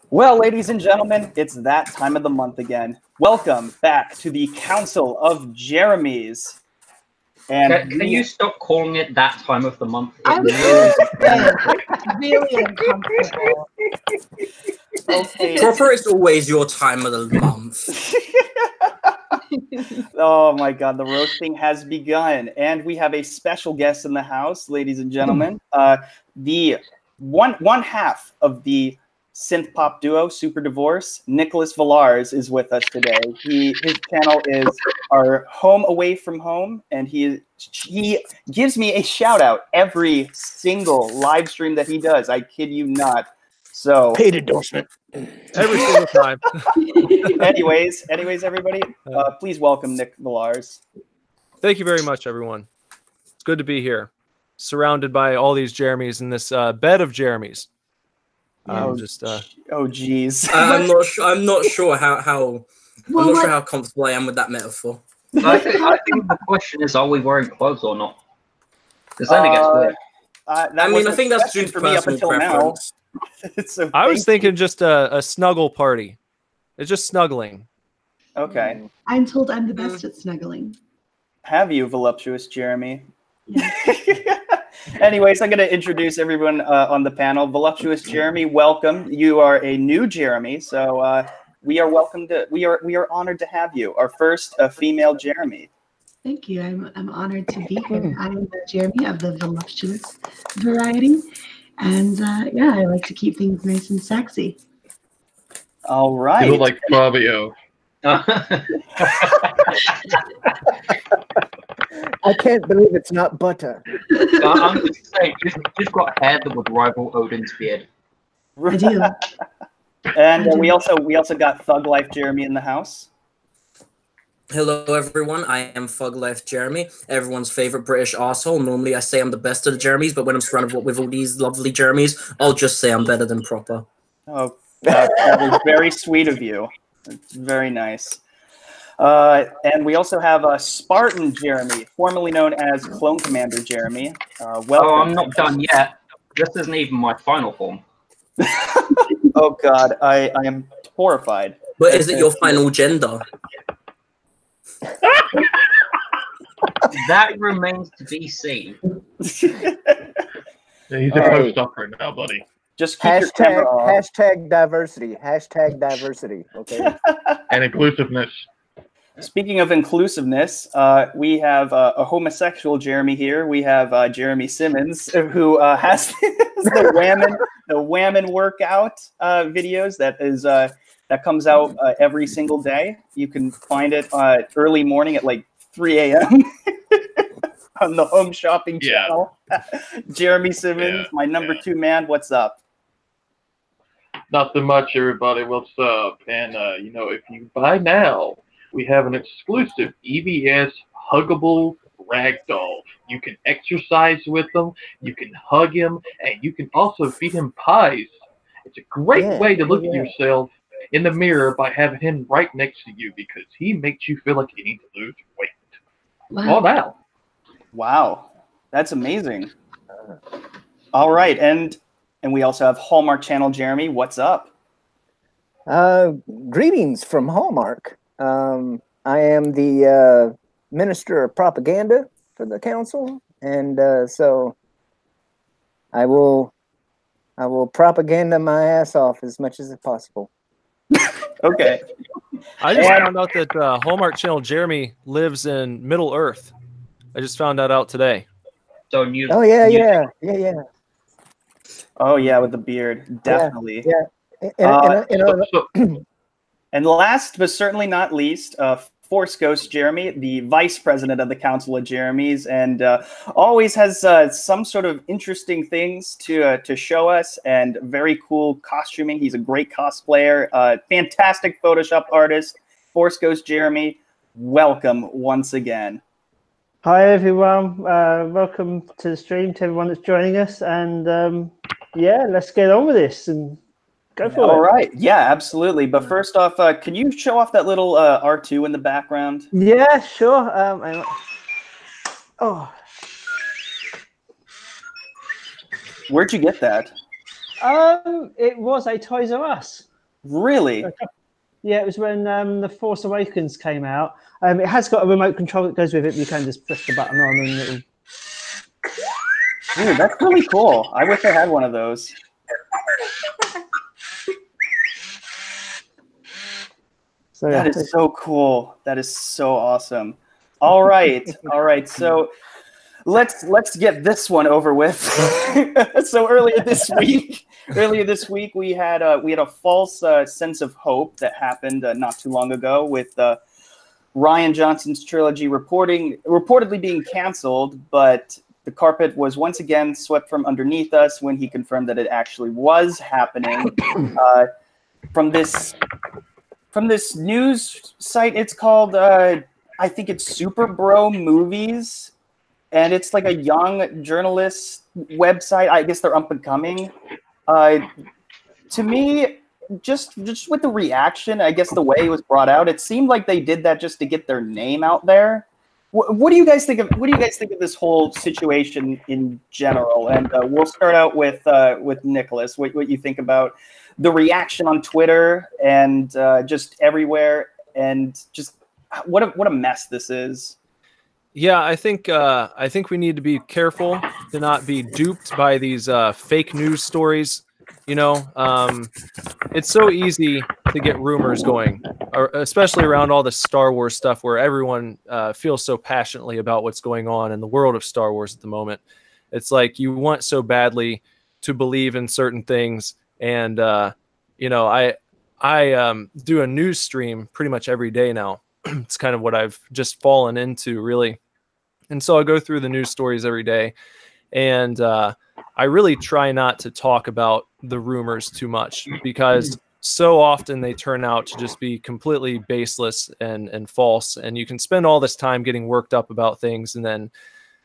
Well, ladies and gentlemen, it's that time of the month again. Welcome back to the Council of Jeremy's. And Can you stop calling it that time of the month? I'm really uncomfortable. Okay. Proper is always your time of the month. Oh my God, the roasting has begun, and we have a special guest in the house, ladies and gentlemen. The one half of the synth pop duo Superdivorce, Nicholas Villars, is with us today. His channel is our Home Away from Home, and he gives me a shout out every single live stream that he does. I kid you not. So paid endorsement every single time. anyways, everybody, please welcome Nick Villars. Thank you very much, everyone. It's good to be here, surrounded by all these Jeremys in this bed of Jeremys. Oh geez. I'm not sure how comfortable I am with that metaphor. I think the question is, are we wearing clothes or not? Because then it gets weird. I think that's due to personal preference. I was thinking just a snuggle party. It's just snuggling. Okay. I'm told I'm the best at snuggling. Have you, voluptuous Jeremy? Yeah. Anyways, I'm going to introduce everyone on the panel. Voluptuous Jeremy, welcome. You are a new Jeremy, so we are honored to have you. Our first female Jeremy. Thank you. I'm honored to be here. I am the Jeremy of the voluptuous variety, and I like to keep things nice and sexy. All right. People like Fabio. I can't believe it's not butter. I'm just saying, you've got hair that would rival Odin's beard. I do. And we also got Thug Life Jeremy in the house. Hello, everyone. I am Thug Life Jeremy, everyone's favorite British arsehole. Normally, I say I'm the best of the Jeremys, but when I'm surrounded with all these lovely Jeremys, I'll just say I'm better than proper. Oh, that was very sweet of you. It's very nice. And we also have Spartan Jeremy, formerly known as Clone Commander Jeremy. Welcome. Oh, I'm not done yet. This isn't even my final form. Oh God, I am horrified. But is it your final gender? That remains to be seen. Yeah, he's a post-op right now, buddy. Just keep your camera off. Hashtag diversity. Hashtag diversity. Okay. And inclusiveness. Speaking of inclusiveness, we have a homosexual Jeremy here. We have Jeremy Simmons, who has the whammon workout videos that comes out every single day. You can find it early morning at like 3 a.m. on the home shopping channel. Jeremy Simmons, my number 2 man. What's up? Not much, everybody. What's up? And if you buy now, we have an exclusive EVS huggable ragdoll. You can exercise with them, you can hug him, and you can also feed him pies. It's a great way to look at yourself in the mirror by having him right next to you, because he makes you feel like you need to lose weight. Wow. All now. Wow, that's amazing. All right, and we also have Hallmark Channel Jeremy. What's up? Greetings from Hallmark. I am the Minister of Propaganda for the council, and so I will propaganda my ass off as much as possible. Okay. I just found out that Hallmark Channel Jeremy lives in Middle Earth. I just found that out today. So Oh yeah. Oh yeah, with the beard, definitely. Yeah. And last but certainly not least, Force Ghost Jeremy, the Vice President of the Council of Jeremys, and always has some sort of interesting things to show us, and very cool costuming. He's a great cosplayer, fantastic Photoshop artist. Force Ghost Jeremy, welcome once again. Hi everyone, welcome to the stream to everyone that's joining us, and let's get on with this and go for it. All right, yeah, absolutely. But first off, can you show off that little R2 in the background? Yeah, sure. Where'd you get that? It was a Toys R Us. Really? Yeah, it was when The Force Awakens came out. It has got a remote control that goes with it. You can just press the button on and it'll... Dude, that's really cool. I wish I had one of those. So, That is so cool. That is so awesome. All right. All right. So let's get this one over with. So earlier this week we had a false sense of hope that happened not too long ago with Rian Johnson's trilogy reportedly being canceled, but the carpet was once again swept from underneath us when he confirmed that it actually was happening. From this news site, it's called I think it's Super Bro Movies, and it's like a young journalist website. I guess they're up and coming. To me, just with the reaction, I guess the way it was brought out, it seemed like they did that just to get their name out there. What do you guys think of? What do you guys think of this whole situation in general? And we'll start out with Nicholas. What you think about the reaction on Twitter and just everywhere, and just what a mess this is. Yeah, I think we need to be careful to not be duped by these fake news stories. You know, it's so easy to get rumors going, especially around all the Star Wars stuff, where everyone feels so passionately about what's going on in the world of Star Wars at the moment. It's like you want so badly to believe in certain things, and you know, I do a news stream pretty much every day now. It's kind of what I've just fallen into, really. And so I go through the news stories every day, and I really try not to talk about the rumors too much, because so often they turn out to just be completely baseless and false. And you can spend all this time getting worked up about things, and then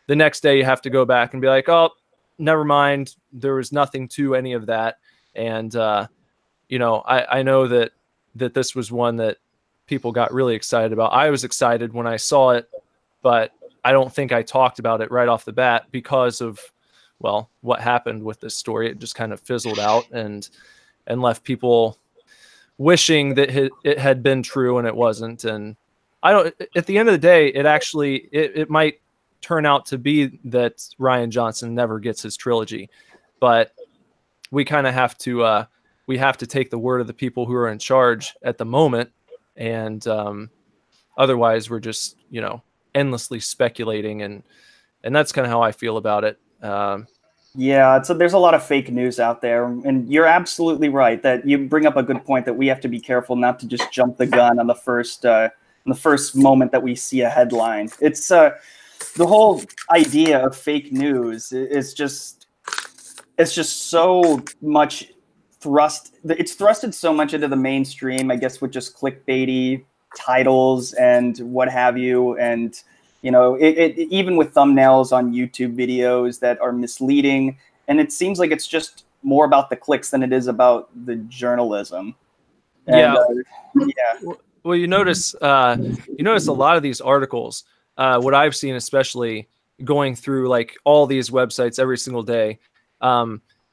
the next day you have to go back and be like, oh, never mind, there was nothing to any of that. And you know, I know that this was one that people got really excited about. I was excited when I saw it, but I don't think I talked about it right off the bat because of, well, what happened with this story. It just kind of fizzled out and left people wishing that it had been true, and it wasn't. And I don't, at the end of the day, it might turn out to be that Rian Johnson never gets his trilogy, but we kind of have to, we have to take the word of the people who are in charge at the moment. And otherwise we're just, you know, endlessly speculating, and that's kind of how I feel about it. Yeah, so there's a lot of fake news out there, and you're absolutely right that you bring up a good point that we have to be careful not to just jump the gun on the first moment that we see a headline. It's the whole idea of fake news is just so much it's thrusted so much into the mainstream, I guess, with just clickbaity titles and what have you. And, you know, it even with thumbnails on YouTube videos that are misleading. And it seems like it's just more about the clicks than it is about the journalism. And, yeah. Well, you notice a lot of these articles, what I've seen, especially going through like all these websites every single day,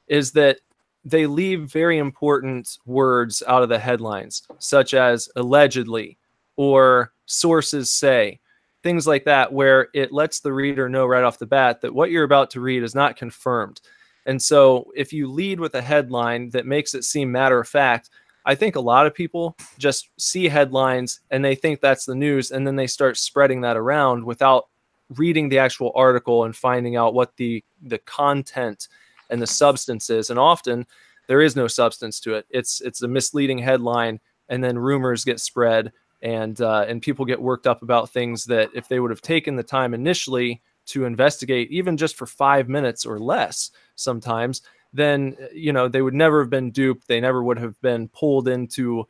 is that they leave very important words out of the headlines, such as allegedly or sources say, things like that, where it lets the reader know right off the bat that what you're about to read is not confirmed. And so if you lead with a headline that makes it seem matter of fact, I think a lot of people just see headlines and they think that's the news, and then they start spreading that around without reading the actual article and finding out what the content and the substance is. And often there is no substance to it. It's a misleading headline, and then rumors get spread, and people get worked up about things that if they would have taken the time initially to investigate, even just for 5 minutes or less sometimes, then, you know, they would never have been duped. They never would have been pulled into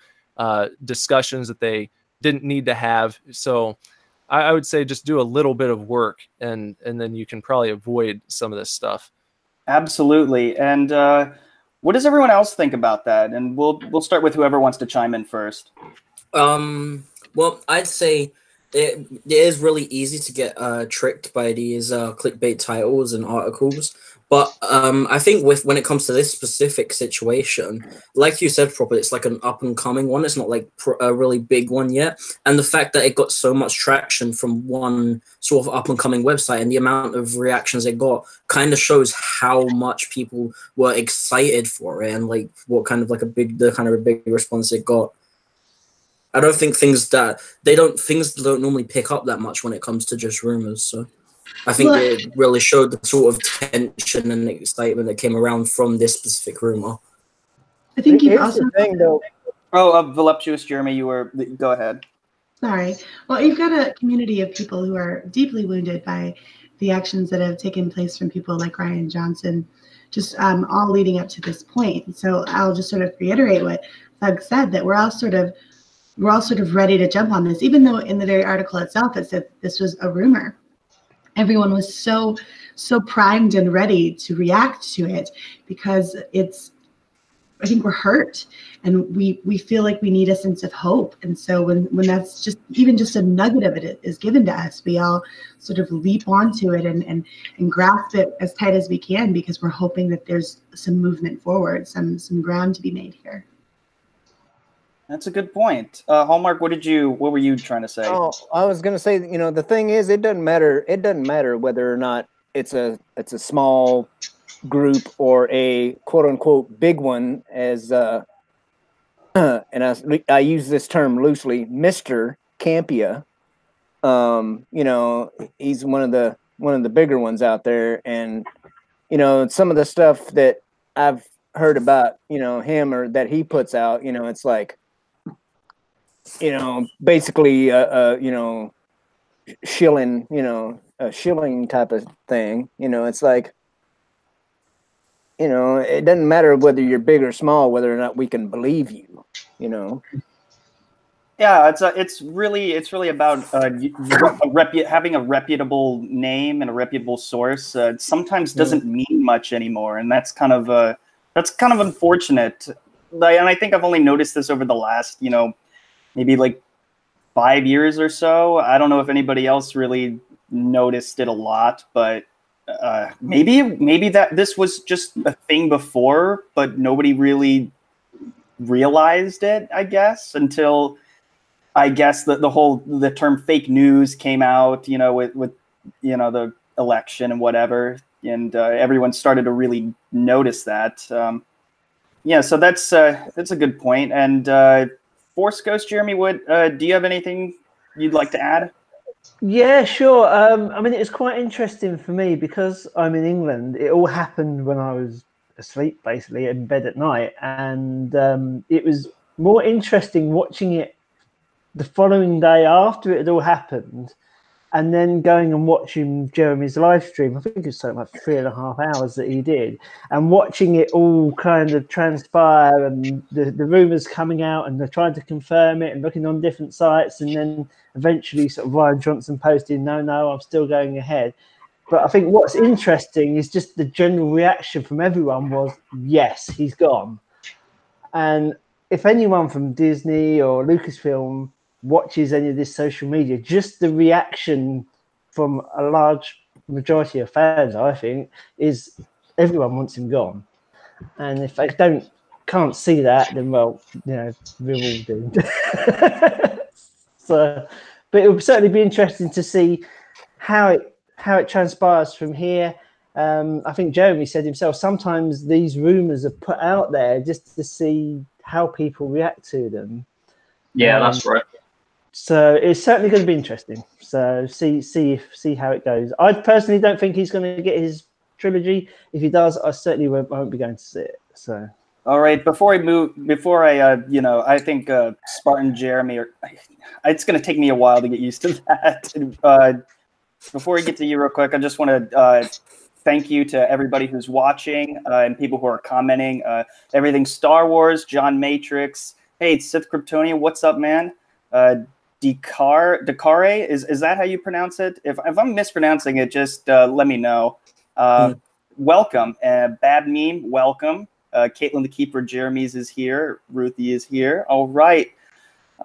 discussions that they didn't need to have. So I would say just do a little bit of work, and then you can probably avoid some of this stuff. Absolutely. And what does everyone else think about that? And we'll start with whoever wants to chime in first. Well, I'd say it is really easy to get tricked by these clickbait titles and articles, But I think when it comes to this specific situation, like you said, properly, it's like an up and coming one. It's not like a really big one yet. And the fact that it got so much traction from one sort of up and coming website and the amount of reactions it got kind of shows how much people were excited for it and like what kind of like a big response it got. I don't think things don't normally pick up that much when it comes to just rumors. So I think it really showed the sort of tension and excitement that came around from this specific rumor. I think you've also the thing, though. Voluptuous Jeremy, go ahead. Sorry. Well, you've got a community of people who are deeply wounded by the actions that have taken place from people like Ryan Johnson, just all leading up to this point. So I'll just sort of reiterate what Thug said, that we're all sort of ready to jump on this, even though in the very article itself it said this was a rumor. Everyone was so primed and ready to react to it because I think we're hurt and we feel like we need a sense of hope. And so when that's even just a nugget of it is given to us, we all sort of leap onto it and grasp it as tight as we can because we're hoping that there's some movement forward, some ground to be made here. That's a good point. Hallmark, what were you trying to say? Oh, I was going to say, the thing is, it doesn't matter. It doesn't matter whether or not it's a small group or a quote unquote big one, as and I use this term loosely, Mr. Campia. He's one of the bigger ones out there, and some of the stuff that I've heard about him or that he puts out, it's like, basically shilling, a shilling type of thing. It's like, it doesn't matter whether you're big or small, whether or not we can believe you, Yeah, it's really about having a reputable name and a reputable source. Sometimes doesn't mean much anymore, and that's kind of unfortunate. And I think I've only noticed this over the last, maybe like 5 years or so. I don't know if anybody else really noticed it a lot, but maybe that this was just a thing before, but nobody really realized it, I guess, until the term fake news came out, with the election and whatever, and everyone started to really notice that. So that's a good point. And Force Ghost, Jeremy, do you have anything you'd like to add? Yeah, sure. I mean, it's quite interesting for me because I'm in England. It all happened when I was asleep, basically, in bed at night. And it was more interesting watching it the following day after it had all happened and then going and watching Jeremy's live stream. I think it was something like 3.5 hours that he did, and watching it all kind of transpire and the rumors coming out, and they're trying to confirm it and looking on different sites, and then eventually sort of Ryan Johnson posting, no, I'm still going ahead. But I think what's interesting is just the general reaction from everyone was, yes, he's gone. And if anyone from Disney or Lucasfilm watches any of this social media, just the reaction from a large majority of fans, I think, is everyone wants him gone. And if they can't see that, then well, we're all doomed. So, but it would certainly be interesting to see how it transpires from here. I think Jeremy said himself, sometimes these rumors are put out there just to see how people react to them. Yeah, that's right. So it's certainly going to be interesting. So see how it goes. I personally don't think he's going to get his trilogy. If he does, I certainly won't be going to see it. So. All right. Before I think Spartan Jeremy, it's going to take me a while to get used to that. Before we get to you real quick, I just want to thank you to everybody who's watching and people who are commenting. Everything Star Wars, John Matrix. Hey, it's Sith Kryptonian. What's up, man? Dakare, is that how you pronounce it? If I'm mispronouncing it, just let me know. Welcome. Bad Meme, welcome. Caitlin the Keeper Jeremy's is here. Ruthie is here. All right.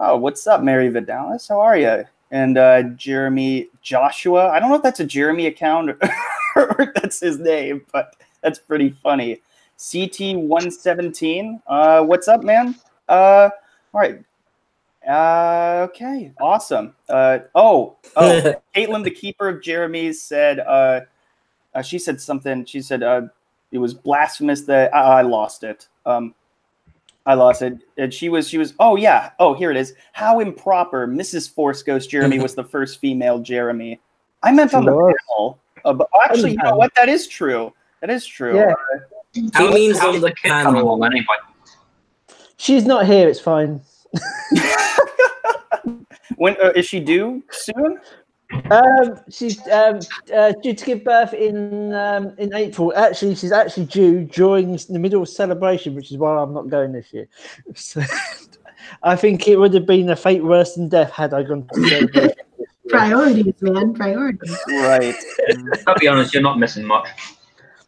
Oh, what's up, Mary Vidalis? How are you? And Jeremy Joshua. I don't know if that's a Jeremy account or that's his name, but That's pretty funny. CT117, what's up, man? All right. Okay, awesome. Caitlin, the keeper of Jeremy's, said, she said something. She said it was blasphemous that I lost it. I lost it. And she was, oh yeah. Oh, here it is. How improper. Mrs. Force Ghost Jeremy was the first female Jeremy. I meant on the panel. But actually, you know what? That is true. That is true. Yeah. He means on the panel. Anyway. She's not here. It's fine. When is she due soon? She's due to give birth in April. Actually, she's actually due during the middle of celebration, which is why I'm not going this year. So, I think it would have been a fate worse than death had I gone to celebration. Priorities, man. Priorities. Right. I'll be honest, you're not missing much.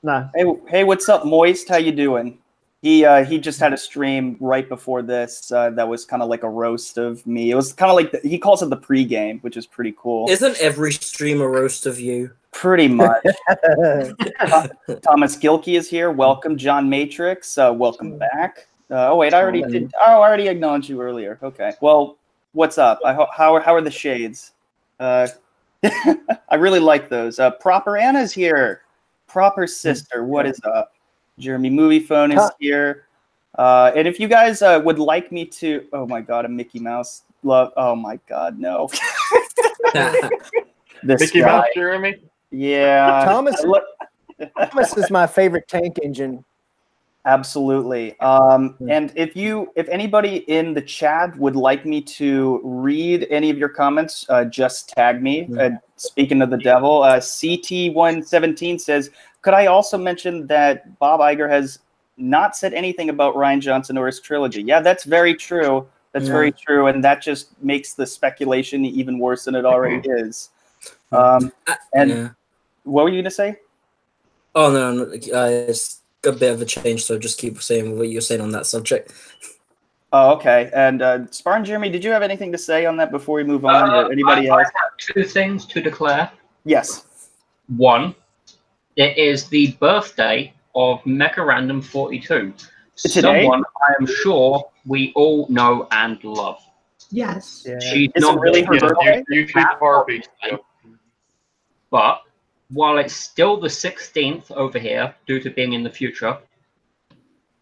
No. Hey, what's up, Moist? How you doing? He just had a stream right before this that was kind of like a roast of me. It was kind of like he calls it the pregame, which is pretty cool. Isn't every stream a roast of you? Pretty much. Thomas Gilkey is here. Welcome, John Matrix. Welcome back. Oh wait, I already did. Oh, I already acknowledged you earlier. Okay. Well, what's up? How are the shades? I really like those. Proper Anna's here. Proper Sister. What is up? Jeremy Movie Phone is here. And if you guys would like me to, oh my God, a Mickey Mouse love. Oh my God, no. Mickey Mouse, Jeremy? Yeah. Thomas is my favorite tank engine. Absolutely. And if anybody in the chat would like me to read any of your comments, just tag me. Speaking of the devil, CT117 says, could I also mention that Bob Iger has not said anything about Rian Johnson or his trilogy? Yeah, that's very true. That's very true. And that just makes the speculation even worse than it already is. What were you going to say? Oh, no. It's a bit of a change, so just keep saying what you're saying on that subject. Oh, okay. And Spartan Jeremy, did you have anything to say on that before we move on? Or anybody else? I have two things to declare. Yes. One, it is the birthday of Mecha Random 42. Today? Someone I am sure we all know and love. Yes. Yeah. She's Is not it really her birthday? You should Barbie. Yep. But while it's still the 16th over here, due to being in the future,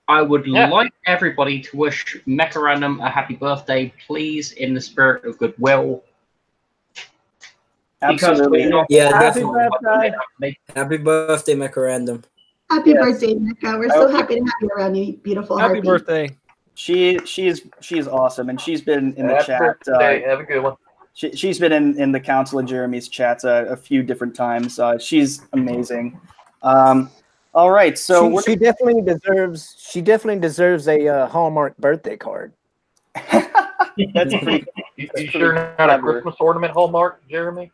I would like everybody to wish Mecha Random a happy birthday, please, in the spirit of goodwill. Absolutely. Happy birthday. Happy birthday, Mecha Random. Happy birthday, Mecca. We're so happy to have you around, you beautiful Happy heartbeat. birthday. She is awesome, and she's been in the chat. Have a good one. She's been in the Council of Jeremy's chats a few different times. She's amazing. All right, so she definitely deserves a Hallmark birthday card. that's pretty. You sure not a Christmas ornament, Hallmark, Jeremy?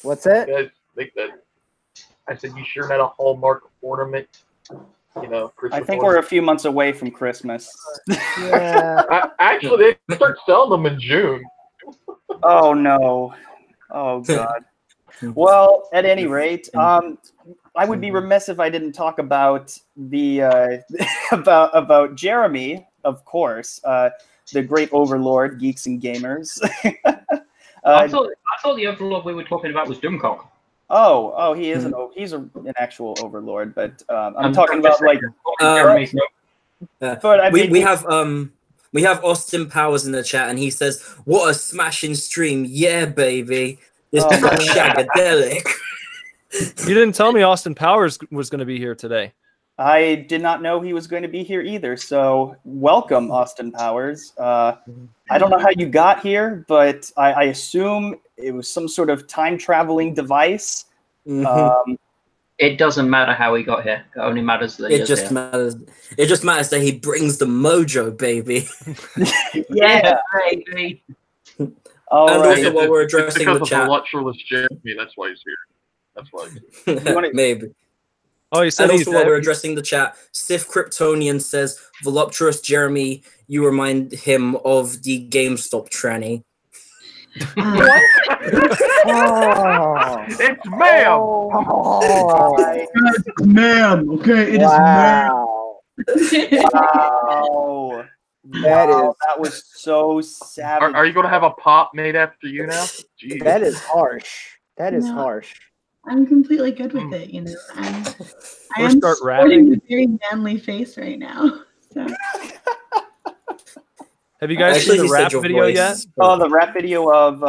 What's that? You guys think that? I said you sure not a Hallmark ornament. You know, Christmas I think ornament? we're a few months away from Christmas. Yeah. Actually, they start selling them in June. Oh no! Oh God! Well, at any rate, I would be remiss if I didn't talk about the about Jeremy, of course, the great overlord, geeks and gamers. I thought the overlord we were talking about was Doomcock. Oh, he is he's an actual overlord, but I'm talking about like. But I mean, we have Austin Powers in the chat, and he says, "What a smashing stream, yeah, baby! This is shagadelic." You didn't tell me Austin Powers was going to be here today. I did not know he was going to be here either. So welcome, Austin Powers. I don't know how you got here, but I assume it was some sort of time traveling device. It doesn't matter how he got here. It only matters that It just matters that he brings the mojo, baby. Yeah, baby. All And right. also, while we're addressing because the of chat, the luxurious Jeremy, that's why he's here. That's why. maybe. Oh, he said And he's also, while we're addressing the chat, Sith Kryptonian says, "Voluptuous Jeremy, you remind him of the GameStop tranny." Oh. It's ma'am. Oh. Ma'am. Okay, it is ma'am. Wow. Wow. That Wow, is that was so savage. Are you going to have a pop made after you now? Jeez. that is harsh. That is No. harsh. I'm completely good with it, you know. I Or am start sporting rapping. a very manly face right now. So Have you guys Actually, seen you the said rap your video voice. yet? Oh, the rap video of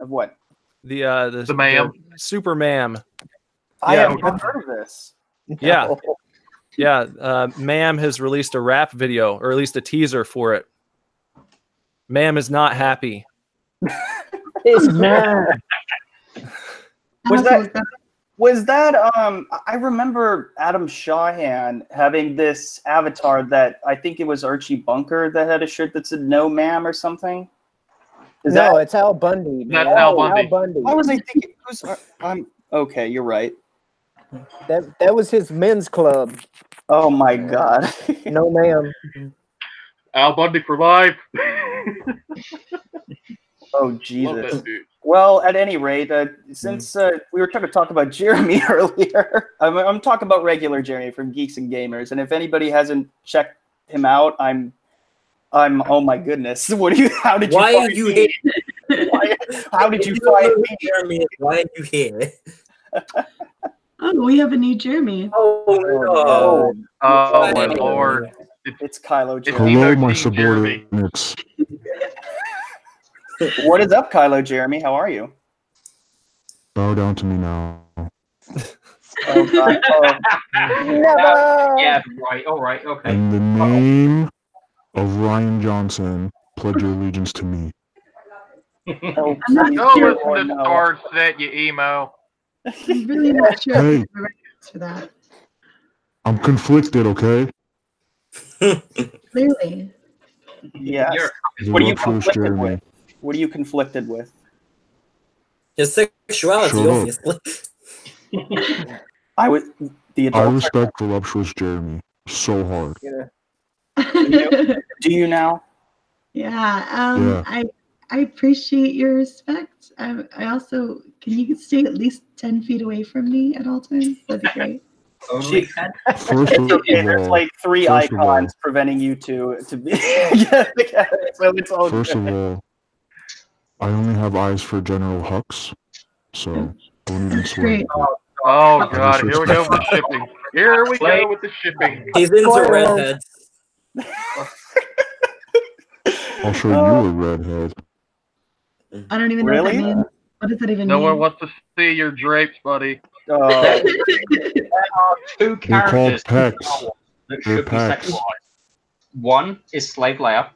what? The ma'am. Super Ma'am. I Yeah. have not heard of this. Yeah. No. Yeah, Ma'am has released a rap video, or at least a teaser for it. Ma'am is not happy. It's mad. Was that I remember Adam Shawhan having this avatar that I think it was Archie Bunker that had a shirt that said "No Ma'am" or something. No, it's Al Bundy. That's man. Al Bundy. Why was I thinking? I'm okay. You're right. That was his men's club. Oh my god. No, ma'am. Al Bundy for life. Oh Love Jesus. that dude. Well, at any rate, since we were trying to talk about Jeremy earlier, I'm talking about regular Jeremy from Geeks and Gamers, and if anybody hasn't checked him out, I'm oh my goodness, how did you Why find are you me? here? How did you find me? Jeremy, why are you here? Oh, we have a new Jeremy. Oh no. Oh my Jeremy. lord. It's Kylo It's Jeremy. Hello, Hello, my Team Jeremy. subordinates. What is up, Kylo Jeremy? How are you? Bow down to me now. Oh, God. Yeah, right. All right. Okay. In the name of Ryan Johnson, pledge your allegiance to me. Oh, I'm not please, Don't dear listen Lord, to no. Star Set, you emo. I'm really not sure Hey. if we're ready for that. I'm conflicted, okay? Clearly. Yes. You're- What are you Voluptuous conflicted Jeremy. with? What are you conflicted with? His sexuality, Shut up. obviously. I would the I adult. respect voluptuous Jeremy so hard. Do you now? Yeah. Yeah. I appreciate your respect. I also, can you stay at least 10 feet away from me at all times? That'd be great. Only She- First of Okay, there's all, like three first of icons preventing you to be. Yeah, so it's all first good. of all, I only have eyes for General Hux, so don't even sweat. Great. Oh god, here we go with the shipping. Here we go with the shipping. He's into redheads. I'll show you a redhead. I don't even know what that Really? means. What does that even No mean? one wants to see your drapes, buddy. Oh, There are two They're called characters pecs. that They're should be pecs. sexualized. One is Slave Leia.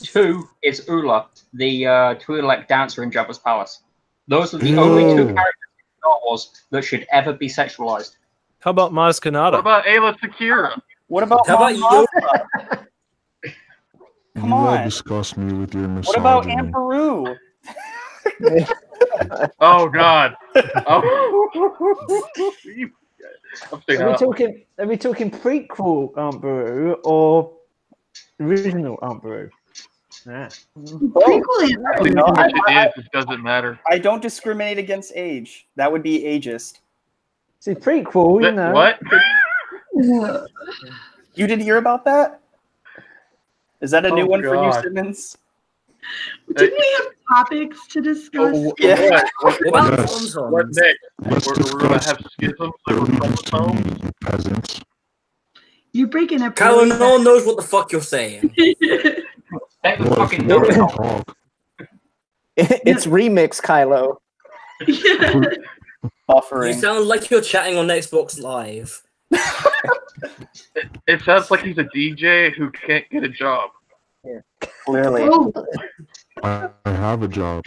Two is Ula, the Twi'lek dancer in Jabba's palace. Those are the only two Ew. characters in Star Wars that should ever be sexualized. How about Maz What Kanata? about Ayla Secura? what about How about Mon you? Mothma? Come You all on. disgust me with your misogyny. What about Aunt Beru? Oh god. Oh. I'm staying up. Are we talking prequel Aunt Beru or original Aunt Beru? Yeah. Prequel I think No, which it is, it doesn't matter. I don't discriminate against age. That would be ageist. See, prequel, you know. What? answer. You didn't hear about that? Is that a new Oh, one for you, God. Simmons? Didn't we have topics to discuss? Oh, Yeah. What about Yes. Bonzons? What next? Let's We're gonna discuss have schisms your over allegiance to chromosomes? me, you peasants. You're breaking up. Kylo, really no one knows what the fuck you're saying. Let the Well, if fucking you know let it me all. talk, It's Remix, Kylo. Yeah. You Buffering. sound like you're chatting on Xbox Live. It sounds like he's a DJ who can't get a job. Clearly. Oh, I have a job.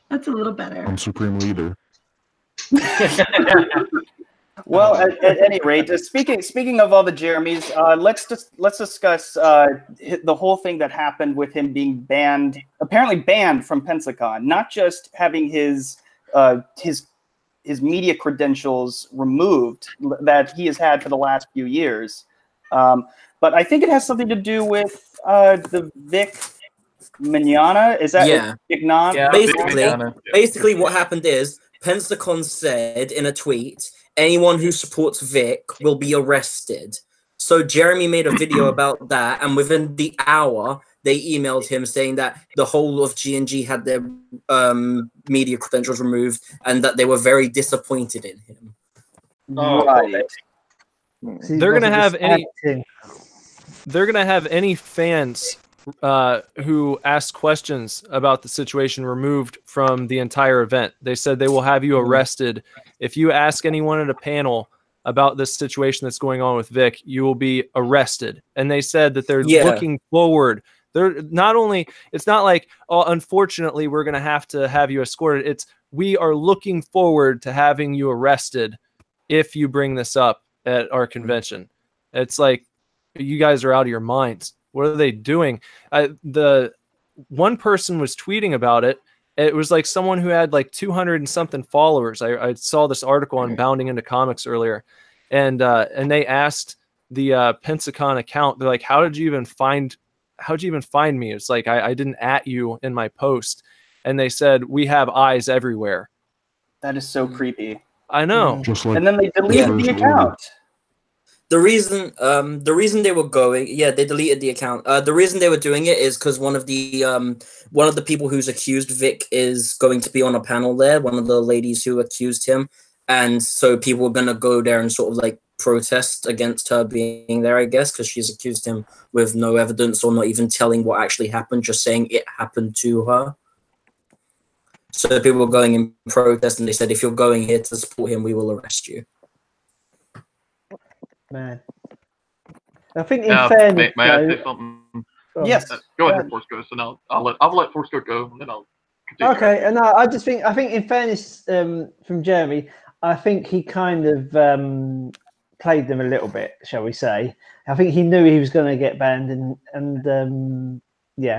that's a little better. I'm Supreme Leader. Well, at any rate, speaking of all the Jeremys, let's discuss the whole thing that happened with him being banned, apparently banned from Pensacon. Not just having his media credentials removed that he has had for the last few years, but I think it has something to do with the Vic Manana? Is that Yeah. Ignan? Yeah. Basically, what happened is Pensacon said in a tweet, anyone who supports Vic will be arrested. So Jeremy made a video about that, and within the hour, they emailed him saying that the whole of G&G had their media credentials removed and that they were very disappointed in him. Right. See, They're gonna wasn't have any. acting. They're gonna have any fans who ask questions about the situation removed from the entire event. They said they will have you arrested if you ask anyone at a panel about this situation that's going on with Vic. You will be arrested. And they said that they're looking forward. They're not only. It's not like, oh, unfortunately, we're gonna have to have you escorted. It's we are looking forward to having you arrested if you bring this up at our convention. It's like, you guys are out of your minds. What are they doing? The one person was tweeting about it. It was like someone who had like 200 and something followers. I saw this article on Bounding Into Comics earlier, and they asked the Pensacon account. They're like, how'd you even find me? It's like, I didn't at you in my post. And they said, we have eyes everywhere. That is so creepy. I know. Just like And then they deleted the account. The reason they were going, they deleted the account. The reason they were doing it is because one of the people who's accused Vic is going to be on a panel there. One of the ladies who accused him, and so people were gonna go there and sort of like protest against her being there, I guess, because she's accused him with no evidence or not even telling what actually happened, just saying it happened to her. So people were going in protest, and they said, if you're going here to support him, we will arrest you. Man, I think in fairness, may I say something? Yes. Go ahead, Force Ghost, and I'll let Force Ghost go, and then I'll continue. Okay, and I think in fairness, from Jeremy, I think he kind of played them a little bit, shall we say? I think he knew he was going to get banned, and he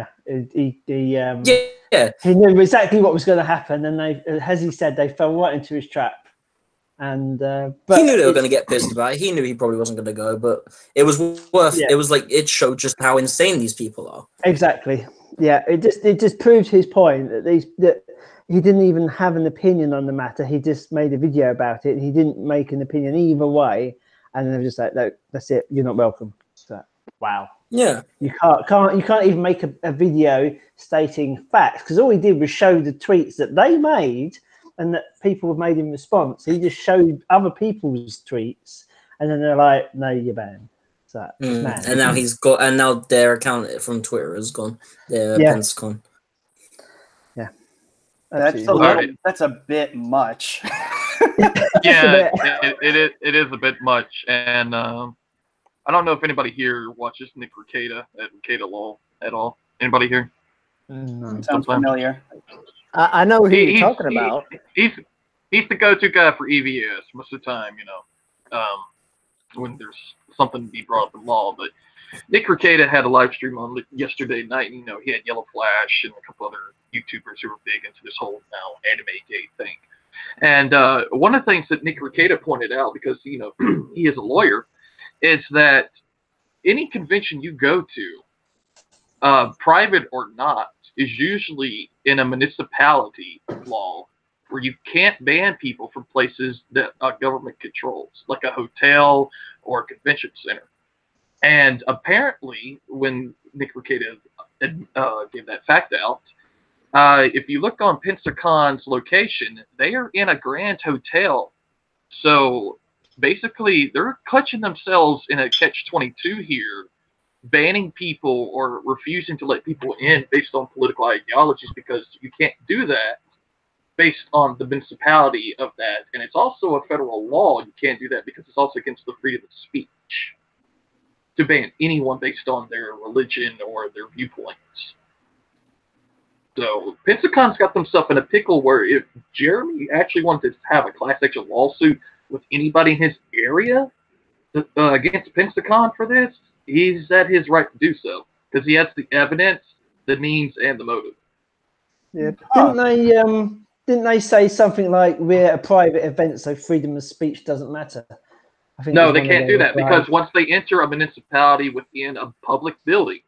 knew exactly what was going to happen, and they, as he said, they fell right into his trap. And but he knew they were going to get pissed about it. He knew he probably wasn't going to go, but it was worth. Yeah. It was like it showed just how insane these people are. Exactly. Yeah. It just proved his point that he didn't even have an opinion on the matter. He just made a video about it. He didn't make an opinion either way, and they're just like, no, that's it. You're not welcome. So, wow. Yeah. You can't even make a video stating facts, because all he did was show the tweets that they made and that people have made in response. He just showed other people's tweets, and then they're like, "No, you're banned." So, man. And now and now their account from Twitter is gone. Their Pensacon. Yeah, that's a bit much. Yeah, it is a bit much, and I don't know if anybody here watches Nick Rekieta at Rekieta Law at all. Anybody here? Sounds familiar. I know who you're talking about. He's the go-to guy for EVS most of the time, when there's something to be brought up in law. But Nick Rekieta had a live stream on yesterday night, and he had Yellow Flash and a couple other YouTubers who were big into this whole now anime gate thing. And one of the things that Nick Rekieta pointed out, because he is a lawyer, is that any convention you go to, private or not, is usually in a municipality law where you can't ban people from places that government controls, like a hotel or a convention center. And apparently, when Nick Rekieta gave that fact out, if you look on Pensacon's location, they are in a Grand Hotel. So basically, they're clutching themselves in a catch-22 here, banning people or refusing to let people in based on political ideologies, because you can't do that based on the municipality of that. And it's also a federal law. You can't do that because it's also against the freedom of speech to ban anyone based on their religion or their viewpoints. So Pensacon's got themselves in a pickle where if Jeremy actually wanted to have a class action lawsuit with anybody in his area against Pensacon for this, he's at his right to do so, because he has the evidence, the means, and the motive. Yeah, didn't they say something like, we're a private event, so freedom of speech doesn't matter? I think no, they can't do that, because once they enter a municipality within a public building,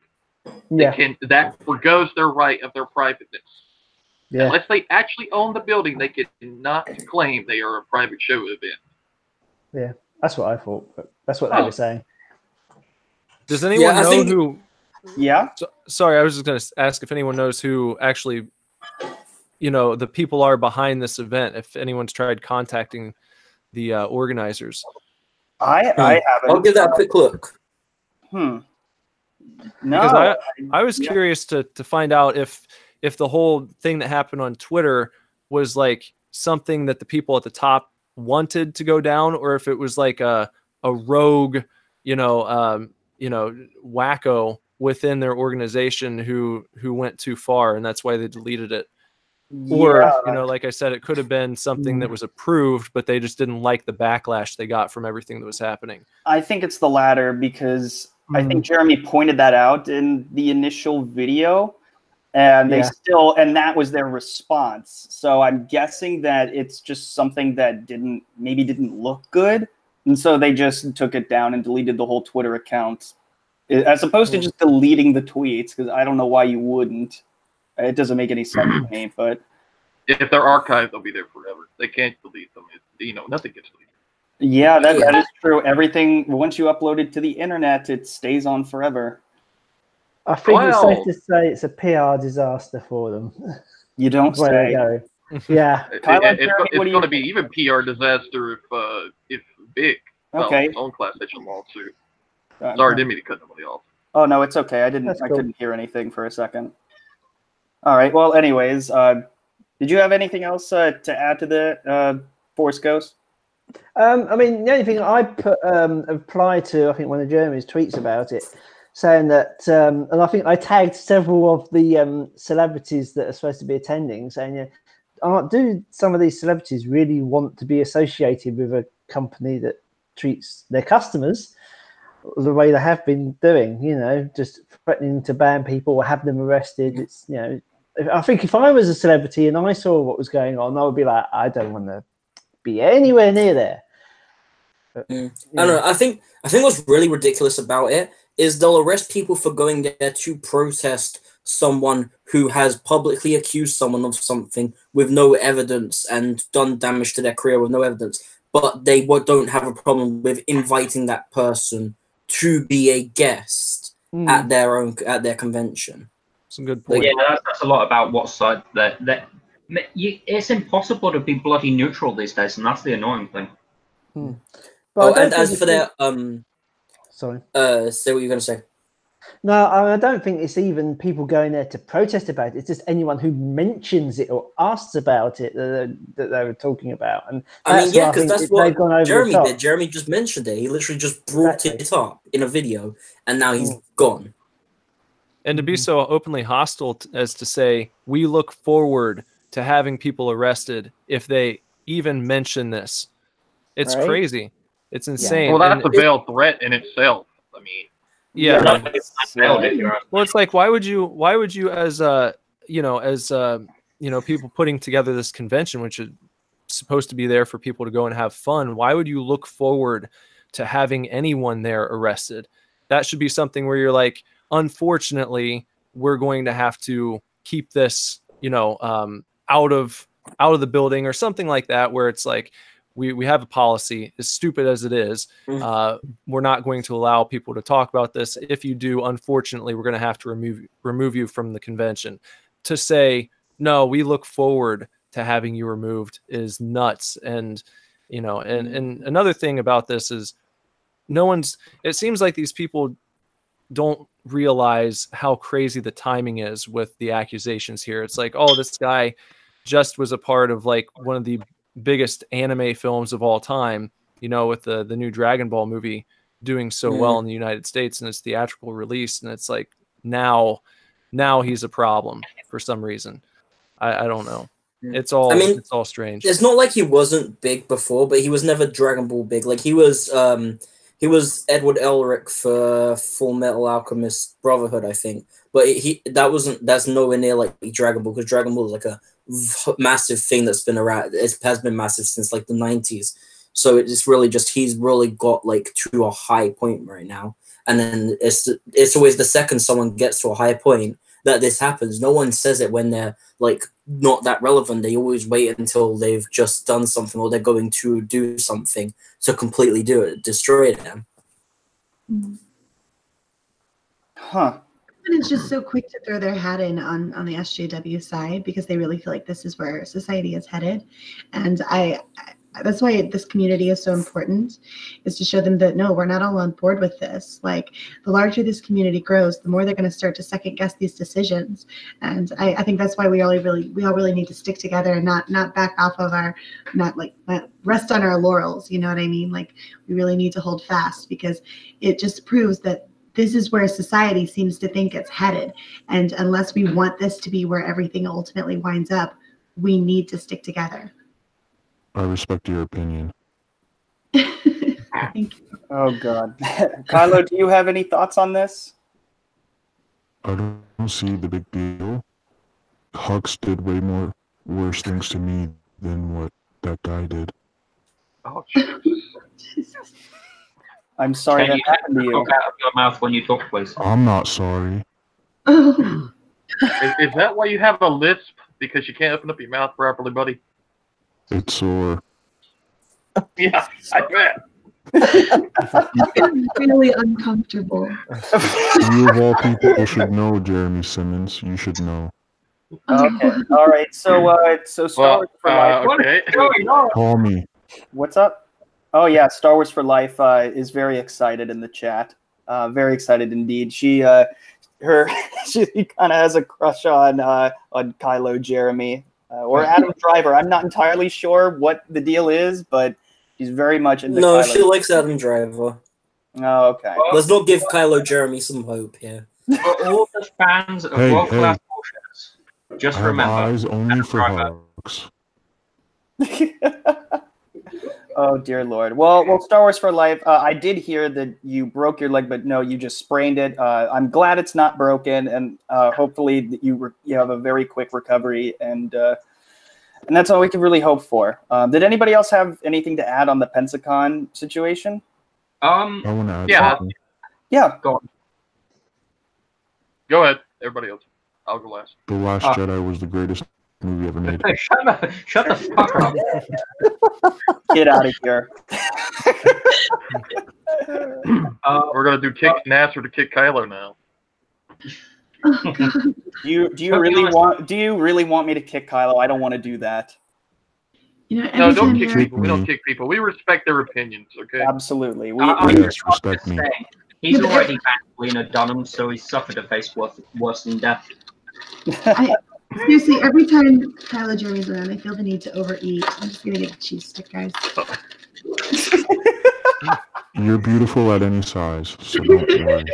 Yeah. That forgoes their right of their privateness. Yeah. Unless they actually own the building, they cannot claim they are a private show event. Yeah. That's what I thought. But that's what they were saying. Does anyone know who? Yeah. Sorry, I was just going to ask if anyone knows who actually, the people are behind this event. If anyone's tried contacting the organizers. I haven't. I'll give that a quick look. No. Because I was curious to find out if the whole thing that happened on Twitter was like something that the people at the top wanted to go down, or if it was like a rogue, wacko within their organization who went too far, and that's why they deleted it. Or, like I said, it could have been something that was approved, but they just didn't like the backlash they got from everything that was happening. I think it's the latter, because I think Jeremy pointed that out in the initial video, and and that was their response. So I'm guessing that it's just something that didn't look good, and so they just took it down and deleted the whole Twitter account, as opposed to just deleting the tweets, because I don't know why you wouldn't. It doesn't make any sense to me, but if they're archived, they'll be there forever. They can't delete them. Nothing gets deleted. Yeah, that is true. Everything, once you upload it to the internet, it stays on forever. I think it's safe to say it's a PR disaster for them. You don't say. Yeah. It's going to be even PR disaster if big. Okay. Own class action lawsuit. Sorry, didn't mean to cut somebody off. Oh no, it's okay. I couldn't hear anything for a second. All right. Well, anyways, did you have anything else to add to the Force Ghost? I mean, the only thing I applied to, I think, one of Jeremy's tweets about it, saying that, and I think I tagged several of the celebrities that are supposed to be attending, saying, do some of these celebrities really want to be associated with a company that treats their customers the way they have been doing? Just threatening to ban people or have them arrested. It's I think if I was a celebrity and I saw what was going on, I would be like, I don't want to be anywhere near there. But, I don't know. I think what's really ridiculous about it is they'll arrest people for going there to protest someone who has publicly accused someone of something with no evidence and done damage to their career with no evidence, but they don't have a problem with inviting that person to be a guest at their convention. Some good point. Yeah, that's a lot about what side that it's impossible to be bloody neutral these days, and that's the annoying thing. But and as for their sorry, say what you're going to say. No, I don't think it's even people going there to protest about it. It's just anyone who mentions it or asks about it that they were talking about. And I mean, yeah, because that's what Jeremy did. Jeremy just mentioned it. He literally just brought it up in a video, and now he's gone. And to be so openly hostile as to say, we look forward to having people arrested if they even mention this. It's crazy. It's insane. Well, that's a veiled threat in itself. I mean, yeah. Well, it's like, why would you as people putting together this convention, which is supposed to be there for people to go and have fun, why would you look forward to having anyone there arrested? That should be something where you're like, unfortunately, we're going to have to keep this, out of the building or something like that, where it's like, we have a policy, as stupid as it is. We're not going to allow people to talk about this. If you do, unfortunately, we're going to have to remove you from the convention. To say, no, we look forward to having you removed is nuts. And, and another thing about this is it seems like these people don't realize how crazy the timing is with the accusations here. It's like, oh, this guy just was a part of like one of the biggest anime films of all time, with the new Dragon Ball movie doing so well in the United States and its theatrical release. And it's like, now he's a problem for some reason. I don't know. It's all strange. It's not like he wasn't big before, but he was never Dragon Ball big. Like he was Edward Elric for Full Metal Alchemist Brotherhood, I think. But that's nowhere near like Dragon Ball, because Dragon Ball is like a massive thing that's been around. It has been massive since like the 90s. So it's really just, he's really got like to a high point right now. and then it's always the second someone gets to a high point that this happens. No one says it when they're like not that relevant. They always wait until they've just done something or they're going to do something to completely destroy them. Huh. And it's just so quick to throw their hat in on the SJW side because they really feel like this is where society is headed. And that's why this community is so important, is to show them that, no, we're not all on board with this. Like, the larger this community grows, the more they're going to start to second guess these decisions. And I think that's why we all really need to stick together and not back off of not rest on our laurels. You know what I mean? Like, we really need to hold fast, because it just proves that this is where society seems to think it's headed. And unless we want this to be where everything ultimately winds up, we need to stick together. I respect your opinion. Thank you. Oh, God. Kylo, do you have any thoughts on this? I don't see the big deal. Hux did way more worse things to me than what that guy did. Oh, Jesus. I'm sorry that happened to you. Talk out of your mouth when you talk, please. I'm not sorry. Oh. Is that why you have a lisp? Because you can't open up your mouth properly, buddy? It's sore. Yeah, I bet. It's really uncomfortable. You of all people should know, Jeremy Simmons. You should know. Okay. All right. So Star Wars for Life. Okay. Call me. What's up? Oh yeah, Star Wars for Life is very excited in the chat. Very excited indeed. She kind of has a crush on Kylo Jeremy or Adam Driver. I'm not entirely sure what the deal is, but she's very much into. No, Kylo. she likes Adam Driver. Oh, okay. Let's not give Kylo Jeremy some hope here. For all the fans of World Class Bullshitters, just I have remember. eyes only for Hux. Oh dear Lord. Well, Star Wars for Life. I did hear that you broke your leg, but no, you just sprained it. I'm glad it's not broken, and hopefully that you have a very quick recovery, and that's all we can really hope for. Did anybody else have anything to add on the Pensacon situation? I want to add Yeah. something. Yeah. Go on. Go ahead, everybody else. I'll go last. The Last Jedi was the greatest movie ever made. Hey, shut the fuck up. Get out of here. We're gonna do kick Nasser to kick Kylo now. Oh, God. Do you really want me to kick Kylo? I don't want to do that. You know, No, every don't time kick you're- people. We don't kick people. We respect their opinions, okay? Absolutely. Yes, respect me. He's already banned Lena Dunham, so he's suffered a face worse than death. Seriously, every time Kylo Jeremy's around, I feel the need to overeat. I'm just gonna get the cheese stick, guys. You're beautiful at any size, so don't worry.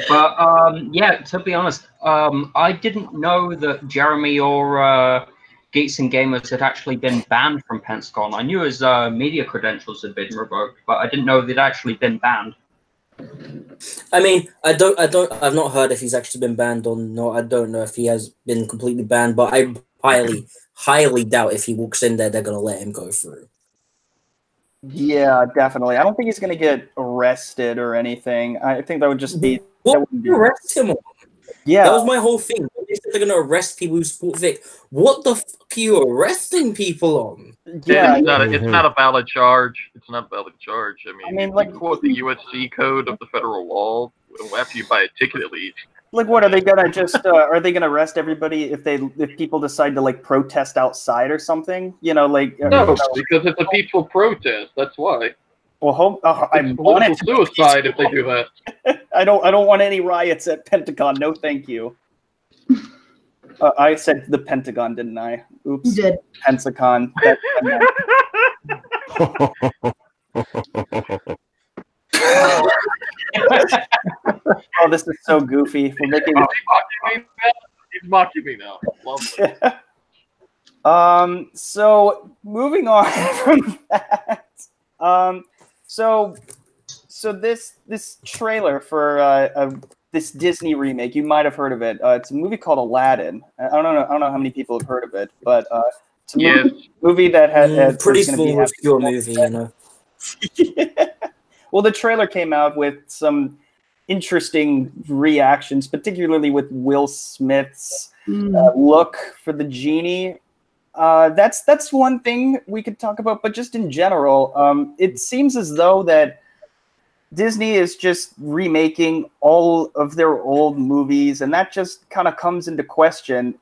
But yeah, to be honest, I didn't know that Jeremy or Geeks and Gamers had actually been banned from Pensacon. I knew his media credentials had been revoked, but I didn't know they'd actually been banned. I mean, I've not heard if he's actually been banned or not. I don't know if he has been completely banned, but I highly doubt if he walks in there, they're going to let him go through. Yeah, definitely. I don't think he's going to get arrested or anything. I think that would just be... What would you arrest him on? Yeah. That was my whole thing. They said they're going to arrest people who support Vic. What the fuck are you arresting people on? Yeah. It's not a valid charge. It's not a valid charge. I mean like, you quote the USC code of the federal law after you buy a ticket at least. Like, what are they gonna just? Are they gonna arrest everybody if people decide to like protest outside or something? You know, like no, because it's a peaceful protest. That's why. Well, I It's want it political suicide if they do that. I don't want any riots at Pentagon. No, thank you. I said the Pentagon, didn't I? Oops. You did. Pensacon. Oh, this is so goofy. We're making. He's mocking me now. Lovely. So moving on from that. So this trailer for this Disney remake, you might have heard of it. It's a movie called Aladdin. I don't know how many people have heard of it, but it's a movie that had pretty small, obscure movie, you know. Well, the trailer came out with some interesting reactions, particularly with Will Smith's look for the genie. That's one thing we could talk about, but just in general, it seems as though that Disney is just remaking all of their old movies, and that just kind of comes into question.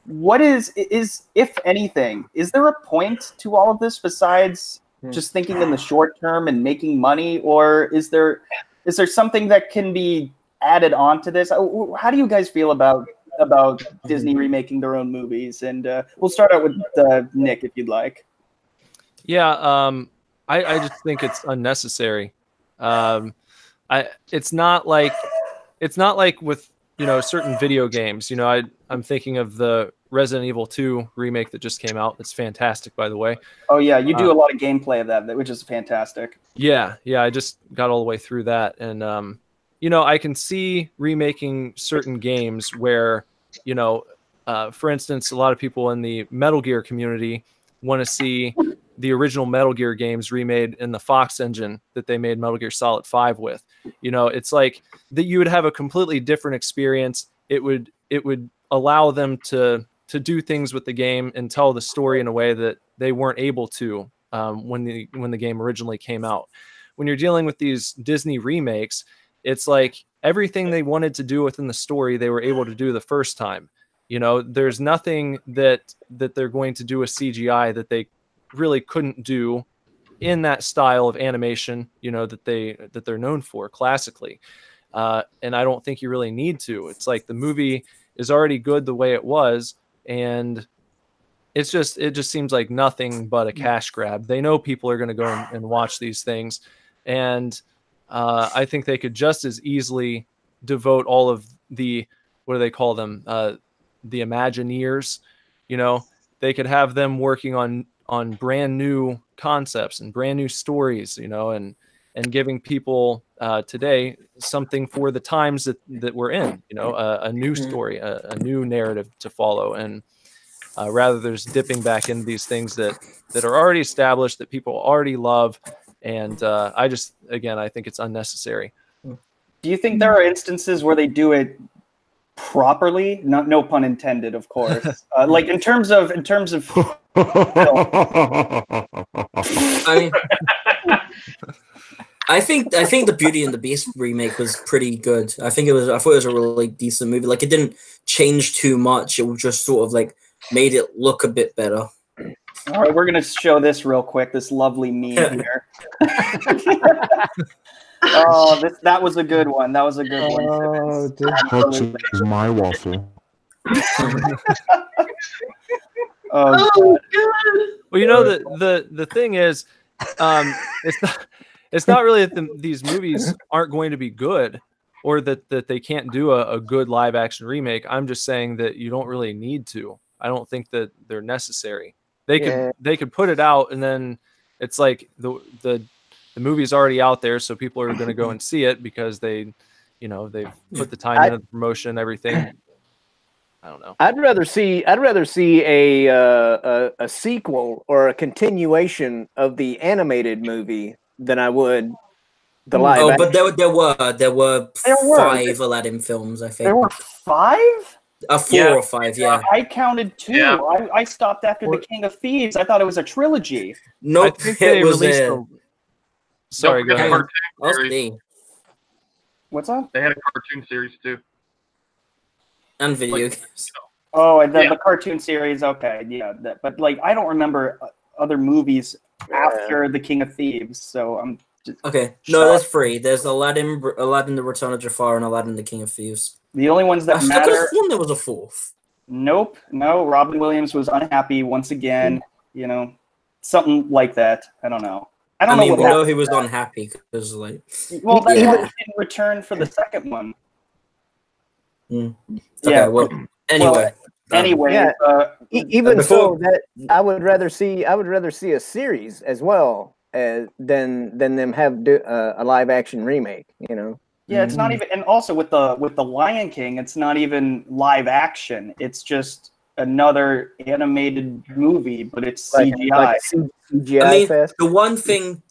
What is if anything, is there a point to all of this besides just thinking in the short term and making money, or is there something that can be added on to this? How do you guys feel about Disney remaking their own movies? And we'll start out with Nick, if you'd like. Yeah, I just think it's unnecessary. It's not like with certain video games. I'm thinking of the Resident Evil 2 remake that just came out. It's fantastic, by the way. Oh yeah, you do a lot of gameplay of that, which is fantastic. Yeah, I just got all the way through that, and I can see remaking certain games where, for instance, a lot of people in the Metal Gear community want to see the original Metal Gear games remade in the Fox engine that they made Metal Gear Solid 5 with. It's like that you would have a completely different experience. It would allow them to do things with the game and tell the story in a way that they weren't able to when the game originally came out. When you're dealing with these Disney remakes, it's like everything they wanted to do within the story, they were able to do the first time. There's nothing that they're going to do with CGI that they really couldn't do in that style of animation, that they're known for classically. And I don't think you really need to. It's like the movie is already good the way it was, and it just seems like nothing but a cash grab. They know people are going to go and watch these things, and I think they could just as easily devote all of the, what do they call them, the Imagineers. They could have them working on brand new concepts and brand new stories, and giving people today something for the times that we're in, a new story, a new narrative to follow. And rather there's dipping back into these things that are already established, that people already love. And I think it's unnecessary. Do you think there are instances where they do it properly? No pun intended, of course. Like in terms of I think the Beauty and the Beast remake was pretty good. I thought it was a really decent movie. Like, it didn't change too much. It was just sort of like made it look a bit better. All right, we're gonna show this real quick. This lovely meme here. Oh, that was a good one. That was a good one. Oh, Hudson is my waffle. Oh, God. Well, the thing is, it's not really that these movies aren't going to be good, or that they can't do a good live action remake. I'm just saying that you don't really need to. I don't think that they're necessary. They could put it out, and then it's like the movie's already out there, so people are going to go and see it because they've put the time into the promotion and everything. I don't know. I'd rather see a sequel or a continuation of the animated movie than I would the live. Oh, but there were 5 Aladdin films, I think. There were 5? 4 or 5, yeah. I counted 2. Yeah. I stopped after The King of Thieves. I thought it was a trilogy. Nope, it was Sorry, go ahead. What's that? They had a cartoon series too. And video games. Oh, the cartoon series. Okay, yeah. But I don't remember other movies after The King of Thieves. So I'm just okay. No, there's 3. There's Aladdin, the Return of Jafar, and Aladdin, the King of Thieves. The only ones that matter. I thought there was a 4th. Nope. No, Robin Williams was unhappy once again. Something like that. I don't know. I don't know. We know he was unhappy because Well, that's why he didn't return for the second one. Okay, yeah. Well, anyway. Even so, that I would rather see a series as well than them have a live action remake. Yeah, it's not even, and also with the Lion King, it's not even live action. It's just another animated movie, but it's CGI. CGI I mean, fest. the one thing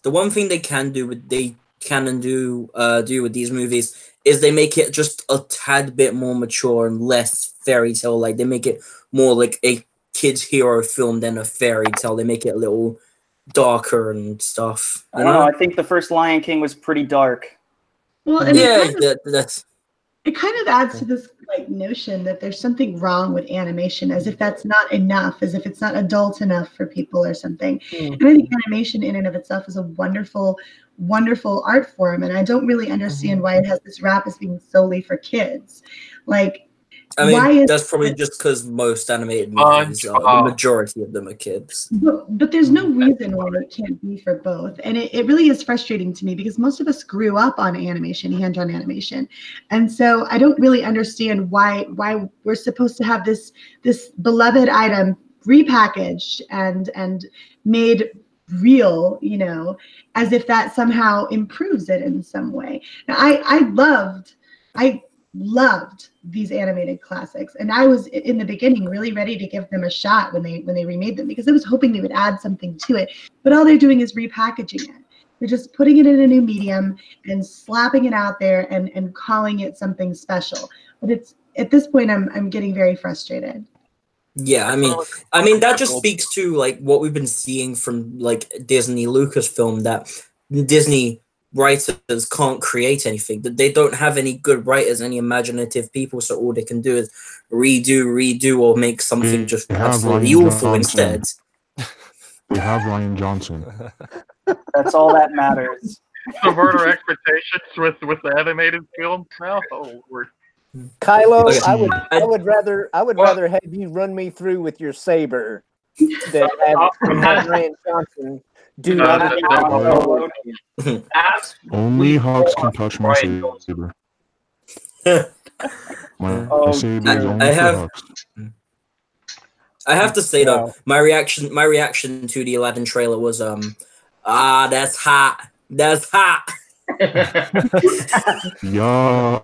they can do, they Canon do with these movies is they make it just a tad bit more mature and less fairy tale. Like they make it more like a kid's hero film than a fairy tale. They make it a little darker and stuff. I don't know. I think the first Lion King was pretty dark. Well, and Yeah, that's it kind of adds to this like notion that there's something wrong with animation, as if that's not enough, as if it's not adult enough for people or something. And I think animation in and of itself is a wonderful, wonderful art form, and I don't really understand why it has this rap as being solely for kids. Like, I mean, why is that's probably just because most animated movies, the majority of them are kids. But there's no reason why it can't be for both. And it really is frustrating to me because most of us grew up on animation, hand-drawn animation. And so I don't really understand why we're supposed to have this beloved item repackaged and made real, you know, as if that somehow improves it in some way. Now, I loved these animated classics, and I was in the beginning really ready to give them a shot when they remade them, because I was hoping they would add something to it. But all they're doing is repackaging it. They're just putting it in a new medium and slapping it out there and calling it something special. But it's at this point I'm getting very frustrated. Yeah, I mean that just speaks to like what we've been seeing from like Disney Lucasfilm, that Disney writers can't create anything, that they don't have any good writers, any imaginative people, so all they can do is redo or make something just absolutely awful instead. We have Ryan Johnson. That's all that matters. Subvert our expectations with the animated films now. Oh Lord. Kylo, Okay. I would rather have you run me through with your saber than have Ryan Johnson do Only Hawks can touch my saber. My saber is only for Hawks. I have to say though, my reaction to the Aladdin trailer was that's hot. That's hot. Yeah.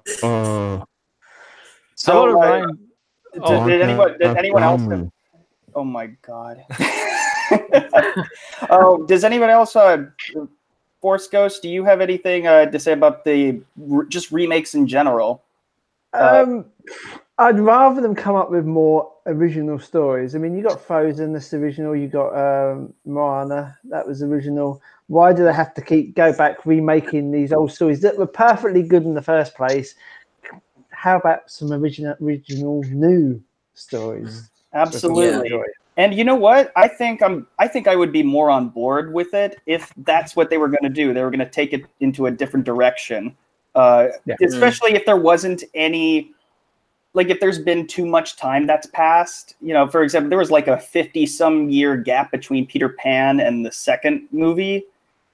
So, Ryan? Did anyone else? Oh my god. Oh, does anyone else? Force Ghost, do you have anything to say about the just remakes in general? I'd rather them come up with more original stories. I mean, you got Frozen, that's original. You got Moana, that was original. Why do they have to go back remaking these old stories that were perfectly good in the first place? How about some original new stories? Absolutely. Yeah. And you know what? I think I would be more on board with it if that's what they were going to do. They were going to take it into a different direction. Especially if there wasn't any, like if there's been too much time that's passed. You know, for example, there was like a 50-some year gap between Peter Pan and the second movie,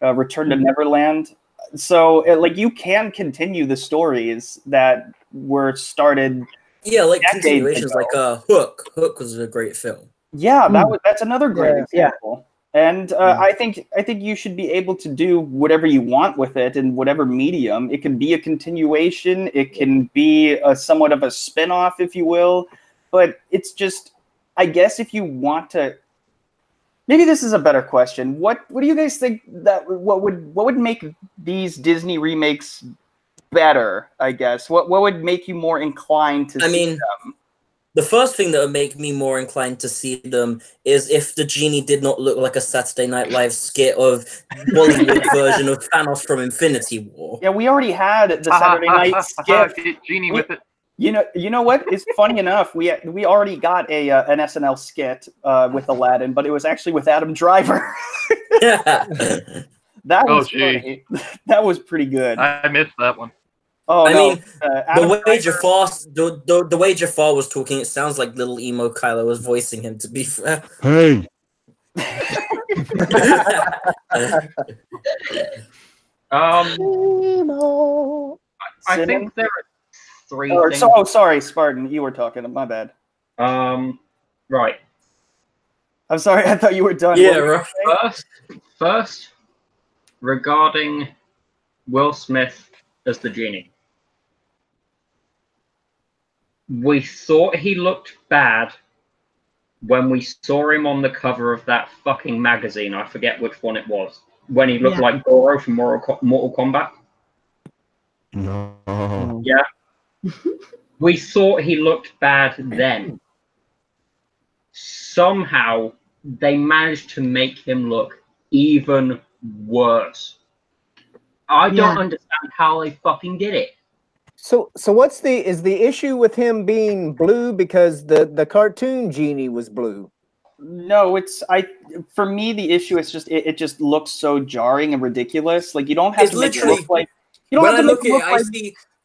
Return to Neverland. So like you can continue the stories that were started. Yeah, like continuations, like Hook. Hook was a great film. Yeah, that's another great example. And I think you should be able to do whatever you want with it in whatever medium. It can be a continuation. It can be somewhat of a spin-off, if you will. But it's just, I guess, if you want to. Maybe this is a better question. What do you guys think that what would make these Disney remakes better? I guess what would make you more inclined to see them? The first thing that would make me more inclined to see them is if the genie did not look like a Saturday Night Live skit of Bollywood version of Thanos from Infinity War. Yeah, we already had the Saturday Night skit. Genie with it. You know what? It's funny enough. We already got an SNL skit with Aladdin, but it was actually with Adam Driver. That was funny. That was pretty good. I missed that one. Oh, I mean, the way Jafar was talking, it sounds like little emo Kylo was voicing him. To be fair, hey. I think there are three things. Oh, sorry, Spartan, you were talking. My bad. Right. I'm sorry. I thought you were done. Yeah, right. First, regarding Will Smith as the genie. We thought he looked bad when we saw him on the cover of that fucking magazine. I forget which one it was. when he looked like Goro from Mortal Kombat. Yeah. Yeah. We thought he looked bad then. Somehow they managed to make him look even worse. I don't understand how they fucking did it. So what's the issue with him being blue because the cartoon genie was blue? No, for me the issue is just it just looks so jarring and ridiculous. Like you don't have to make it look like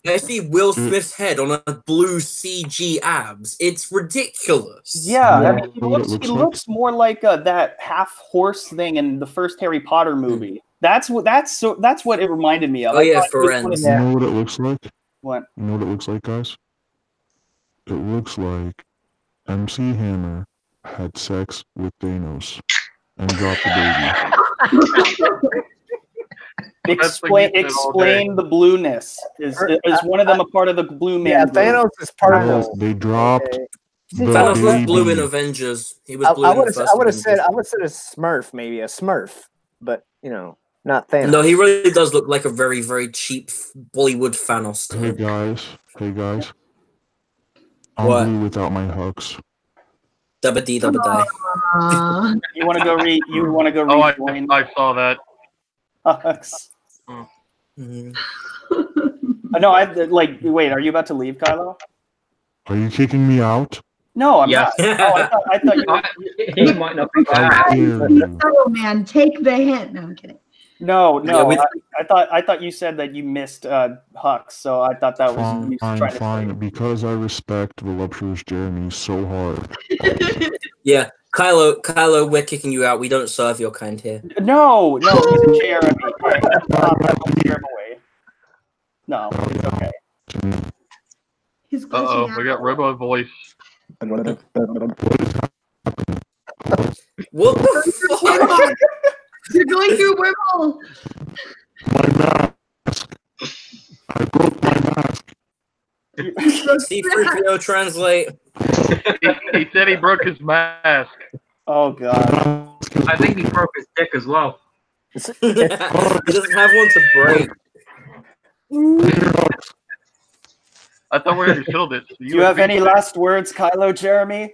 I see Will Smith's head on a blue CG abs. It's ridiculous. Yeah, I mean, he looks more like that half horse thing in the first Harry Potter movie. That's what it reminded me of. Oh yeah, Friends. You know what it looks like? What? You know what it looks like, guys? It looks like MC Hammer had sex with Thanos and dropped the baby. Explain the blueness. Is one of them a part of the blue man? Yeah, Thanos is part of Yes, they dropped. The Thanos was baby. blue in Avengers. He was blue in the first I would have said Avengers. a Smurf, maybe a Smurf, but not Thanos. No, he really does look like a very, very cheap Bollywood Thanos. Hey guys. I'm What? blue without my hugs. Dabba dee dabba die. You want to go read? You want to go read? Oh, I saw that. Mhm. No, wait. Are you about to leave, Kylo? Are you kicking me out? No, I'm Yeah. not. Oh, I thought you were. He might not be How bad. dare you? Oh man, take the hint. No, I'm kidding. No. Yeah, I thought you said that you missed Hux, so I thought that was you trying to Fine. Because I respect voluptuous Jeremy so hard. Yeah, Kylo, we're kicking you out. We don't serve your kind here. No, he's Jeremy. Hey, scare him away. No, it's okay. He's Uh-oh, we got Robo Voice. What the fuck? You're going through a wormhole. My mask. I broke my mask. C-3PO translate. He said he broke his mask. Oh god. I think he broke his dick as well. He doesn't have one to break. I thought we already filled it. Do you have any last words, Kylo Jeremy?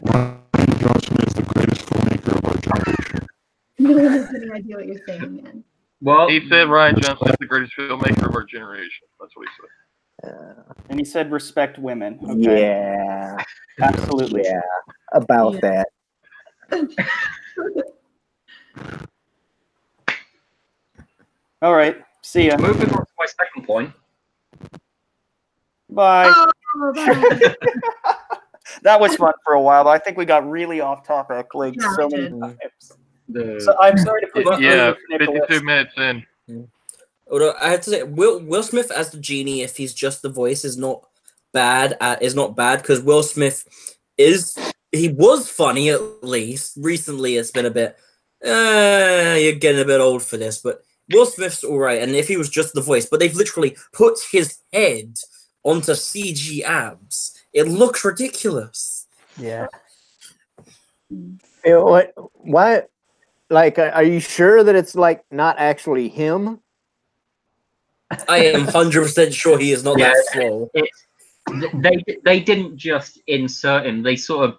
Ryan Johnson is the greatest filmmaker of our generation. No one has any idea what you're saying, man. Well, He said Ryan Johnson is the greatest filmmaker of our generation. That's what he said. And he said respect women. Okay? Yeah, Absolutely. yeah, about that. All right. See ya. moving on to my second point. Bye. Oh, bye. That was fun for a while, but I think we got really off topic like Yeah, so we many did. times. So I'm sorry to put you Yeah, through, Nicholas. 52 minutes in. Although I have to say, Will Smith as the genie, if he's just the voice, is not bad. Because Will Smith was funny at least. Recently, it's been a bit. You're getting a bit old for this, but Will Smith's all right. And if he was just the voice, but they've literally put his head onto CG abs. It looks ridiculous. Yeah. Why? Like, are you sure that it's like not actually him? I am 100% sure he is not that slow. They didn't just insert him. They sort of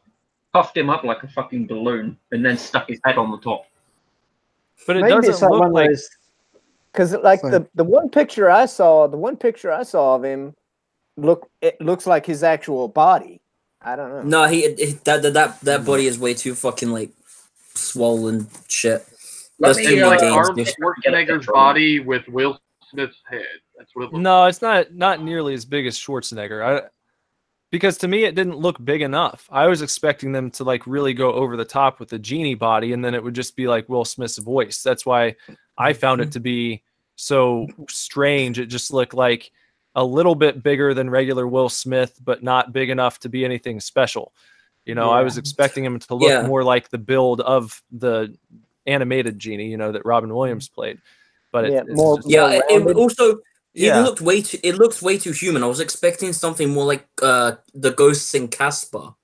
puffed him up like a fucking balloon and then stuck his head on the top. But it Maybe it's doesn't like look one of like those. Because like the one picture I saw of him, it looks like his actual body. I don't know. No, that body is way too fucking like swollen shit. Let That's me, too It's like many games. Arnold Schwarzenegger's body with Will Smith's head. That's what it looks no, it's not nearly as big as Schwarzenegger. Because to me it didn't look big enough. I was expecting them to like really go over the top with the genie body, and then it would just be like Will Smith's voice. That's why I found it to be so strange. It just looked like a little bit bigger than regular Will Smith, but not big enough to be anything special. I was expecting him to look more like the build of the animated genie, that Robin Williams played. But it looks way too human. I was expecting something more like the ghosts in Casper.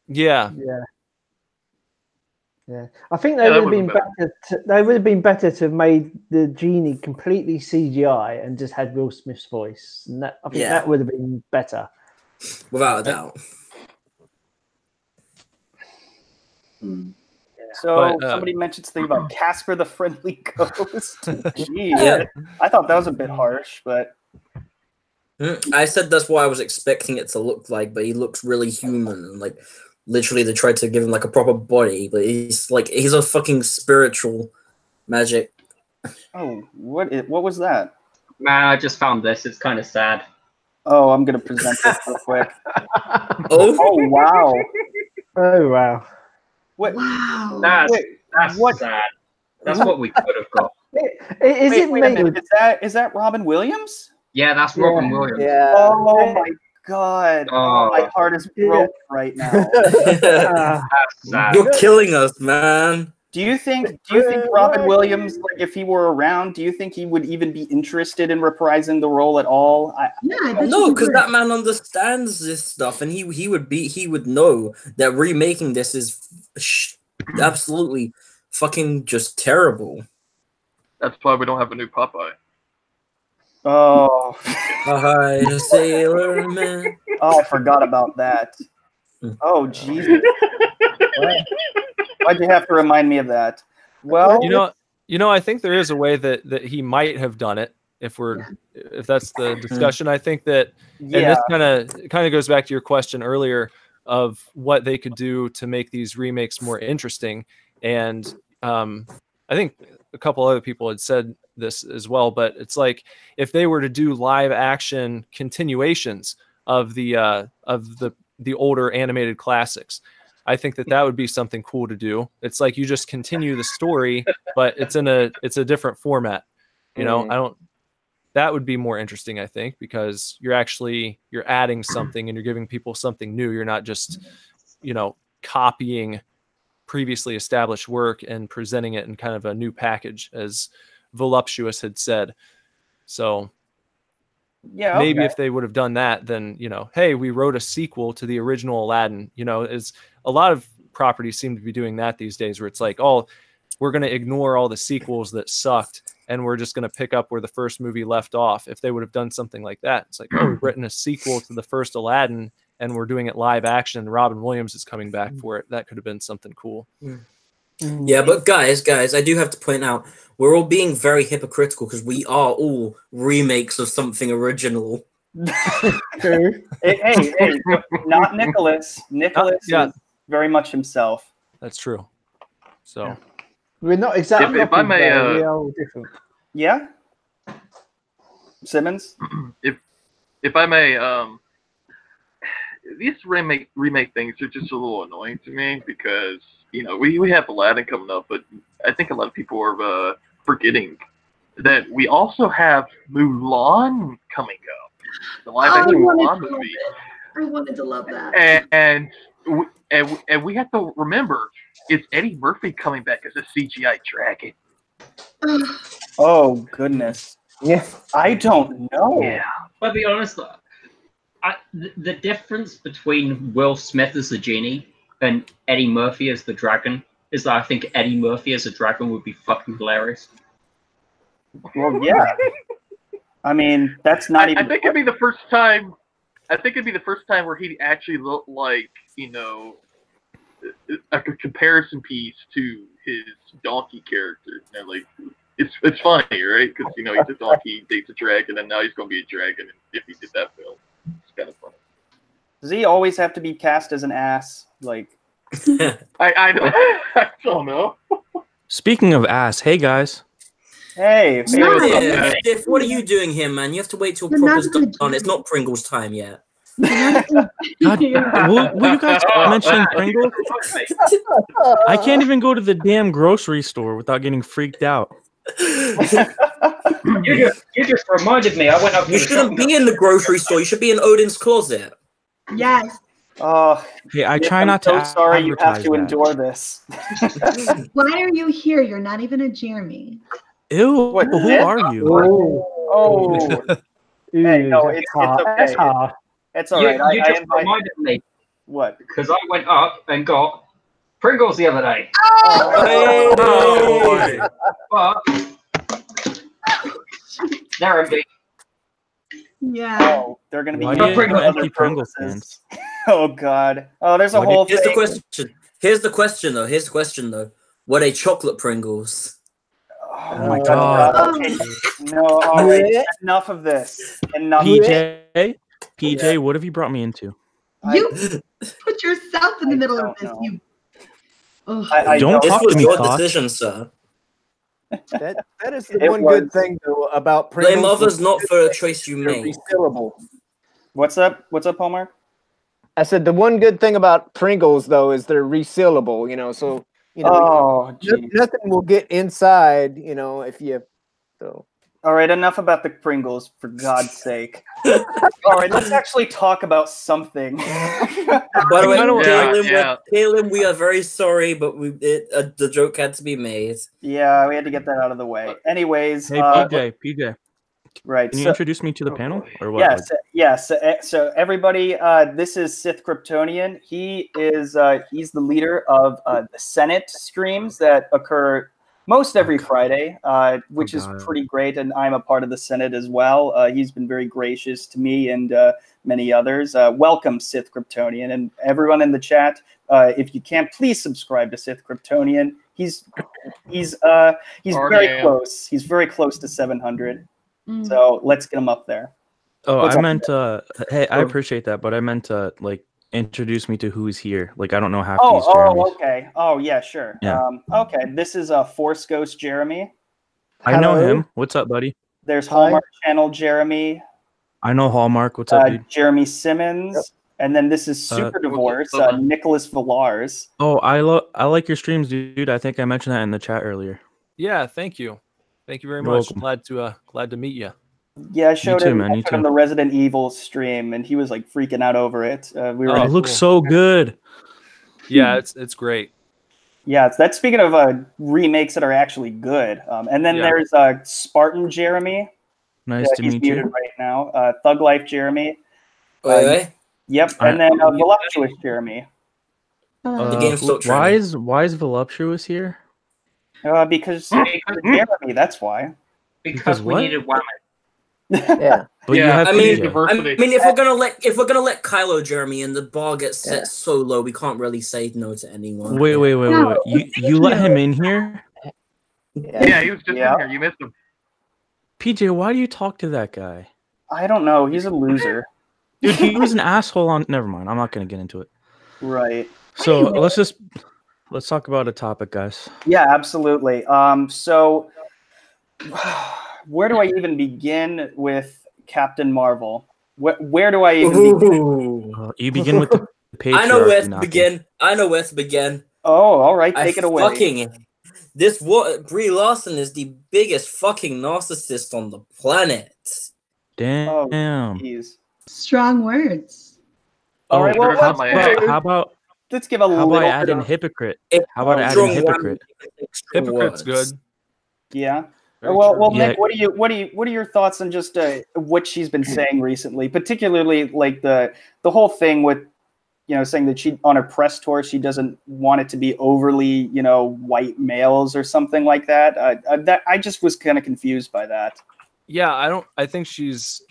Yeah. Yeah, I think they would have been better. They would have been better to have made the genie completely CGI and just had Will Smith's voice. And I think that would have been better, without a doubt. So somebody mentioned something about Casper the Friendly Ghost. Jeez, I thought that was a bit harsh, but I said that's what I was expecting it to look like, but he looks really human and like literally they tried to give him like a proper body, but he's a fucking spiritual magic. Oh, what was that? Man, I just found this. It's kind of sad. Oh, I'm gonna present this real quick. Oh wow. Oh wow. What? Wow. That's sad. That's what we could have got. Wait a minute. Is that Robin Williams? Yeah, that's Robin Williams. Yeah. Oh my god. Oh, my heart is broke right now. That's sad. You're killing us, man. Do you think Robin Williams, like if he were around, do you think he would even be interested in reprising the role at all? No, because that man understands this stuff, and he would know that remaking this is absolutely fucking just terrible. That's why we don't have a new Popeye. Oh, a sailor man. Oh, I forgot about that. Oh, Jesus. Why'd you have to remind me of that? Well, I think there is a way that he might have done it if that's the discussion. I think that, and this kind of goes back to your question earlier of what they could do to make these remakes more interesting. And I think a couple other people had said this as well, but it's like if they were to do live action continuations of the older animated classics, I think that would be something cool to do. It's like you just continue the story, but it's a different format. That would be more interesting, I think, because you're adding something and you're giving people something new. You're not just, copying previously established work and presenting it in kind of a new package, as Voluptuous had said. So maybe if they would have done that, then, hey, we wrote a sequel to the original Aladdin. Is a lot of properties seem to be doing that these days, where it's like, oh, we're going to ignore all the sequels that sucked and we're just going to pick up where the first movie left off. If they would have done something like that, it's like, oh, we've written a sequel to the first Aladdin and we're doing it live action and Robin Williams is coming back for it. That could have been something cool. Yeah, but guys, I do have to point out, we're all being very hypocritical because we are all remakes of something original. hey, not Nicholas. Nicholas is very much himself. That's true. So we're not exactly. If I may, we are all different. Yeah, Simmons. If I may, these remake things are just a little annoying to me because we have Aladdin coming up, but I think a lot of people are forgetting that we also have Mulan coming up, the live action Mulan movie. I wanted to love that. And we have to remember, it's Eddie Murphy coming back as a CGI dragon. Oh goodness. Yeah. I don't know. Yeah. I'll be honest. The difference between Will Smith as the genie and Eddie Murphy as the dragon is that I think Eddie Murphy as a dragon would be fucking hilarious. Well, yeah. I mean, that's not even. I think it'd be the first time. I think it'd be the first time where he actually looked like a comparison piece to his donkey character. Like it's funny, right? Because he's a donkey, dates a dragon, and now he's going to be a dragon. And if he did that film, it's kind of funny. Does he always have to be cast as an ass? Like, I don't know. Speaking of ass, hey guys. Hey, Stiff, what are you doing here, man? You have to wait till Proper's done. It's not Pringles time yet. God, will you guys mentioning Pringles? I can't even go to the damn grocery store without getting freaked out. You just reminded me. I went up. You shouldn't be in the grocery store. You should be in Odin's closet. Yes. Oh, hey, I try not to. I'm so sorry you have to endure this. Why are you here? You're not even a Jeremy. Ew. What, who are you? Oh. Hey, no, it's okay. It's all right. You just reminded me. What? Because I went up and got Pringles the other day. Hey! But they're empty. Yeah. Oh, they're going to be Why do you used have for empty other Pringles purposes. Oh God. Oh, there's a What do you- whole Here's the thing. question. Here's the question though. Were they chocolate Pringles? Oh Oh my my God. God. Okay. No. All right. Enough of this. Enough. PJ, what have you brought me into? You put yourself in the I middle of don't this. know. You. Ugh. I Don't This talk was to me, your Tosh. decision, sir. That is the It one was. good thing though about Blame Pringles. others not for a choice you They're made. refillable. What's up? What's up, Hallmark? I said the one good thing about Pringles though is they're resealable. So Oh, geez. nothing will get inside. If you so. All right, enough about the Pringles, for God's sake. All right, let's actually talk about something. By the way, Yeah. Kaylin, we are very sorry, but the joke had to be made. Yeah, we had to get that out of the way. Anyways, Hey, PJ, right. can you So, introduce me to the panel or what? yes. So everybody, this is Sith Kryptonian. He is he's the leader of the Senate streams that occur most every Friday, which is pretty great. And I'm a part of the Senate as well. He's been very gracious to me and many others. Welcome, Sith Kryptonian, and everyone in the chat. If you can't, please subscribe to Sith Kryptonian. He's very close. He's very close to 700. So let's get him up there. Oh, What's I up? meant hey, I appreciate that, but I meant like introduce me to who's here. Like I don't know half these Oh, Jeremys. okay. Oh, yeah, sure. Yeah. Okay, this is Force Ghost Jeremy. I know Hello. him. What's up, buddy? There's Hi. Hallmark Channel Jeremy. I know Hallmark. What's up, dude? Jeremy Simmons. And then this is Superdivorce, Nicholas Villars. Oh, I like your streams, dude. I think I mentioned that in the chat earlier. Yeah, thank you. Thank you very You're much. welcome. Glad to meet you. Yeah, I showed too, him, man, I you showed him too. the Resident Evil stream, and he was like freaking out over it. We were Oh, in it it. looks so good. Yeah, it's great. Yeah, that's speaking of remakes that are actually good. And then there's Spartan Jeremy. Nice to He's meet muted you. right now. Thug Life Jeremy. Okay. Yep, and then Voluptuous Jeremy. The game stopped Why trending. is Voluptuous here? Because Jeremy, that's why. Because we what? needed women. Yeah. But you Yeah, have I mean, PJ. if we're gonna let Kylo Jeremy and the bar get set so low, we can't really say no to anyone. Wait. You let him in here? Yeah, he was just in here. You missed him. PJ, why do you talk to that guy? I don't know. He's a loser. Dude, he was an asshole on. Never mind. I'm not gonna get into it. Right. So let's talk about a topic, guys. Yeah, absolutely. So where do I even begin with Captain Marvel? Where do I even begin? You begin with the patriarchy. I know where to knocking. begin. I know where to begin. Oh, all right. Take it away. Brie Larson is the biggest fucking narcissist on the planet. Damn. Jeez. Strong words. All right. Well, how about let's give a how little about I add bit in of, hypocrite? How about I add in hypocrite? Hypocrite's good. yeah. Very Well, true. well, Yeah. Nick, what are your thoughts on just what she's been saying recently, particularly like the whole thing with saying that she on her press tour she doesn't want it to be overly white males or something like that. That I just was kind of confused by that. Yeah, I think she's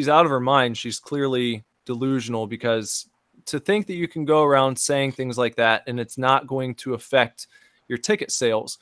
out of her mind. She's clearly delusional, because to think that you can go around saying things like that and it's not going to affect your ticket sales.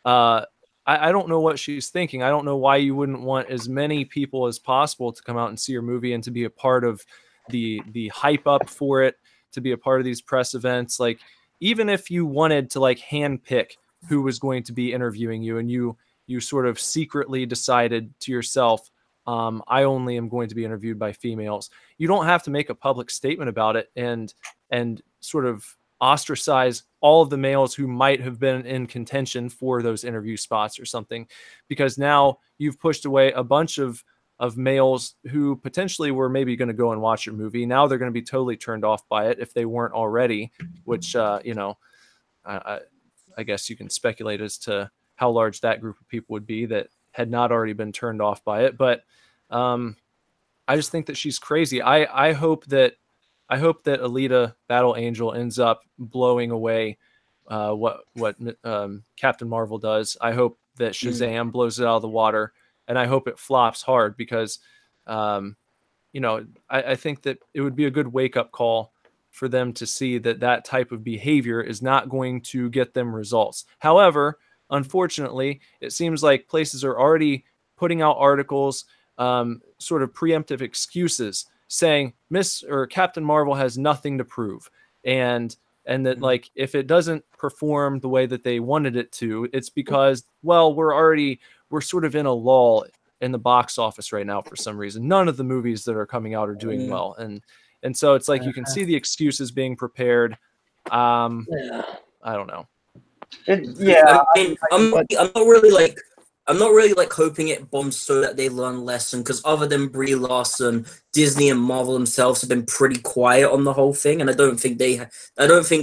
I don't know what she's thinking. I don't know why you wouldn't want as many people as possible to come out and see your movie and to be a part of the hype up for it, to be a part of these press events. Like, even if you wanted to like handpick who was going to be interviewing you, and you sort of secretly decided to yourself, I only am going to be interviewed by females. You don't have to make a public statement about it and sort of ostracize all of the males who might have been in contention for those interview spots or something, because now you've pushed away a bunch of males who potentially were maybe going to go and watch your movie. Now they're going to be totally turned off by it if they weren't already, which, I guess you can speculate as to how large that group of people would be that had not already been turned off by it. But I just think that she's crazy. I hope that Alita Battle Angel ends up blowing away what Captain Marvel does. I hope that Shazam blows it out of the water, and I hope it flops hard because, I think that it would be a good wake up call for them to see that type of behavior is not going to get them results. However, unfortunately, it seems like places are already putting out articles, sort of preemptive excuses, saying Captain Marvel has nothing to prove, and that like if it doesn't perform the way that they wanted it to, it's because we're sort of in a lull in the box office right now for some reason. None of the movies that are coming out are doing well, and so it's like you can see the excuses being prepared. I don't know. I mean, I'm not really like hoping it bombs so that they learn a lesson, because other than Brie Larson, Disney and Marvel themselves have been pretty quiet on the whole thing, and I don't think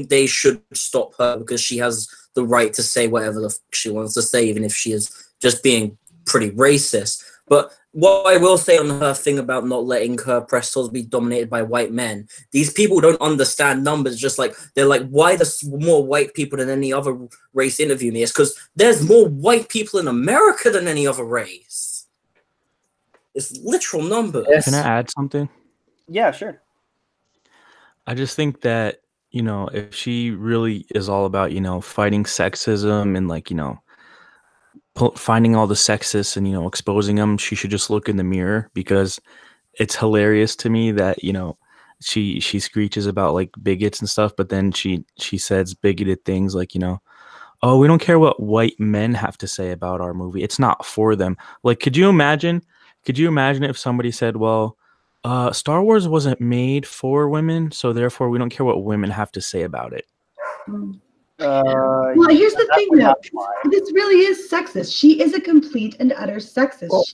they should stop her, because she has the right to say whatever the fuck she wants to say, even if she is just being pretty racist. But what I will say on her thing about not letting her press tours be dominated by white men, these people don't understand numbers. Just like they're like, why there's more white people than any other race interview me? It's because there's more white people in America than any other race. It's literal numbers. Can I add something? Yeah, sure. I just think that, if she really is all about, fighting sexism and like, finding all the sexists and exposing them, she should just look in the mirror, because it's hilarious to me that she screeches about like bigots and stuff, but then she says bigoted things like oh, we don't care what white men have to say about our movie, it's not for them. Like, could you imagine if somebody said, well, Star Wars wasn't made for women, so therefore we don't care what women have to say about it? Well, here's the thing, though. This really is sexist. She is a complete and utter sexist. Well,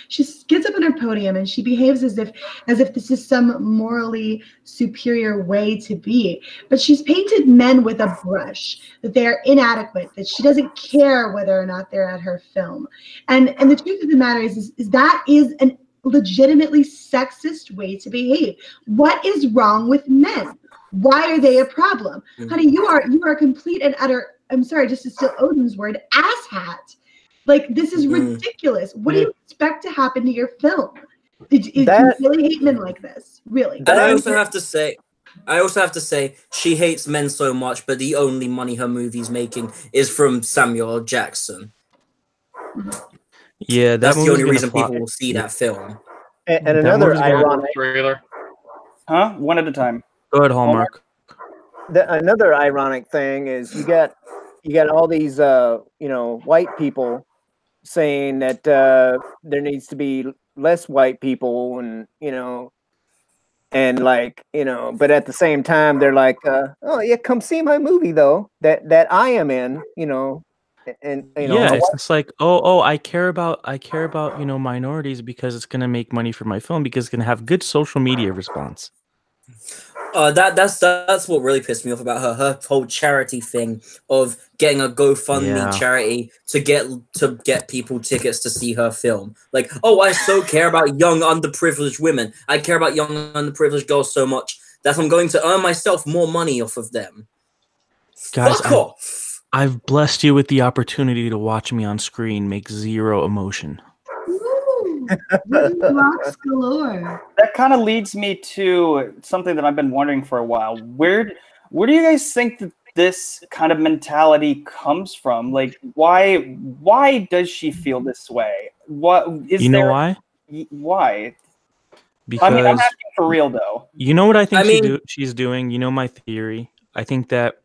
she gets up on her podium and she behaves as if this is some morally superior way to be. But she's painted men with a brush, that they are inadequate, that she doesn't care whether or not they're at her film. And the truth of the matter is that is an legitimately sexist way to behave. What is wrong with men? Why are they a problem? Honey, you are a complete and utter, I'm sorry, just to steal Odin's word, asshat. Like, this is ridiculous. What do you expect to happen to your film? You really hate men like this? Really? And I also have to say, she hates men so much, but the only money her movie's making is from Samuel L. Jackson. Yeah, that's the only reason people will see that film. And another ironic trailer. Huh? One at a time. Go ahead, Hallmark. Another ironic thing is you got all these white people saying that there needs to be less white people, and but at the same time they're like, oh yeah, come see my movie though that I am in, and it's like, oh, I care about minorities because it's gonna make money for my film, because it's gonna have good social media response. That's what really pissed me off about her whole charity thing of getting a GoFundMe charity to get people tickets to see her film. Like, oh, I so care about young underprivileged women. I care about young underprivileged girls so much that I'm going to earn myself more money off of them. Guys, fuck off. I've blessed you with the opportunity to watch me on screen make zero emotion. Rocks galore. That kind of leads me to something that I've been wondering for a while. Where do you guys think that this kind of mentality comes from? Like, why does she feel this way? What is know why? Why? Because I'm asking for real though. You know what I think she's doing? You know my theory? I think that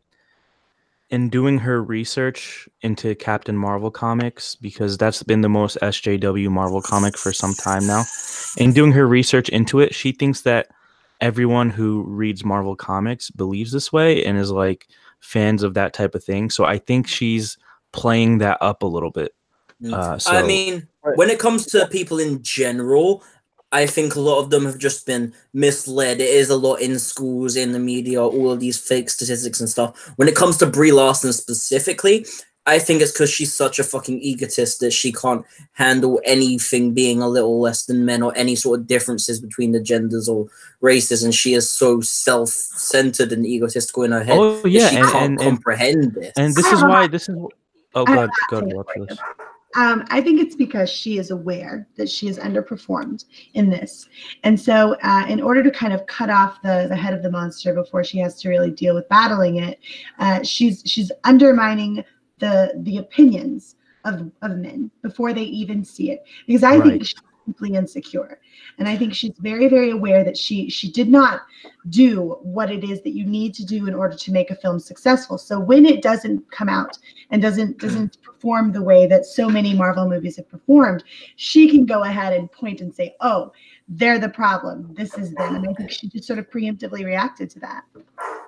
in doing her research into Captain Marvel comics, because that's been the most SJW Marvel comic for some time now, in doing her research into it, she thinks that everyone who reads Marvel comics believes this way and is like fans of that type of thing. So I think she's playing that up a little bit. I mean, when it comes to people in general, I think a lot of them have just been misled. It is a lot in schools, in the media, all of these fake statistics and stuff. When it comes to Brie Larson specifically, I think it's because she's such a fucking egotist that she can't handle anything being a little less than men or any sort of differences between the genders or races, and she is so self-centered and egotistical in her head Oh yeah, that she can't comprehend this. And this is why this is. Oh god, god, I think it's because she is aware that she is underperformed in this. And so in order to kind of cut off the head of the monster before she has to really deal with battling it, she's undermining the opinions of men before they even see it. Because I think she's deeply insecure. And I think she's very, very aware that she did not do what it is that you need to do in order to make a film successful. So when it doesn't come out and doesn't perform the way that so many Marvel movies have performed, she can go ahead and point and say, oh, they're the problem. This is them. And I think she just sort of preemptively reacted to that.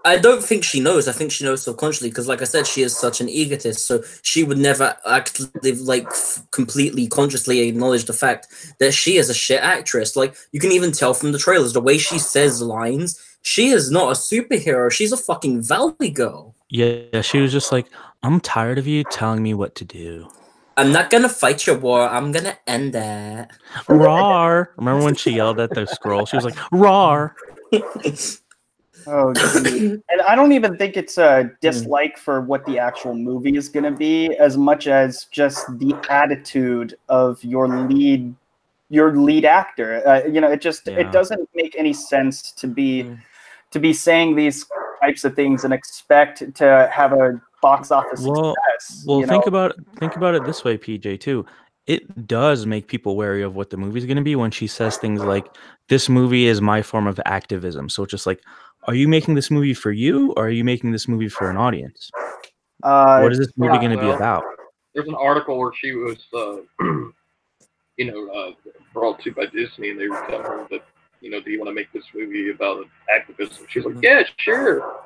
I don't think she knows. I think she knows subconsciously because, like I said, she is such an egotist. So she would never actually, like, completely consciously acknowledge the fact that she is a shit actress. Like, you can even tell from the trailers, the way she says lines, she is not a superhero. She's a fucking valley girl. Yeah, she was just like, I'm tired of you telling me what to do. I'm not gonna fight your war. I'm gonna end it. Roar. Remember when she yelled at the scroll? She was like, roar. Oh, geez. And I don't even think it's a dislike for what the actual movie is going to be, as much as just the attitude of your lead actor. You know, it doesn't make any sense to be saying these types of things and expect to have a box office success. Well, think about it this way, PJ, too. It does make people wary of what the movie's going to be when she says things like, this movie is my form of activism. So it's just like, are you making this movie for you, or are you making this movie for an audience? What is this movie going to be about? There's an article where she was, brought to by Disney, and they were telling her that, do you want to make this movie about activism? She's like, yeah, sure.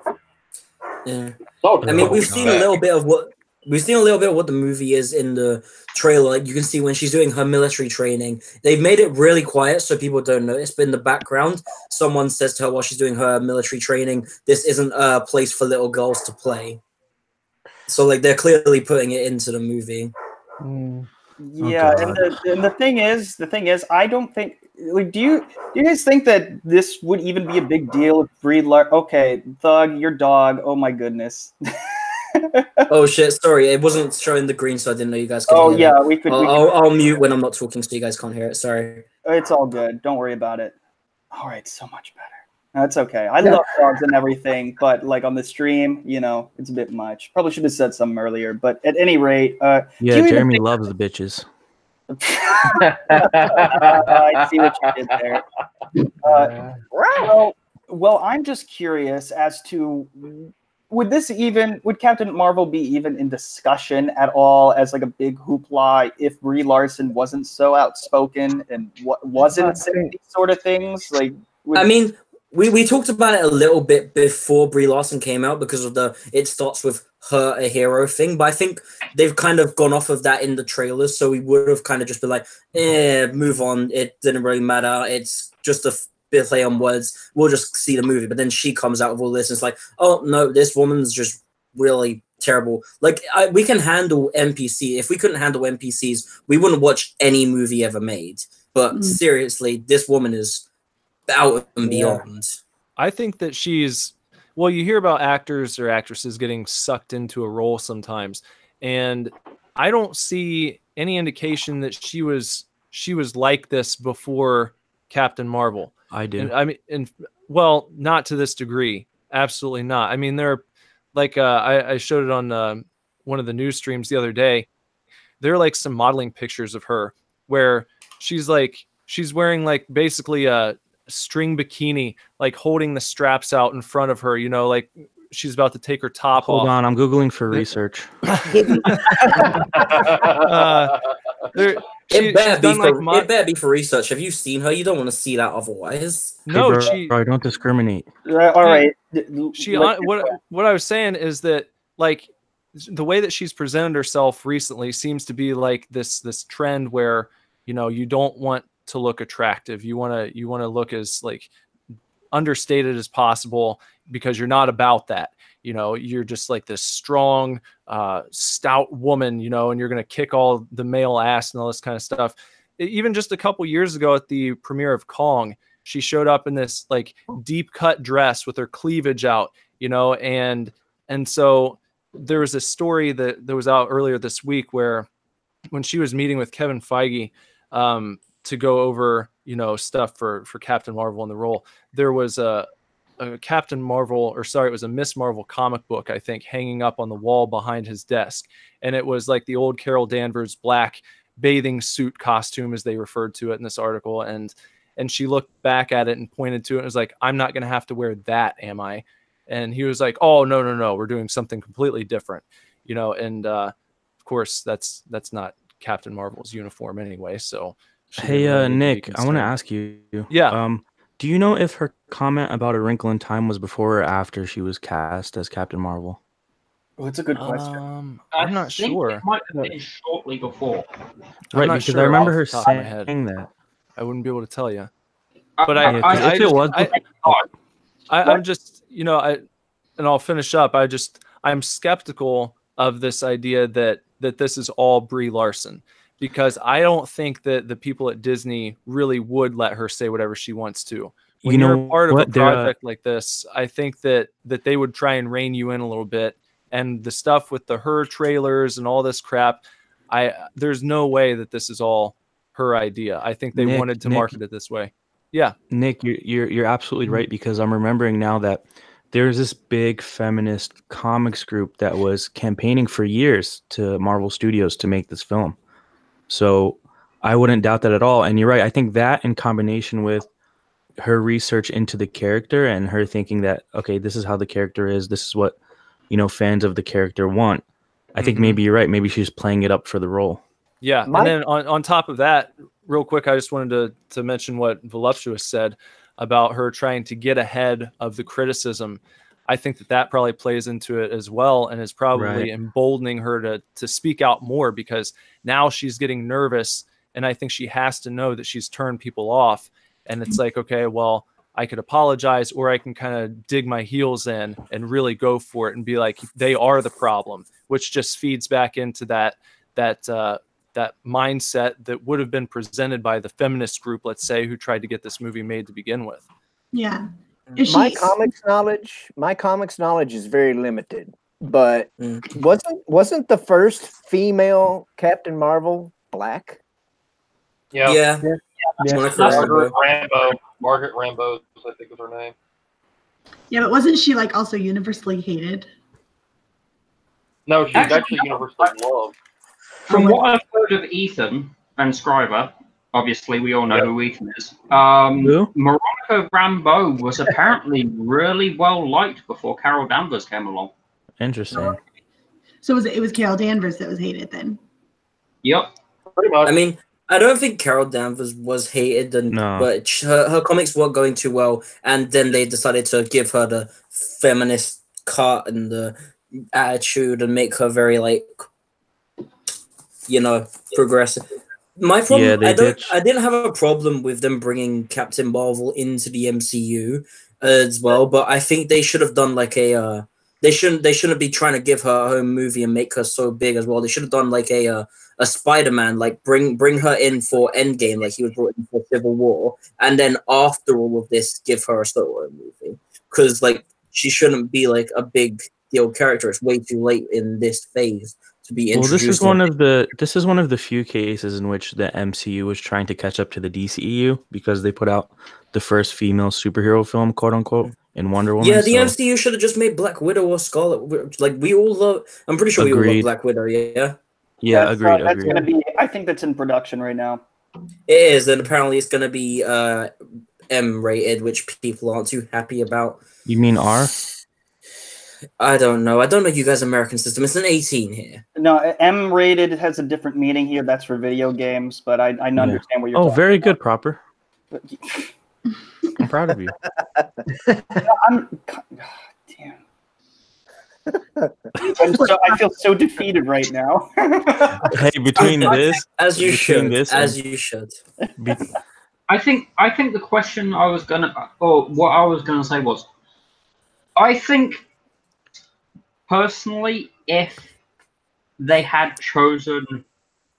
Yeah. I mean, we've seen a little bit of what the movie is in the trailer. Like, you can see when she's doing her military training, they've made it really quiet so people don't notice. But in the background, someone says to her while she's doing her military training, "This isn't a place for little girls to play." So, like, they're clearly putting it into the movie. Yeah, and the thing is, I don't think. Like, do you guys think that this would even be a big deal if Brie Larson? Okay, Thug, your dog. Oh my goodness. Oh shit! Sorry, it wasn't showing the green, so I didn't know you guys could hear yeah, it. we could. I'll mute when I'm not talking, so you guys can't hear it. Sorry. It's all good. Don't worry about it. All right, so much better. That's okay. I love dogs and everything, but like on the stream, it's a bit much. Probably should have said something earlier, but at any rate, Jeremy loves the bitches. I see what you did there. Well, I'm just curious as to. Would Captain Marvel be even in discussion at all as like a big hoopla if Brie Larson wasn't so outspoken and wasn't saying these sort of things? Like, I mean, we talked about it a little bit before Brie Larson came out because of it starts with her a hero thing, but I think they've kind of gone off of that in the trailers, so we would have kind of just been like, move on. It didn't really matter. It's just a play on words. We'll just see the movie. But then she comes out with all this and it's like, oh no, this woman's just really terrible. Like, we can handle NPC. If we couldn't handle NPCs, we wouldn't watch any movie ever made. But seriously, this woman is out and beyond. I think that she's, well, you hear about actors or actresses getting sucked into a role sometimes, and I don't see any indication that she was like this before Captain Marvel. I do. Well, not to this degree. Absolutely not. I mean, there are, like, I showed it on one of the news streams the other day. There are like some modeling pictures of her where she's wearing like basically a string bikini, like holding the straps out in front of her, like she's about to take her top off. Hold on, I'm Googling for research. It better be for research. Have you seen her? You don't want to see that otherwise. No, I don't discriminate. All right. What I was saying is that, like, the way that she's presented herself recently seems to be like this trend where you don't want to look attractive. You want to look as like understated as possible, because you're not about that. You know, you're just like this strong, stout woman, you know, and you're going to kick all the male ass and all this kind of stuff. Even just a couple years ago at the premiere of Kong, she showed up in this like deep cut dress with her cleavage out, you know, and so there was a story that was out earlier this week where when she was meeting with Kevin Feige to go over, you know, stuff for Captain Marvel in the role, there was a Captain Marvel, or sorry, it was a Miss Marvel comic book, I think, hanging up on the wall behind his desk. And it was like the old Carol Danvers black bathing suit costume, as they referred to it in this article. And she looked back at it and pointed to it and was like, I'm not going to have to wear that, am I? And he was like, oh, no, we're doing something completely different, you know. And of course, that's not Captain Marvel's uniform anyway. So, hey, Nick, I want to ask you. Yeah. Do you know if her comment about A Wrinkle in Time was before or after she was cast as Captain Marvel? Well, it's a good question. I'm not sure. It might have been shortly before. Right, not because sure I remember off her the top of my saying that. I wouldn't be able to tell you. But But I'm just, you know, and I'll finish up. I'm skeptical of this idea that this is all Brie Larson, because I don't think that the people at Disney really would let her say whatever she wants to. When you're a part of a project like this, I think that they would try and rein you in a little bit. And the stuff with her trailers and all this crap, there's no way that this is all her idea. I think they wanted to market it this way. Yeah, Nick, you're absolutely right, because I'm remembering now that there's this big feminist comics group that was campaigning for years to Marvel Studios to make this film. So I wouldn't doubt that at all. And you're right. I think that in combination with her research into the character and her thinking that, okay, this is how the character is, this is what, you know, fans of the character want. I think maybe you're right. Maybe she's playing it up for the role. Yeah. And then on top of that, real quick, I just wanted to mention what Voluptuous said about her trying to get ahead of the criticism. I think that probably plays into it as well, and is probably emboldening her to speak out more, because now she's getting nervous, and I think she has to know that she's turned people off. And it's like, okay, well, I could apologize, or I can kind of dig my heels in and really go for it and be like, they are the problem, which just feeds back into that mindset that would have been presented by the feminist group, let's say, who tried to get this movie made to begin with. Yeah. My comics knowledge is very limited, but wasn't the first female Captain Marvel black? Yeah. Margaret Rambeau, I think was her name. Yeah, but wasn't she like also universally hated? No, she's actually universally loved. From what I've heard of Ethan and Scriber, obviously we all know who Ethan is. Monica Rambeau was apparently really well liked before Carol Danvers came along. Interesting. So it was Carol Danvers that was hated then? Yep. Pretty much. I mean, I don't think Carol Danvers was hated, but her comics weren't going too well, and then they decided to give her the feminist cut and the attitude and make her very, like, you know, progressive. My problem, I didn't have a problem with them bringing Captain Marvel into the MCU as well, but I think they should have done like a they shouldn't be trying to give her a own movie and make her so big as well. They should have done like a Spider-Man, like bring her in for Endgame, like he was brought in for Civil War, and then after all of this, give her a solo movie, because like she shouldn't be like a big deal character. It's way too late in this phase to be introduced. Well, this is one of the few cases in which the MCU was trying to catch up to the DCEU, because they put out the first female superhero film, quote unquote, in Wonder Woman. Yeah, the MCU should have just made Black Widow or Scarlet Witch. Like we all love. I'm pretty sure we all love Black Widow. Yeah. Yeah, agreed. That's gonna be. I think that's in production right now. It is, and apparently it's gonna be M-rated, which people aren't too happy about. You mean R? I don't know. I don't know you guys' American system. It's an 18 here. No, M-rated has a different meaning here. That's for video games, but I understand what you're talking very about. good, Proper. I'm proud of you. Damn. I feel so defeated right now. Hey, between this, as you should. I think the question I was gonna, or what I was gonna say was, I think personally, if they had chosen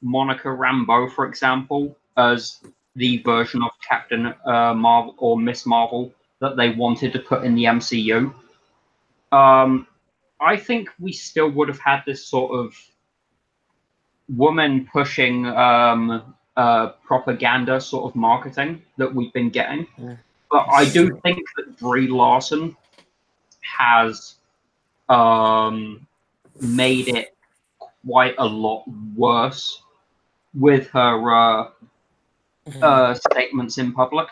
Monica Rambeau, for example, as the version of Captain Marvel or Miss Marvel that they wanted to put in the MCU, I think we still would have had this sort of woman pushing propaganda sort of marketing that we've been getting. But I do think that Brie Larson has made it quite a lot worse with her statements in public.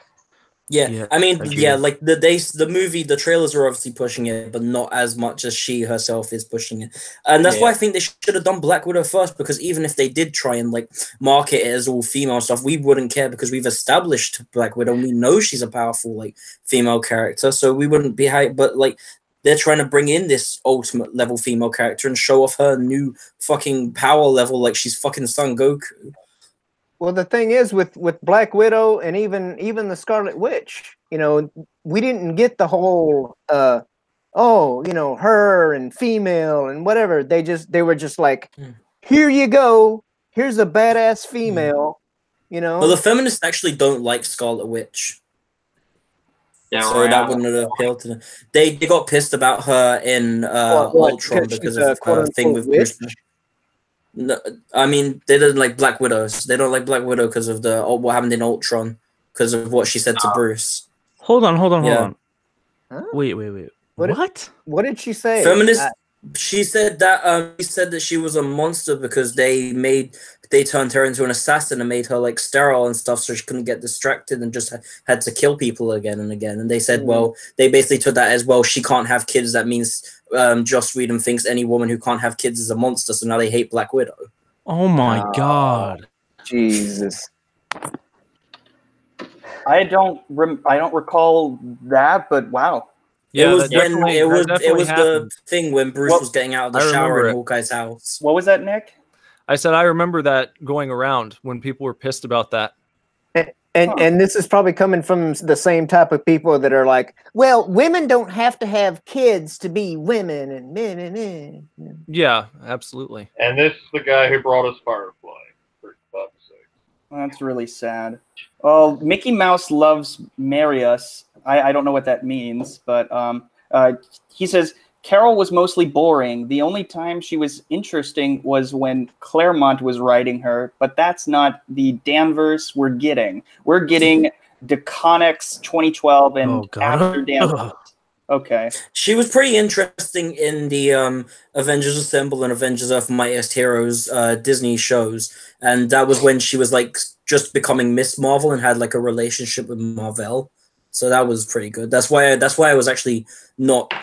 Yeah, I mean, like the movie, the trailers are obviously pushing it, but not as much as she herself is pushing it, and that's why I think they should have done Black Widow first. Because even if they did try and like market it as all female stuff, we wouldn't care because we've established Black Widow and we know she's a powerful like female character, so we wouldn't be hyped. But like they're trying to bring in this ultimate level female character and show off her new fucking power level, like she's fucking Son Goku. Well, the thing is with Black Widow and even the Scarlet Witch, you know, we didn't get the whole you know, her and female and whatever. They were just like, here you go, here's a badass female, you know. Well, the feminists actually don't like Scarlet Witch. Yeah, so that wouldn't have appealed to them. They got pissed about her in Ultron because of her thing with Bruce. No, I mean, they didn't like Black Widows. They don't like Black Widow because of what happened in Ultron, because of what she said to Bruce. Hold on. Huh? Wait. What? What did she say? Feminist. She said that she was a monster because they turned her into an assassin and made her like sterile and stuff, so she couldn't get distracted and just had to kill people again and again. And they said, well, they basically took that as, well, she can't have kids. That means Joss Whedon thinks any woman who can't have kids is a monster. So now they hate Black Widow. Oh my God, Jesus! I don't recall that, but wow. Yeah, it was happened. the thing when Bruce was getting out of the shower in Hawkeye's house. What was that, Nick? I said I remember that going around when people were pissed about that. And this is probably coming from the same type of people that are like, well, women don't have to have kids to be women, and men. Yeah, absolutely. And this is the guy who brought us Firefly, for fuck's sake. That's really sad. Well, Mickey Mouse loves marry us. I don't know what that means, but he says Carol was mostly boring. The only time she was interesting was when Claremont was writing her, but that's not the Danvers we're getting. We're getting DeConnick's 2012 and after Danvers. Okay. She was pretty interesting in the Avengers Assemble and Avengers Earth Mightiest Heroes Disney shows, and that was when she was like just becoming Miss Marvel and had like a relationship with Marvel. So that was pretty good. That's why I was actually not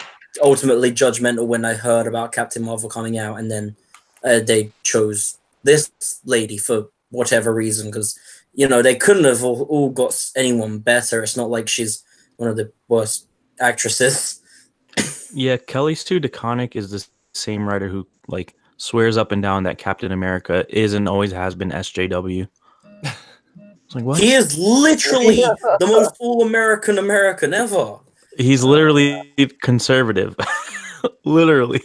ultimately judgmental when I heard about Captain Marvel coming out, and then they chose this lady for whatever reason, because you know they couldn't have all got anyone better. It's not like she's one of the worst actresses. Yeah, Kelly Sue DeConnick is the same writer who like swears up and down that Captain America is and always has been SJW. Like, what? He is literally the most all-American American ever. He's literally conservative. Literally.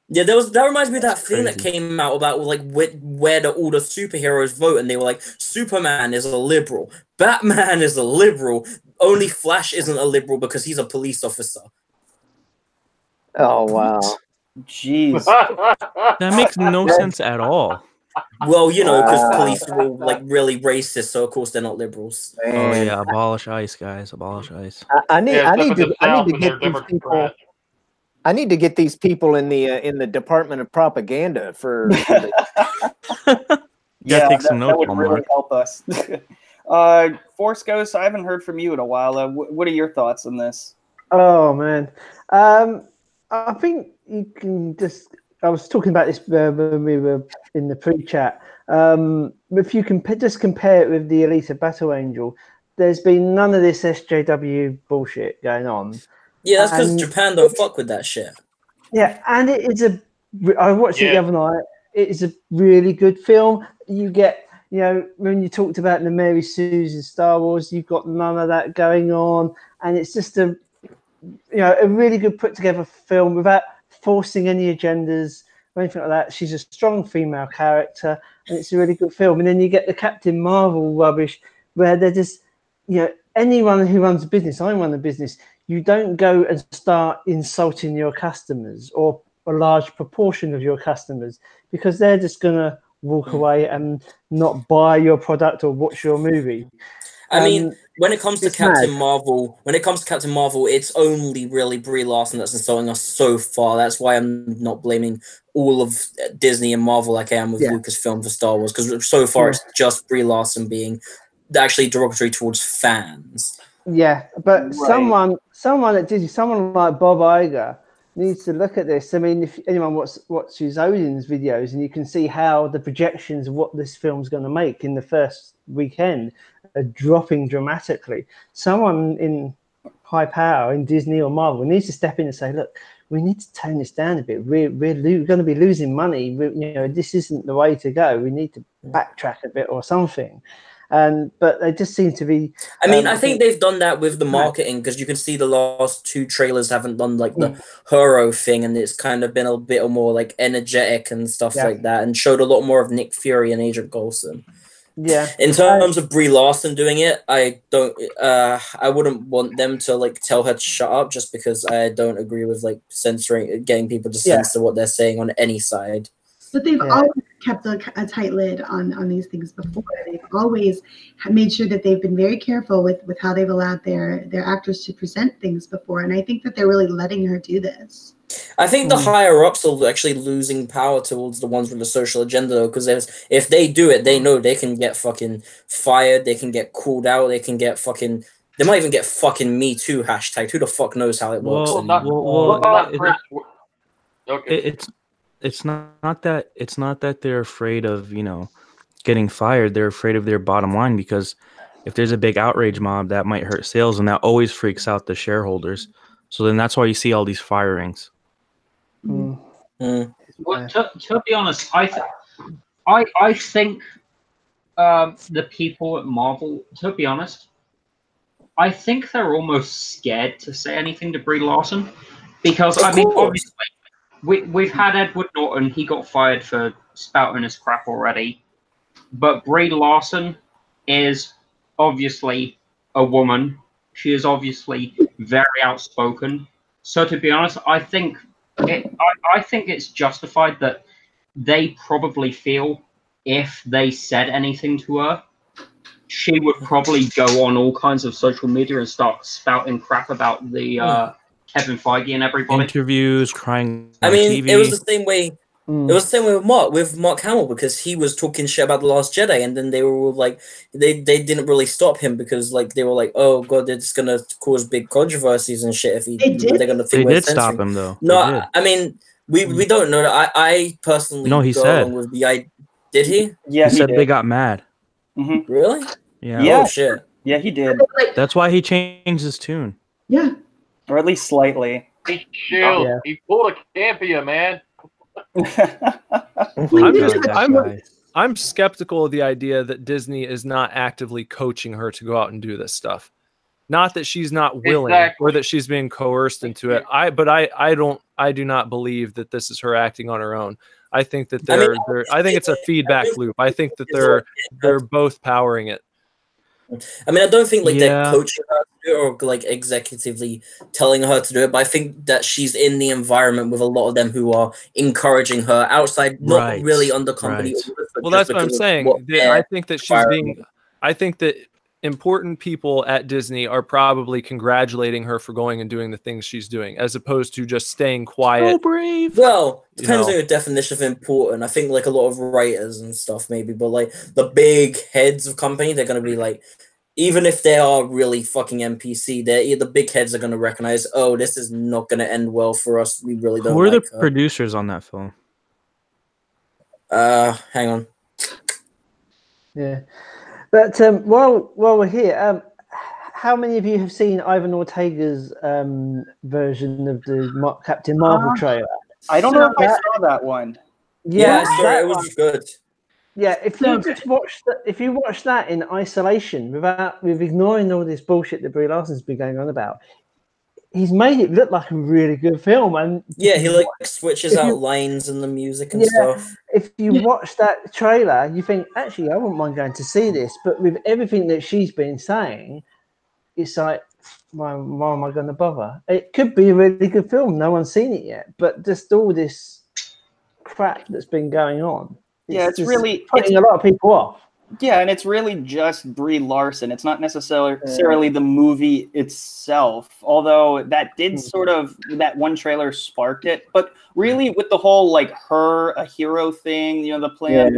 Yeah, that reminds me of that thing that came out about like where all the superheroes vote, and they were like, Superman is a liberal, Batman is a liberal, only Flash isn't a liberal because he's a police officer. Oh wow. Jeez. That makes no sense at all. Well, you know, because police are all like really racist, so of course they're not liberals. Oh yeah, abolish ICE, guys, abolish ICE. I need to get these people. I need to get these people in the Department of Propaganda for. Yeah, take some notes, that would Hallmark. really help us. Force Ghost, I haven't heard from you in a while. What are your thoughts on this? Oh man, I think you can just. I was talking about this when we were in the pre-chat. If you can just compare it with the Alita Battle Angel, there's been none of this SJW bullshit going on. Yeah, that's because Japan don't fuck with that shit. Yeah, and it is I watched it the other night. It is a really good film. You get You know, when you talked about the Mary Sue's in Star Wars, you've got none of that going on, and it's just a really good put together film without forcing any agendas or anything like that. She's a strong female character, and it's a really good film. And then you get the Captain Marvel rubbish, where they're just, anyone who runs a business, I run a business, you don't go and start insulting your customers or a large proportion of your customers, because they're just gonna walk away and not buy your product or watch your movie. I mean, when it comes to Captain Marvel, it's only really Brie Larson that's insulting us so far. That's why I'm not blaming all of Disney and Marvel like I am with Lucasfilm for Star Wars, because so far it's just Brie Larson being actually derogatory towards fans. Yeah, but someone at Disney, someone like Bob Iger, needs to look at this. I mean, if anyone watches Odin's videos, and you can see how the projections of what this film's going to make in the first weekend are dropping dramatically. Someone in high power in Disney or Marvel needs to step in and say, look, we need to tone this down a bit. We're going to be losing money. This isn't the way to go. We need to backtrack a bit or something. But they just seem to be. I mean, I think they've done that with the marketing, because you can see the last two trailers haven't done like the hero thing, and it's kind of been a bit more like energetic and stuff like that, and showed a lot more of Nick Fury and Agent Coulson. Yeah. In terms of Brie Larson doing it, I wouldn't want them to like tell her to shut up, just because I don't agree with like getting people to censor what they're saying on any side. But they've always kept a tight lid on these things before. They've always made sure that they've been very careful with how they've allowed their actors to present things before. And I think that they're really letting her do this. I think the higher ups are actually losing power towards the ones with the social agenda, though, because if they do it, they know they can get fucking fired, they can get called out, they can get fucking. They might even get fucking Me Too hashtag. Who the fuck knows how it works? It's not that they're afraid of getting fired. They're afraid of their bottom line, because if there's a big outrage mob, that might hurt sales, and that always freaks out the shareholders. So then that's why you see all these firings. Well, to be honest, I think the people at Marvel, to be honest, I think they're almost scared to say anything to Brie Larson, because obviously we've had Edward Norton. He got fired for spouting his crap already, but Brie Larson is obviously a woman. She is obviously very outspoken. So to be honest, I think it's justified that they probably feel if they said anything to her, she would probably go on all kinds of social media and start spouting crap about the Kevin Feige and everybody. Interviews, crying on TV. It was the same way. It was the same way with Mark Hamill, because he was talking shit about The Last Jedi, and then they were all like, they didn't really stop him, because like they were like, oh god, they're just gonna cause big controversies and shit if they're gonna think they did stop him though. No, I mean we don't know that. I personally he said along with the did he? Yeah, he said did. they got mad. Really? Yeah. Yeah. Oh shit. Yeah, he did. That's why he changed his tune. Yeah. Or at least slightly. He chilled. Yeah. He pulled a Campia, man. I'm skeptical of the idea that Disney is not actively coaching her to go out and do this stuff. Not that she's not willing or that she's being coerced into it. I do not believe that this is her acting on her own. I think that I think it's a feedback loop. I think that they're both powering it. I mean, I don't think they're coaching her to do it or like executively telling her to do it, but I think that she's in the environment with a lot of them who are encouraging her outside, not really under company orders. Well, that's what I'm saying. I think that she's being. I think that important people at Disney are probably congratulating her for going and doing the things she's doing, as opposed to just staying quiet. So brave. Well, depends on your definition of important. I think like a lot of writers and stuff maybe, but like the big heads of company, they're going to be like, even if they are really fucking NPC, the big heads are going to recognize, oh, this is not going to end well for us. We really don't. Who are the producers on that film? Hang on. Yeah. But while we're here, how many of you have seen Ivan Ortega's version of the Captain Marvel trailer? I don't know if I saw that one. Yeah, it was good. Yeah, if you watch that in isolation, with ignoring all this bullshit that Brie Larson's been going on about, he's made it look like a really good film. And yeah, he like switches out lines and the music and stuff. If you watch that trailer, you think, actually, I wouldn't mind going to see this. But with everything that she's been saying, it's like, why am I going to bother? It could be a really good film. No one's seen it yet, but just all this crap that's been going on. It's really putting a lot of people off. Yeah, and it's really just Brie Larson. It's not necessarily the movie itself, although that did sort of, that one trailer sparked it. But really, with the whole like her a hero thing, the plan.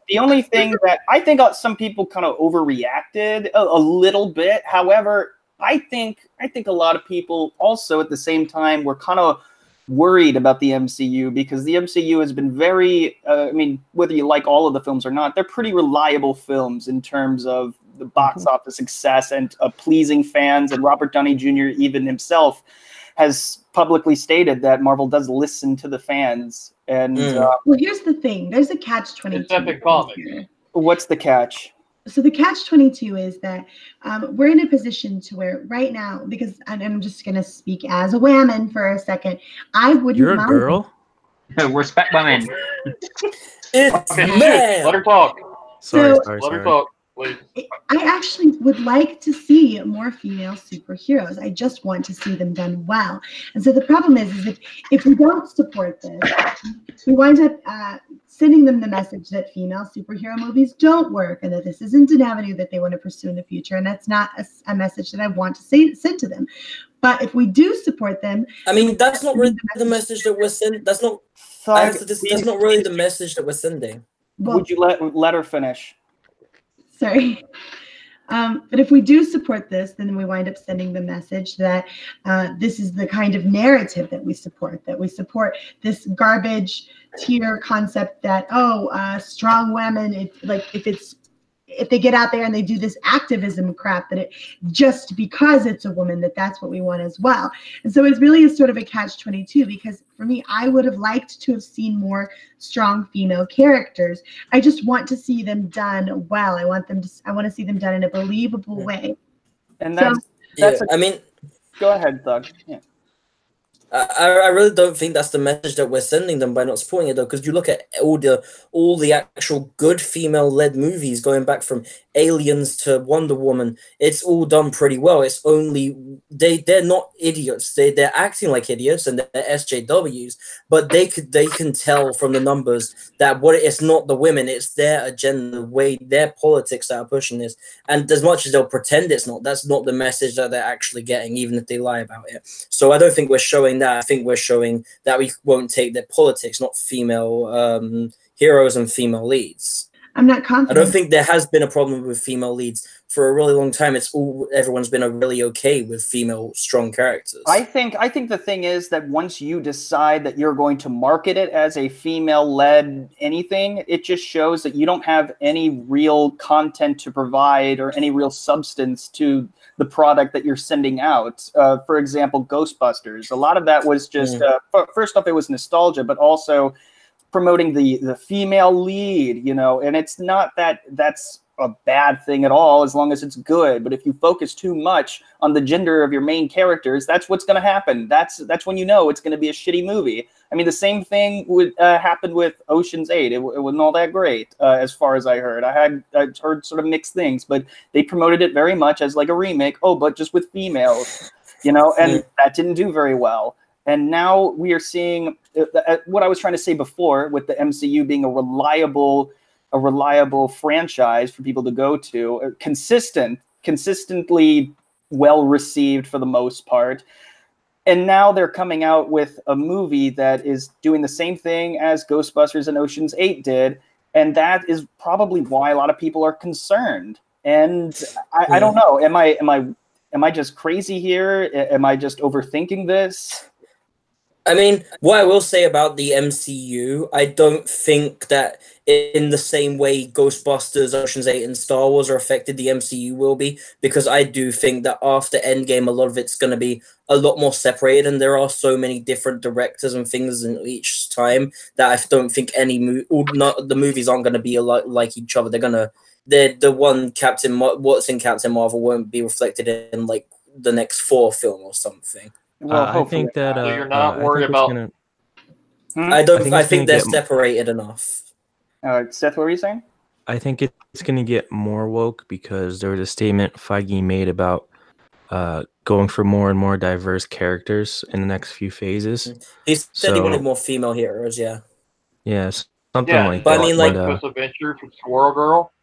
The only thing that I think some people kind of overreacted a little bit. However, I think a lot of people also at the same time were kind of worried about the MCU, because the MCU has been very, I mean, whether you like all of the films or not, they're pretty reliable films in terms of the box office success and pleasing fans. And Robert Downey Jr. even himself has publicly stated that Marvel does listen to the fans. And well, here's the thing: there's a catch-22. What's the catch? So the catch-22 is that we're in a position to where right now, because I'm just going to speak as a woman for a second, I wouldn't You're a mind. girl? Respect women. Let her talk. Sorry. Let her talk, please. I actually would like to see more female superheroes. I just want to see them done well. And so the problem is if we don't support this, we wind up sending them the message that female superhero movies don't work and that this isn't an avenue that they want to pursue in the future. And that's not a message that I want to send to them. But if we do support them, I mean, that's not really the message that we're sending. That's not. That's not really the message that we're sending. Well, would you let her finish? Sorry. But if we do support this, then we wind up sending the message that this is the kind of narrative that we support this garbage tier concept that, strong women, if they get out there and they do this activism crap, that it just because it's a woman, that's what we want as well. And so it really is sort of a catch-22, because for me, I would have liked to have seen more strong female characters. I just want to see them done well. I want to see them done in a believable way. And that's I mean, go ahead, Doug. Yeah. I really don't think that's the message that we're sending them by not supporting it, though, because you look at all the actual good female-led movies going back from Aliens to Wonder Woman. It's all done pretty well. It's only they're not idiots. They're acting like idiots and they're SJWs, but they can tell from the numbers that it's not the women, it's their agenda, the way their politics that are pushing this. And as much as they'll pretend it's not, that's not the message that they're actually getting, even if they lie about it. So I don't think we're showing that. I think we're showing that we won't take their politics, not female heroes and female leads. I'm not confident. I don't think there has been a problem with female leads for a really long time. Everyone's been really okay with female strong characters. I think the thing is that once you decide that you're going to market it as a female-led anything, it just shows that you don't have any real content to provide or any real substance to the product that you're sending out. For example, Ghostbusters. A lot of that was just first off, it was nostalgia, but also promoting the female lead, and it's not that's a bad thing at all as long as it's good. But if you focus too much on the gender of your main characters, that's what's going to happen. That's when it's going to be a shitty movie. I mean, the same thing would happen with Ocean's 8. It wasn't all that great, as far as I heard. I heard sort of mixed things, but they promoted it very much as like a remake. But just with females, and that didn't do very well. And now we are seeing what I was trying to say before with the MCU being a reliable franchise for people to go to, consistently well received for the most part. And now they're coming out with a movie that is doing the same thing as Ghostbusters and Ocean's 8 did. And that is probably why a lot of people are concerned. And I don't know. Am I just crazy here? Am I just overthinking this? I mean, what I will say about the MCU, I don't think that in the same way Ghostbusters, Ocean's 8, and Star Wars are affected, the MCU will be, because I do think that after Endgame, a lot of it's going to be a lot more separated, and there are so many different directors and things in each time that I don't think the movies aren't going to be like each other. The one what's in Captain Marvel won't be reflected in like the next 4 film or something. Well, I hopefully. think that So you're not worried I think it's about- gonna. I think they're get- separated enough. Seth, what were you saying? I think it's going to get more woke because there was a statement Feige made about going for more and more diverse characters in the next few phases. He said he So- wanted more female heroes, yeah. Yes, something Yeah, like but I that. mean, like- Reckless Adventure from Squirrel Girl.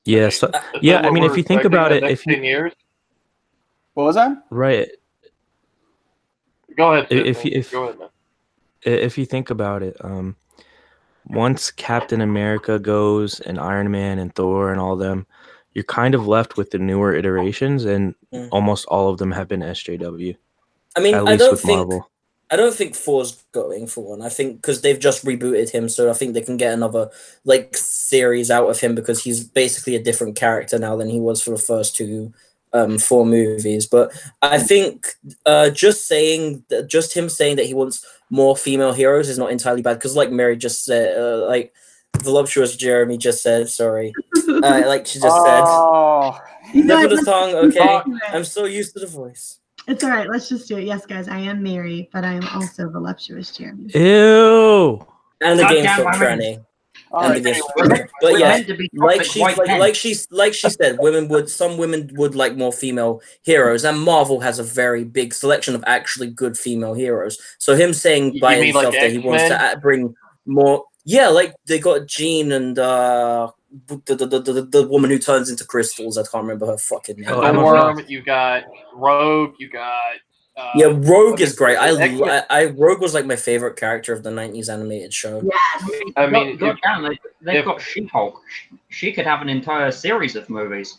Yes, Is that yeah. I what mean, we're if you think expecting about in it, the next if you 10 years? What was that? right, Go ahead, if Seth, you- if- go ahead, man. if you think about it, once Captain America goes and Iron Man and Thor and all them, you're kind of left with the newer iterations, and almost all of them have been SJW. I mean, At I least don't with think Marvel. Thor's going for one. I think because they've just rebooted him, so I think they can get another like series out of him because he's basically a different character now than he was for the first 2 4 movies. But I think just him saying that he wants more female heroes is not entirely bad because, like Mary just said, like voluptuous Jeremy just said, sorry, like she just said, slip of the tongue. Okay, I'm so used to the voice. It's all right. Let's just do it. Yes, guys, I am Mary, but I am also voluptuous Jeremy. Ew. And the God game's damn called women. tranny. All And right. the game's We're meant- but we're yeah, meant to be like she said, some women would like more female heroes, and Marvel has a very big selection of actually good female heroes. So him saying You by mean like himself that he wants X-Men? to bring more, yeah, like they got Jean and the woman who turns into crystals. I can't remember her fucking name. Oh, Emma Storm, Frost. you got Rogue, you got... Yeah, Rogue is great. X-Men. Rogue was like my favorite character of the 90s animated show. Yes. I mean, God damn, they've if- got She-Hulk. She could have an entire series of movies.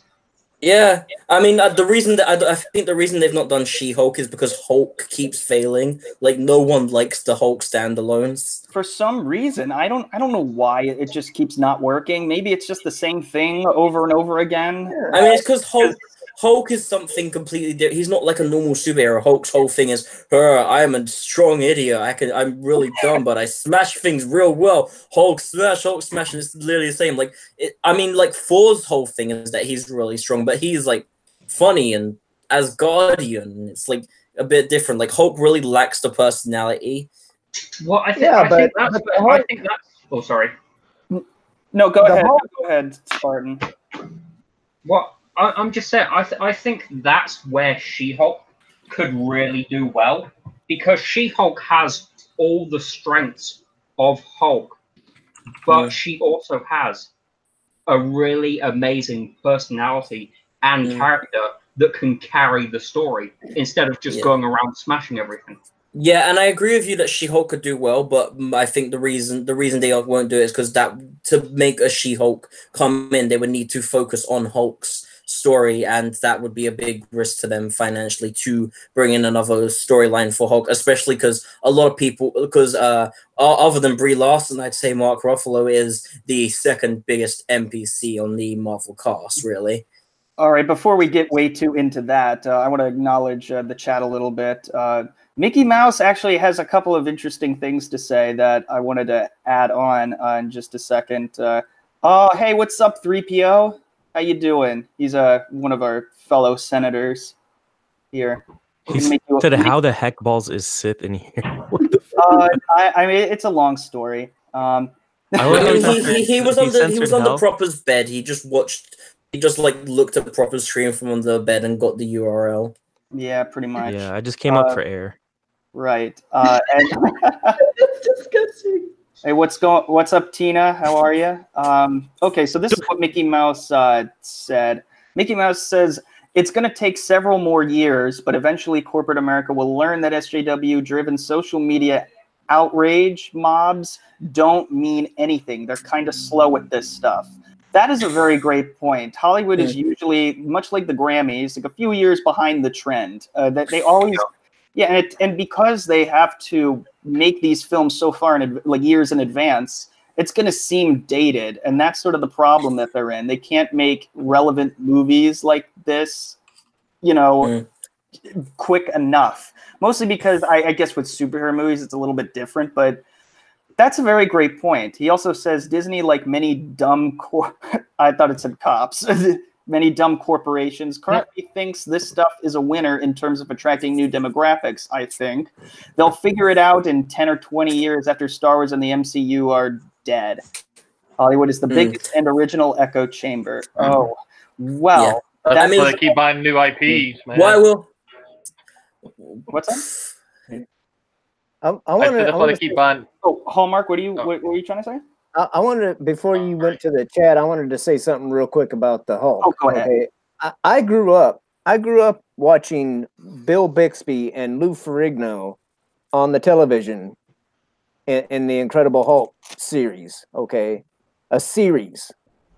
Yeah, I mean the reason that I think the reason they've not done She-Hulk is because Hulk keeps failing. Like no one likes the Hulk standalones. For some reason, I don't know why it just keeps not working. Maybe it's just the same thing over and over again. I mean, it's because Hulk is something completely different. He's not like a normal superhero. Hulk's whole thing is, I am a strong idiot. I'm really dumb, but I smash things real well. Hulk smash, and it's literally the same. Like, Thor's whole thing is that he's really strong, but he's like funny and Asgardian. It's like a bit different. Like Hulk really lacks the personality. Well, I think, Yeah, I think that's. Oh, sorry. No, go The ahead. Hulk- Go ahead, Spartan. What I'm just saying, I think that's where She-Hulk could really do well, because She-Hulk has all the strengths of Hulk, but she also has a really amazing personality and character that can carry the story instead of just going around smashing everything. Yeah, and I agree with you that She-Hulk could do well, but I think the reason they won't do it is because to make a She-Hulk come in, they would need to focus on Hulk's story, and that would be a big risk to them financially to bring in another storyline for Hulk, especially because a lot of people, other than Brie Larson, I'd say Mark Ruffalo is the second biggest NPC on the Marvel cast, really. All right, before we get way too into that, I want to acknowledge the chat a little bit. Mickey Mouse actually has a couple of interesting things to say that I wanted to add on in just a second. Hey, what's up, 3PO? How you doing? He's one of our fellow senators here. He said, "How the heck balls is Sith in here?" What the I mean, it's a long story. He was on the Propper's bed. He just looked at the Propper's stream from under the bed and got the URL. Yeah, pretty much. Yeah, I just came up for air. Right. And That's disgusting. hey, what's up, Tina? How are you? Okay, so this is what Mickey Mouse said. Mickey Mouse says, it's going to take several more years, but eventually corporate America will learn that SJW-driven social media outrage mobs don't mean anything. They're kind of slow at this stuff. That is a very great point. Hollywood is usually, much like the Grammys, like a few years behind the trend. That Yeah, and because they have to make these films so far in like years in advance, it's going to seem dated, and that's sort of the problem that they're in. They can't make relevant movies like this, you know, quick enough. Mostly because I guess with superhero movies it's a little bit different, but that's a very great point. He also says Disney, like many dumb I thought it said cops. Many dumb corporations currently thinks this stuff is a winner in terms of attracting new demographics, I think. They'll figure it out in 10 or 20 years after Star Wars and the MCU are dead. Hollywood is the biggest and original echo chamber. Oh, well. Yeah. That's why they keep buying new IPs, man. Why will... What's that? I want that's why they keep buying... Oh, Hallmark, what were you trying to say? I wanted, before you went to the chat, I wanted to say something real quick about the Hulk. Oh, go ahead. Okay? I grew up watching Bill Bixby and Lou Ferrigno on the television in the Incredible Hulk series. Okay, a series,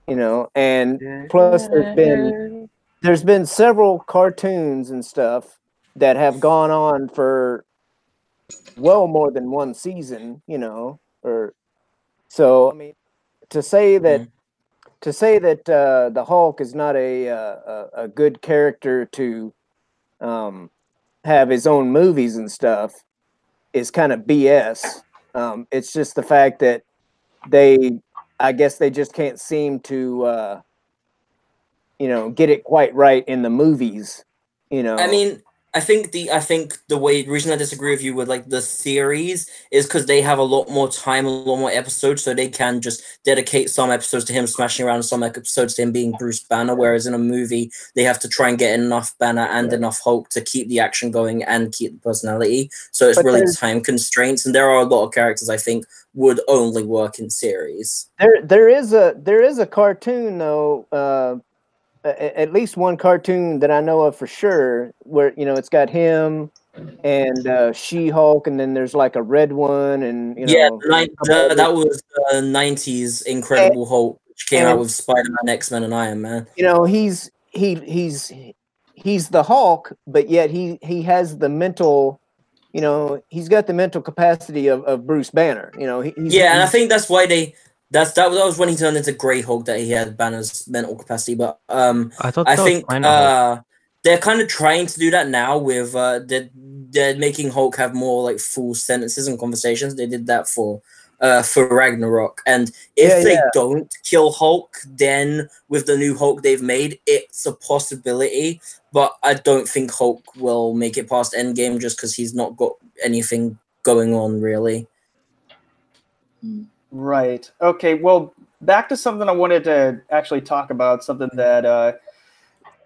you know, and plus there's been several cartoons and stuff that have gone on for well more than one season, you know, or. So I mean, to say that the Hulk is not a good character to have his own movies and stuff is kind of BS. It's just the fact that I guess they just can't seem to get it quite right in the movies. You know, I mean, I think the reason I disagree with you with like the series is because they have a lot more time, a lot more episodes, so they can just dedicate some episodes to him smashing around, some episodes to him being Bruce Banner. Whereas in a movie, they have to try and get enough Banner and enough Hulk to keep the action going and keep the personality. So it's really time constraints, and there are a lot of characters I think would only work in series. There is a cartoon though. At least one cartoon that I know of for sure, where it's got him and She-Hulk, and then there's like a red one, and that was the 90s Incredible Hulk, which came out with Spider-Man, X-Men, and Iron Man. You know, he's the Hulk, but yet he has the mental. You know, he's got the mental capacity of Bruce Banner. You know, and I think that's why that was when he turned into Grey Hulk that he had Banner's mental capacity. But I think they're kind of trying to do that now with they're making Hulk have more like full sentences and conversations. They did that for Ragnarok, and if they don't kill Hulk, then with the new Hulk they've made, it's a possibility. But I don't think Hulk will make it past Endgame just because he's not got anything going on really. Right. Okay. Well, back to something I wanted to actually talk about. Something that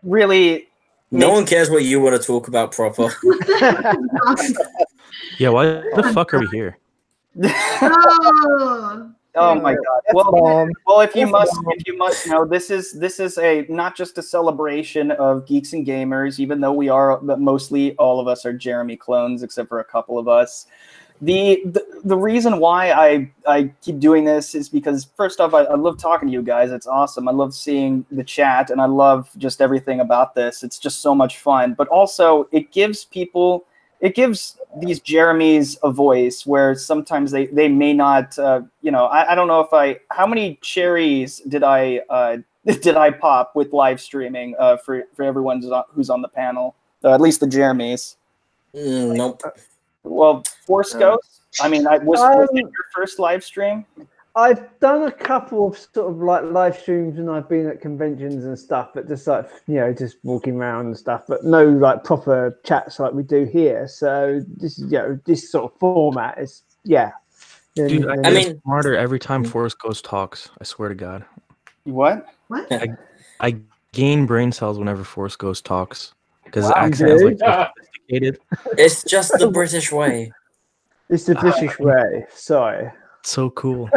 really. No one cares what you want to talk about proper. Yeah. Why the fuck are we here? Oh my God! Well, if you must know, this is a not just a celebration of geeks and gamers, even though we are mostly all of us are Jeremy clones, except for a couple of us. The reason why I keep doing this is because first off, I love talking to you guys. It's awesome. I love seeing the chat, and I love just everything about this. It's just so much fun. But also, it gives these Jeremys a voice where sometimes they may not. I don't know how many cherries did I pop with live streaming for everyone who's on the panel, at least the Jeremys. Nope. Well, Force Ghost. I mean, was it your first live stream? I've done a couple of sort of like live streams when I've been at conventions and stuff, but just like just walking around and stuff, but no like proper chats like we do here. So this is this sort of format is Dude, I get smarter every time Force Ghost talks. I swear to God. What? I gain brain cells whenever Force Ghost talks because his accent is like sophisticated. It's just the British way. It's the British way. Sorry. So cool.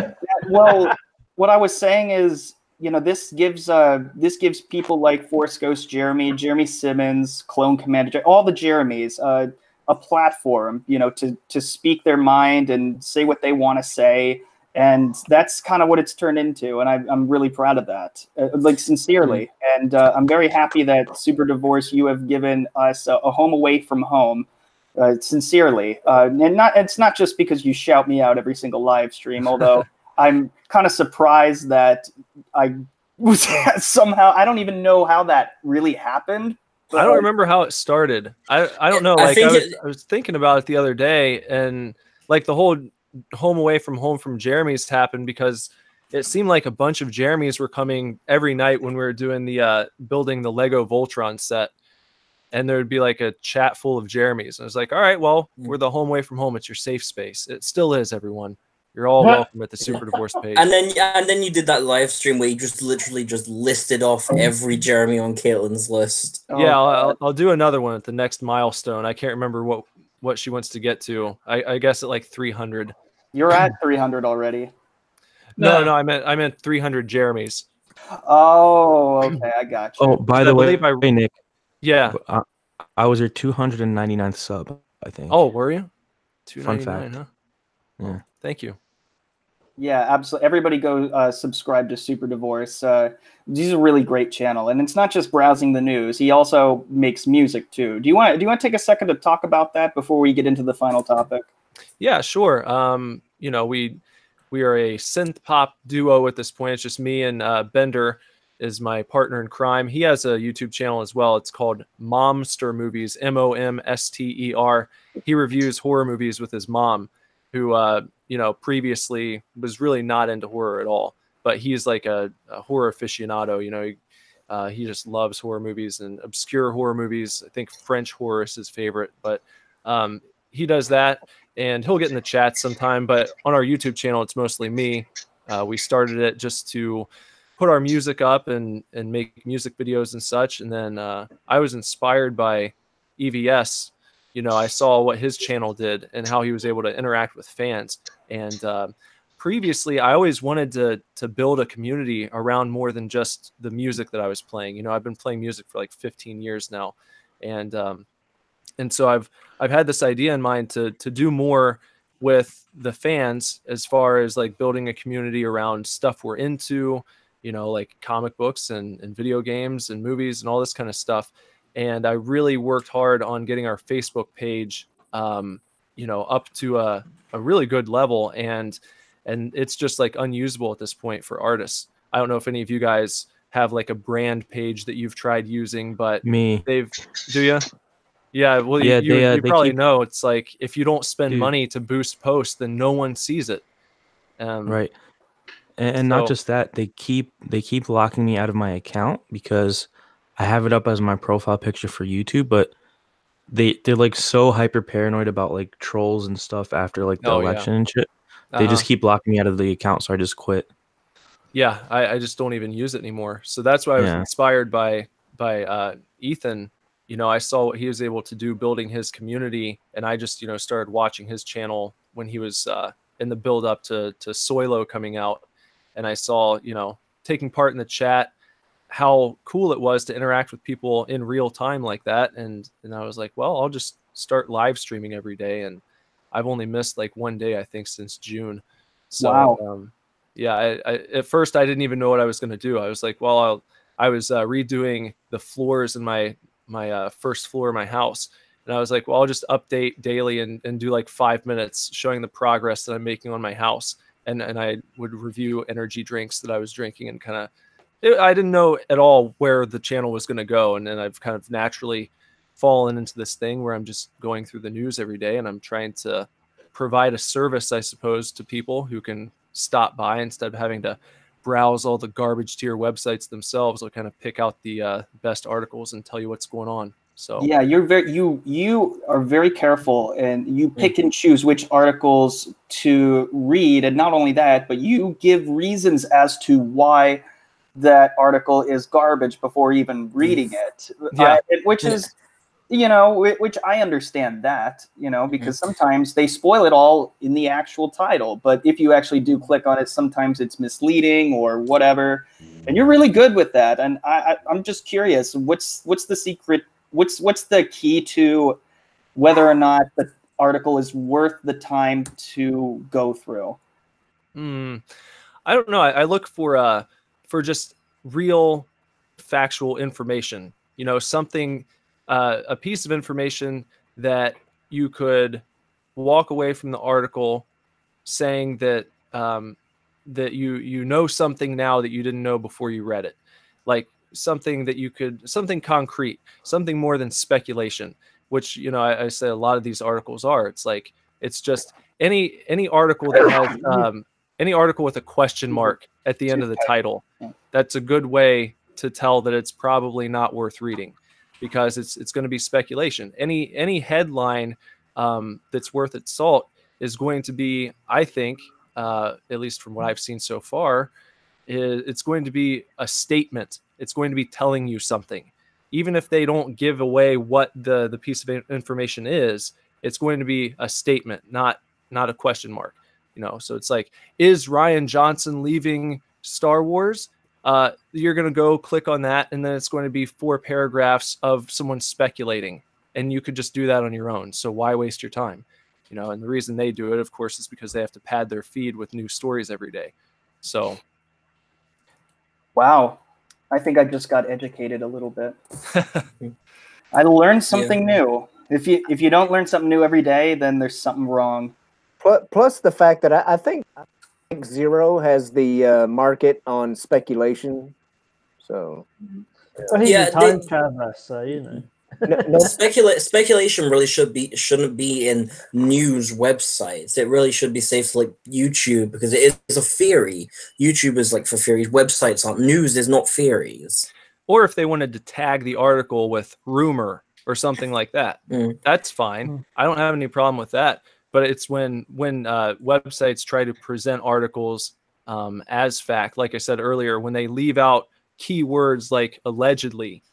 Well, what I was saying is, this gives people like Force Ghost Jeremy Simmons, Clone Commander, all the Jeremys, a platform, to speak their mind and say what they want to say, and that's kind of what it's turned into, and I'm really proud of that, sincerely, and I'm very happy that Superdivorce, you have given us a home away from home. sincerely. And it's not just because you shout me out every single live stream, although I'm kind of surprised that I was somehow, I don't even know how that really happened. I don't remember how it started. I don't know. Like I was thinking about it the other day, and like the whole home away from home from Jeremy's happened because it seemed like a bunch of Jeremys were coming every night when we were doing the building the Lego Voltron set, and there'd be like a chat full of Jeremys. And I was like, all right, well, we're the home away from home. It's your safe space. It still is, everyone. You're all welcome at the Superdivorce page. And then you did that live stream where you just literally just listed off every Jeremy on Caitlin's list. Yeah, I'll do another one at the next milestone. I can't remember what she wants to get to. I guess at like 300. You're at 300 already. No, I meant 300 Jeremys. Oh, okay, I got you. Oh, by the way, Nick. Yeah, I was your 299th sub, I think. Oh, were you? 299, fun fact. Huh? Yeah. Thank you. Yeah, absolutely. Everybody go subscribe to Superdivorce. He's a really great channel, and it's not just browsing the news. He also makes music too. Do you want to take a second to talk about that before we get into the final topic? Yeah, sure. You know, we are a synth pop duo at this point. It's just me and Bender is my partner in crime. He has a YouTube channel as well. It's called Momster Movies, Momster. He reviews horror movies with his mom, who you know, previously was really not into horror at all, but he's like a horror aficionado. You know, he just loves horror movies and obscure horror movies. I think French horror is his favorite, but he does that, and he'll get in the chat sometime. But on our YouTube channel, it's mostly me. We started it just to put our music up and make music videos and such. And then I was inspired by EVS. You know, I saw what his channel did and how he was able to interact with fans. And previously, I always wanted to build a community around more than just the music that I was playing. You know, I've been playing music for like 15 years now, and so I've had this idea in mind to do more with the fans as far as like building a community around stuff we're into. You know, like comic books and video games and movies and all this kind of stuff. And I really worked hard on getting our Facebook page, you know, up to a really good level. And it's just like unusable at this point for artists. I don't know if any of you guys have like a brand page that you've tried using, but do you? Yeah. Well, yeah, you probably know it's like, if you don't spend money to boost posts, then no one sees it. Right. And not just that, they keep locking me out of my account because I have it up as my profile picture for YouTube, but they're like so hyper paranoid about like trolls and stuff after like the election and shit. They just keep locking me out of the account, so I just quit. Yeah, I just don't even use it anymore. So that's why I was inspired by Ethan. You know, I saw what he was able to do building his community, and I just, you know, started watching his channel when he was in the build up to Soilo coming out. And I saw, you know, taking part in the chat, how cool it was to interact with people in real time like that. And I was like, well, I'll just start live streaming every day. And I've only missed like one day, I think, since June. So, wow. Yeah, I at first I didn't even know what I was going to do. I was like, well, I was redoing the floors in my first floor of my house. And I was like, well, I'll just update daily and do like 5 minutes showing the progress that I'm making on my house. And I would review energy drinks that I was drinking and kind of, I didn't know at all where the channel was going to go. And then I've kind of naturally fallen into this thing where I'm just going through the news every day, and I'm trying to provide a service, I suppose, to people who can stop by instead of having to browse all the garbage tier websites themselves. I'll kind of pick out the best articles and tell you what's going on. So yeah, you are very careful, and you pick and choose which articles to read, and not only that, but you give reasons as to why that article is garbage before even reading it. Yeah, which is, you know, which I understand that, you know, because sometimes they spoil it all in the actual title, but if you actually do click on it, sometimes it's misleading or whatever, and you're really good with that. And I'm just curious, what's the secret? What's the key to whether or not the article is worth the time to go through? I don't know. I look for just real factual information. You know, something, a piece of information that you could walk away from the article saying that that you know something now that you didn't know before you read it, like something that you could, something concrete, something more than speculation, which, you know, I say a lot of these articles are. It's like, it's just any article that has any article with a question mark at the end of the title. That's a good way to tell that it's probably not worth reading, because it's going to be speculation. Any headline that's worth its salt is going to be, I think, at least from what I've seen so far, it's going to be a statement. It's going to be telling you something. Even if they don't give away what the piece of information is, it's going to be a statement, not a question mark. You know, so it's like, is Rian Johnson leaving Star Wars? You're going to go click on that, and then it's going to be 4 paragraphs of someone speculating, and you could just do that on your own. So why waste your time? You know, and the reason they do it, of course, is because they have to pad their feed with new stories every day. So, wow, I think I just got educated a little bit. I learned something new. If you don't learn something new every day, then there's something wrong. Plus the fact that I think Zero has the market on speculation. So well, he's a time traveler, so you know. Speculation really shouldn't be in news websites. It really should be safe to like YouTube, because it is a theory. YouTube is like for theories. Websites aren't. News is not theories. Or if they wanted to tag the article with rumor or something like that, that's fine. I don't have any problem with that. But it's when websites try to present articles as fact, like I said earlier, when they leave out keywords like allegedly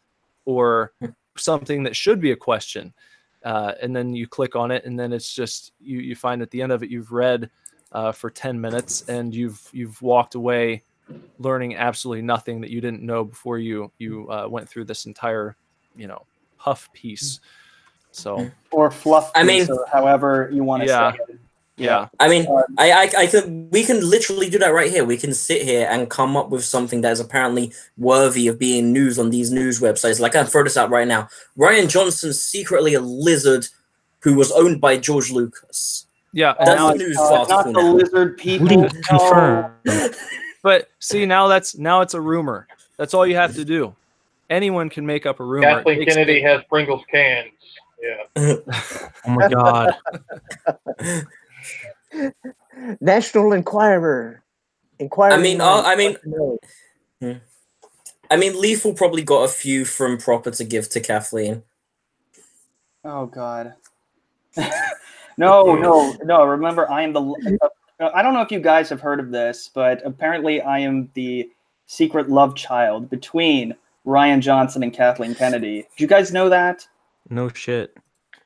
or something that should be a question, and then you click on it, and then it's just you find at the end of it you've read for 10 minutes and you've walked away learning absolutely nothing that you didn't know before you went through this entire, you know, puff piece. So, or fluff piece, or however you want to say it. Yeah. I mean, we can literally do that right here. We can sit here and come up with something that is apparently worthy of being news on these news websites. Like, I'll throw this out right now. Rian Johnson's secretly a lizard who was owned by George Lucas. Yeah. That's a news article. Not the lizard people. Confirm. But see, now it's a rumor. That's all you have to do. Anyone can make up a rumor. Kathleen Kennedy has Pringles cans. Yeah. Oh my God. National Enquirer. I mean, Lethal probably got a few from Proper to give to Kathleen. Oh God. No. Remember, I am I don't know if you guys have heard of this, but apparently I am the secret love child between Rian Johnson and Kathleen Kennedy. Did you guys know that? No shit.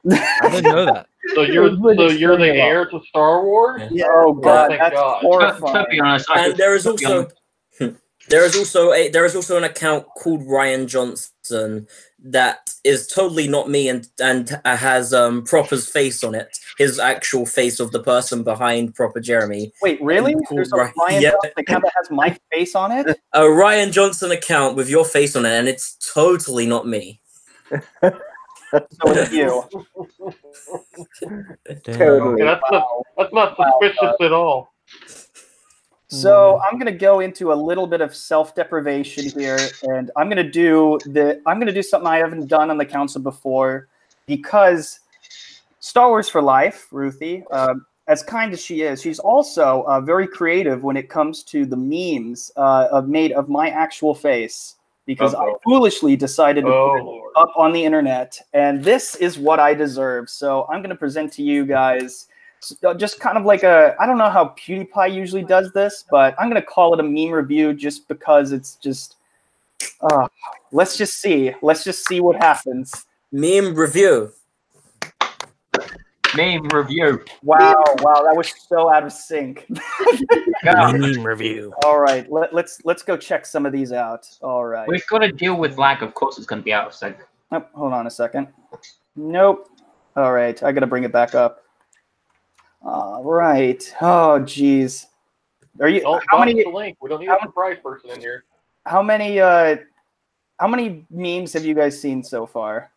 I didn't know that. So you're the heir to Star Wars? Yeah. Oh God, thank that's God. horrifying. To be honest, And there is also an account called Rian Johnson that is totally not me and has Proper's face on it, his actual face of the person behind Proper Jeremy. Wait, really? There's a Rian Johnson account that has my face on it? A Rian Johnson account with your face on it, and it's totally not me. So it's you. Totally. Yeah, that's not suspicious at all. So I'm going to go into a little bit of self-deprivation here, and I'm going to do something I haven't done on the council before, because Star Wars for Life, Ruthie, as kind as she is, she's also very creative when it comes to the memes made of my actual face, because I foolishly decided to put it up on the internet, and this is what I deserve. So I'm going to present to you guys just kind of like I don't know how PewDiePie usually does this, but I'm going to call it a meme review just because it's just, let's just see what happens. Meme review. Meme review. Wow, that was so out of sync. Meme review. All right, let's go check some of these out. All right. We've got to deal with lag. Of course, it's going to be out of sync. Oh, hold on a second. Nope. All right, I got to bring it back up. All right. Oh, geez. Are you? How many? The link. We don't need a surprise person in here. How many memes have you guys seen so far?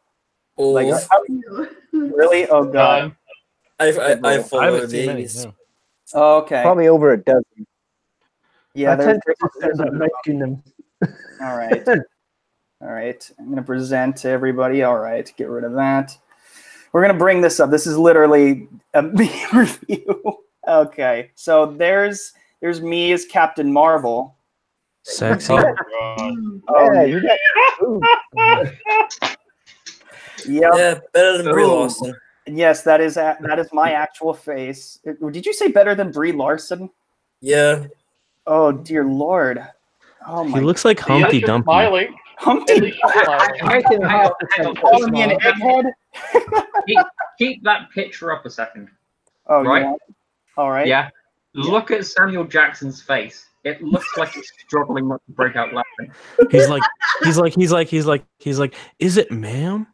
All. Like, Really? Oh god. I follow haven't seen many. these. No. Oh, okay. Probably over a dozen. Yeah, I tend to there's end up making them. all right. All right. I'm gonna present to everybody. All right, get rid of that. We're gonna bring this up. This is literally a me review. Okay, so there's me as Captain Marvel. Sexy. Oh, God. Yeah, you got. Ooh. Yep. Yeah, better than Brie Ooh. Larson. Yes, that is my actual face. Did you say better than Brie Larson? Yeah. Oh dear Lord. Oh my. He looks like See, Humpty you're Dumpty. smiling. At Humpty. least you're smiling. Making Hang on, hang on. Calling me an egghead. Keep that picture up a second. Oh Right. yeah. All right. Yeah. Look at Samuel Jackson's face. It looks like he's struggling not to break out laughing. He's like, is it ma'am?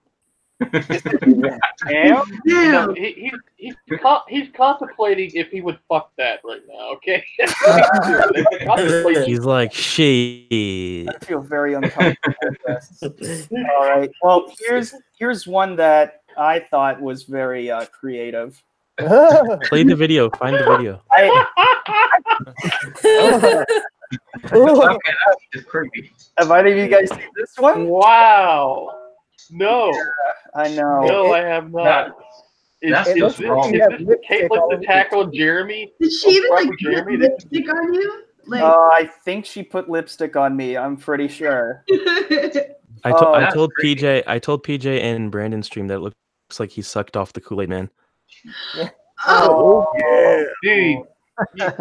Damn. No, he's contemplating if he would fuck that right now. Okay. He's like, shit. I feel very uncomfortable with this. All right. Well, here's one that I thought was very creative. Play the video. Find the video. Okay, that's just creepy. Have either of you guys seen this one? Wow. No. I know. No, I have not. That's Is just this wrong. Caitlin to tackle Jeremy? Did she even like put Jeremy? lipstick on you? Like, I think she put lipstick on me. I'm pretty sure. I that's told creepy. PJ and Brandon stream that it looks like he sucked off the Kool-Aid Man. Oh, yeah. Dude,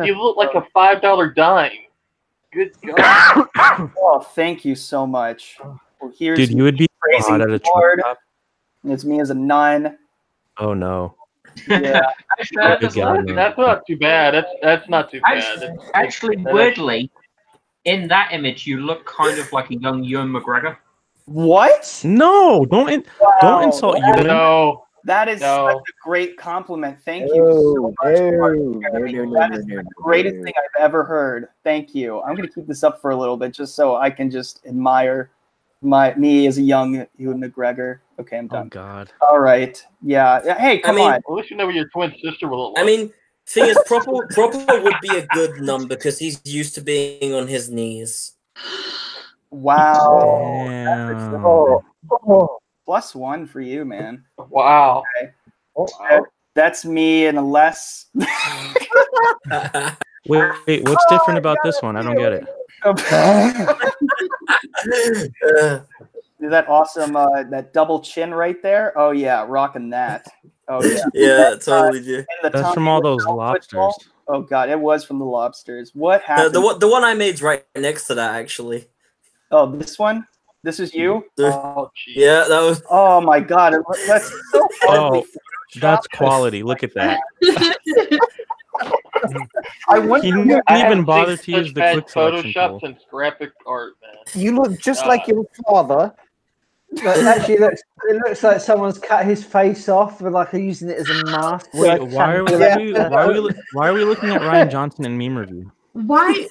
you look like a $5 dime. Good God. Oh, thank you so much. Well, here's Dude, you would be crazy hot at a Lord. truck stop. It's me as a nun. Oh no. Yeah. Actually, That's not too bad. That's not too bad. actually, weirdly, in that image, you look kind of like a young Ewan McGregor. What? No, don't Wow. insult you. No. That is No. such a great compliment. Thank you so much. That is the greatest thing I've ever heard. Thank you. I'm going to keep this up for a little bit just so I can just admire me as a young Ewan McGregor. Okay, I'm Oh done. God. All right. Yeah. Hey, come on. At least you know what your twin sister will look like. I mean, thing is, Proper would be a good number because he's used to being on his knees. Wow. Damn. +1 for you, man. Wow. Okay. That's me in a less. Wait, what's different about this one? I don't get it. That awesome, that double chin right there. Oh yeah, rocking that. Oh yeah. Yeah, totally do. That's from all those lobsters. Oh god, it was from the lobsters. What happened? The one I made's right next to that, actually. Oh, this one? This is you? Oh, geez. Yeah, that was. Oh my god, that's so horribly Oh, that's quality. Look at that. I wonder. He didn't I haven't even bother seen to use such the bad quick selection Photoshop tool. since graphic art, man. You look just like your father. But actually, it looks like someone's cut his face off, but like using it as a mask. Wait, Like, why are we looking at Ryan Johnson in meme review? why?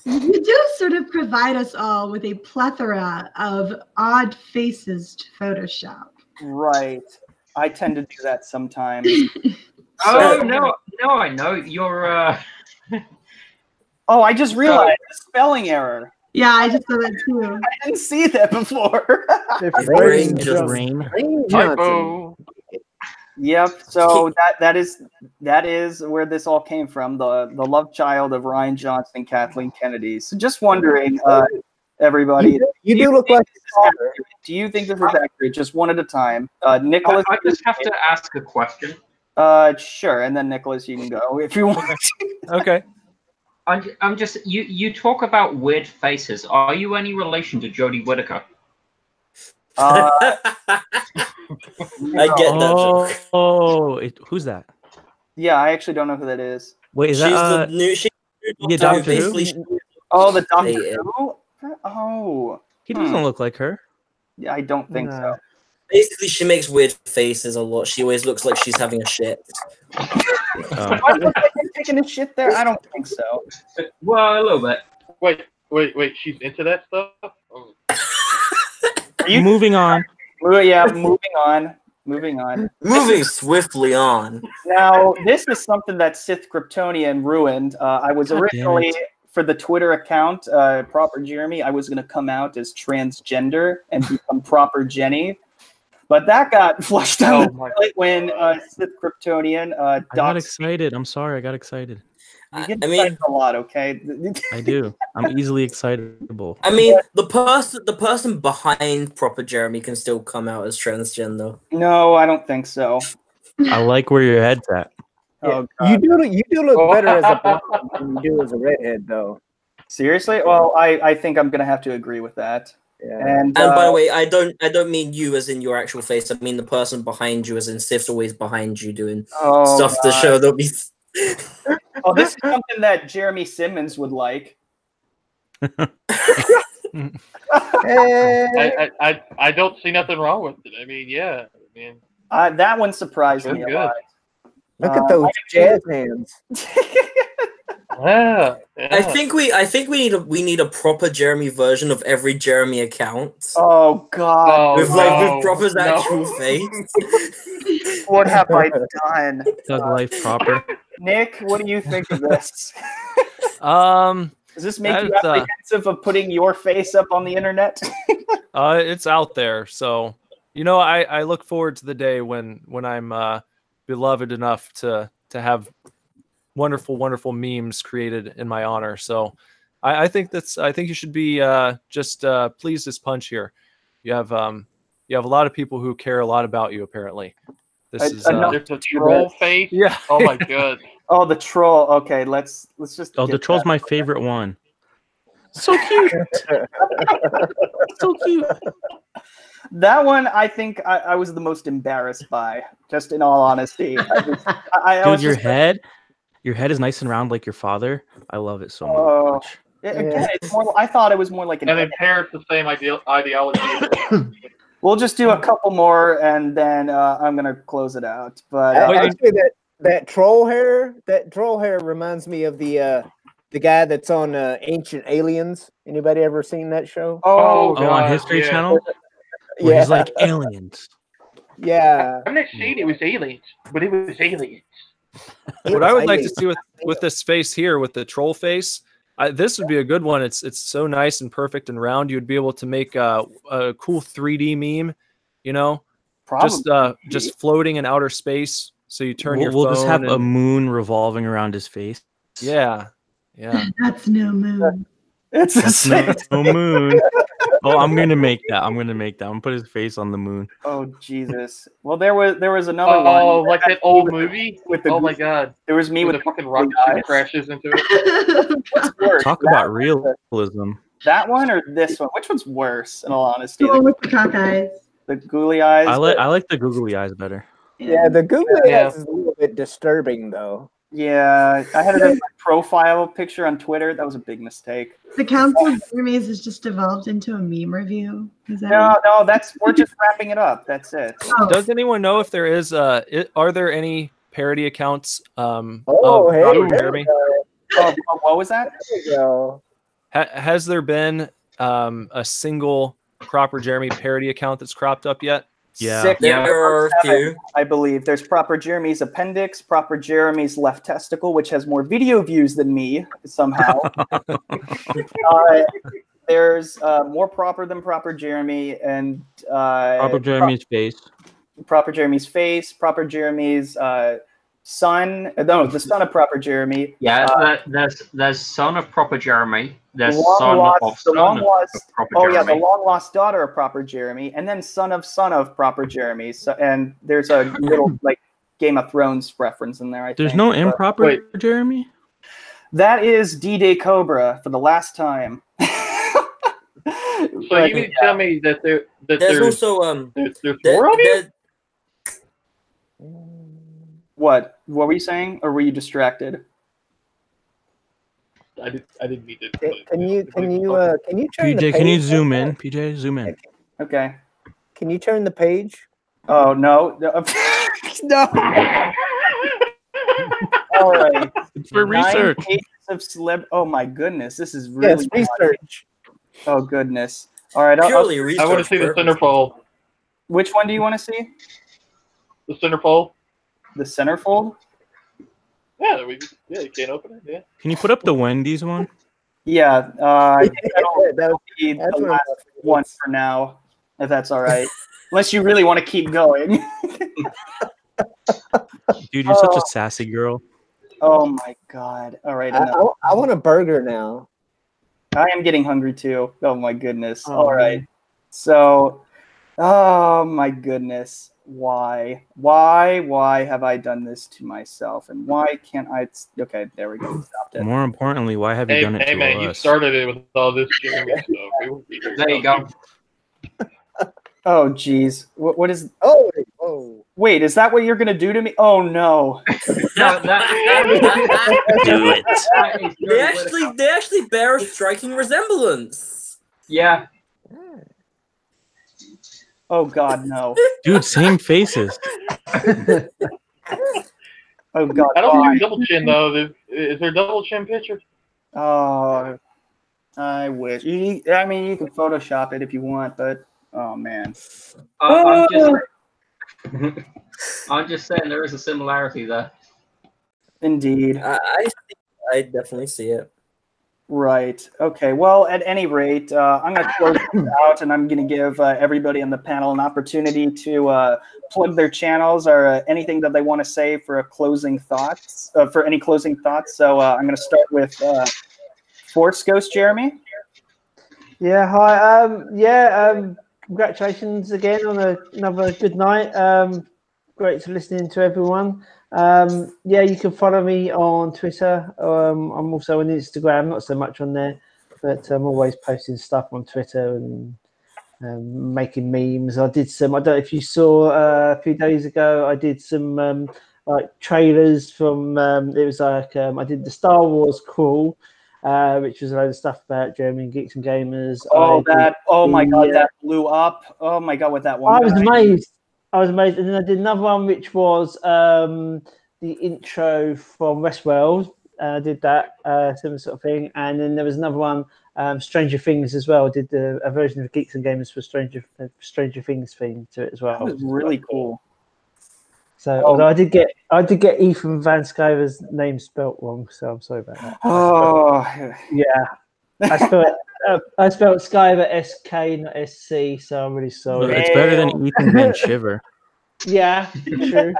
You do sort of provide us all with a plethora of odd faces to Photoshop. Right. I tend to do that sometimes. Oh no, I know you're. Oh, I just realized the spelling error. Yeah, I just saw that too. I didn't see that before. Brain just Rain. Typo. Yep. So that is where this all came from. The love child of Ryan Johnson and Kathleen Kennedy. So just wondering, everybody, You do look like your father. do you think this is accurate? Just one at a time. Nicholas. I just have to ask a question. Sure. And then Nicholas, you can go if you want. Okay. I'm just you talk about weird faces. Are you any relation to Jodie Whittaker? I get that joke. Who's that? Yeah, I actually don't know who that is. Wait, is She's that the new. yeah, Doctor Who? basically. Oh, the Doctor Hey, Who? Oh. He doesn't look like her. Yeah, I don't think so. Basically, she makes weird faces a lot. She always looks like she's having a shit. Do I look like I'm taking a shit there? I don't think so. Well, a little bit. Wait. She's into that stuff? Oh. Moving on. Yeah, moving on. Moving on. Moving swiftly on. Now, this is something that Sith Kryptonian ruined. I was God damn originally, it. for the Twitter account, Proper Jeremy, I was going to come out as transgender and become Proper Jenny. But that got flushed down the toilet when Sith Kryptonian I got doxed. excited. I'm sorry, I got excited. You get I mean- excited a lot, okay? I do. I'm easily excitable. I mean, the person behind Proper Jeremy can still come out as transgender. No, I don't think so. I like where your head's at. Oh, You God. do look better as a blonde than you do as a redhead, though. Seriously? Well, I think I'm going to have to agree with that. Yeah. And, And by the way, I don't mean you as in your actual face. I mean the person behind you, as in Sif's always behind you doing stuff to show that we. Oh, this is something that Jeremy Simmons would like. I don't see nothing wrong with it. I mean, yeah. I mean, That one surprised Good, me a good. lot. Look at those jazz hands. yeah. I think we need a proper Jeremy version of every Jeremy account Oh God! Oh, with no, Proper's no. actual face. What have I done? Thug life proper. Nick, what do you think of this? Does this make you That's, apprehensive of putting your face up on the internet? It's out there, so I look forward to the day when I'm beloved enough to have wonderful memes created in my honor. So I think you should be just pleased as punch here. You have a lot of people who care a lot about you. Apparently, this is There's a troll face. yeah. Oh my god. Oh, the troll. Okay, let's just. Oh, get the troll's that. my favorite one. So cute. So cute. That one, I think I was the most embarrassed by. Just in all honesty, I Dude, was your just- head is nice and round like your father. I love it so Oh. much. Again, it's more. I thought it was more like an. And inherits the same ideology. We'll just do a couple more, and then I'm gonna close it out. But Actually, that troll hair reminds me of the guy that's on Ancient Aliens. Anybody ever seen that show? oh, Oh, on History yeah. Channel? Where he's like aliens. Yeah. I'm not saying it was aliens, but it was aliens. What I would like to see with this face here, with the troll face, this would be a good one. It's so nice and perfect and round. You would be able to make a cool 3D meme, probably. just floating in outer space. So you turn your We'll phone. just have a and- moon revolving around his face. yeah. That's no moon. It's the That's same. no moon. Oh, I'm gonna make that. I'm gonna put his face on the moon. Oh Jesus! Well, there was another Oh, one. like that old movie? with the Oh my god. There was me With with the fucking googly rocket eyes. ship crashes into it. What's worse? Talk that about one- realism. That one or this one? Which one's worse? In all honesty, The one with the cock eyes. the googly eyes. I like the googly eyes better. Yeah, the Google Yeah. eyes is a little bit disturbing, though. Yeah, I had it as my profile picture on Twitter. That was a big mistake. The Council of Jeremy's has just evolved into a meme review. Is that No, we're just wrapping it up. That's it. Oh, Does anyone know if there is are there any parody accounts Oh, of hey, Proper there Jeremy? What was that? There you go. Has there been a single Proper Jeremy parody account that's cropped up yet? Yeah. Six, There are a few. I believe. There's Proper Jeremy's appendix, Proper Jeremy's left testicle, which has more video views than me somehow. There's more proper than Proper Jeremy, and Proper Jeremy's face. Proper Jeremy's face, Proper Jeremy's son. No, the son of Proper Jeremy. Yeah, there's son of Proper Jeremy. There's The long son lost- of the son long of lost- Proper Oh yeah, Jeremy. the long lost daughter of Proper Jeremy, and then son of Proper Jeremy. So, and there's a little like Game of Thrones reference in there. I There's think. no But improper wait. Jeremy? that is D-Day Cobra for the last time. So you mean to tell me that There's there's also there's there- more of you? there- What were you saying, or were you distracted? I didn't mean to. Can you turn the PJ, can you page? zoom in? PJ, zoom in. Okay. Can you turn the page? Oh no, no. All right. It's for 9 research. pages of celeb. Oh my goodness, this is really. Yes, research. Oh goodness. All right. purely research. I want to see the purposes. centerfold. Which one do you want to see? The centerfold. The centerfold? Yeah, you can't open it. Yeah. Can you put up the Wendy's one? Yeah, I think that'll be That's the what last one for now, if that's all right. Unless you really want to keep going. Dude, you're such a sassy girl. Oh my god. All right. I want a burger now. I am getting hungry too. Oh my goodness. Oh, All right. man. So, oh my goodness. Why have I done this to myself? And why can't I? Okay, there we go. Stopped it. More importantly, why have you done it Hey to man, us? you started it with all this Jeremy stuff. We won't be here. There you go. Oh geez. What is? Oh. Wait, is that what you're gonna do to me? Oh no. No, Do it. that is really They actually bear a striking resemblance. Yeah. Oh god, no. Dude, same faces. Oh god. I don't why? see double chin though. Is there a double chin picture? Oh, I wish. I mean, you can Photoshop it if you want, but oh man. I'm just saying there is a similarity there. Indeed. I definitely see it. Right. Okay. Well, at any rate, I'm going to close this out, and I'm going to give everybody on the panel an opportunity to plug their channels or anything that they want to say for a closing thoughts. For any closing thoughts. So I'm going to start with Force Ghost Jeremy. Yeah, hi. Congratulations again on another good night. Great to listening to everyone. You can follow me on Twitter. I'm also on Instagram, not so much on there, but I'm always posting stuff on Twitter and making memes. I did some. I don't know if you saw a few days ago. I did some like trailers from. It was like I did the Star Wars crawl. Which was a load of stuff about German geeks and gamers. My god, that blew up. Oh my god, with that one. I was amazed. And then I did another one, which was the intro from Westworld. I did that similar sort of thing. And then there was another one, Stranger Things as well. I did a version of Geeks and Gamers for Stranger Things theme to it as well. That was really cool. So, although I did get Ethan Van Sciver's name spelt wrong, so I'm sorry about that. Oh, yeah, I spelled Sciver SK, not SC, so I'm really sorry. It's better than Ethan Van Shiver. Yeah, true.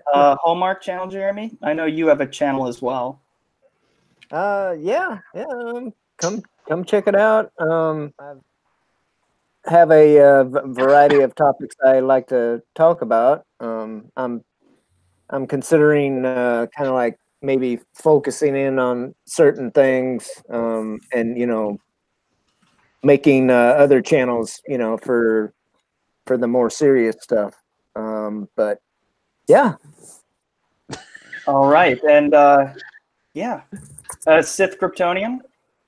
Hallmark channel, Jeremy. I know you have a channel as well. Yeah. Come check it out. I have a variety of topics I like to talk about. I'm considering kind of like maybe focusing in on certain things, and making other channels, for the more serious stuff. But yeah. All right, and Sith Kryptonian.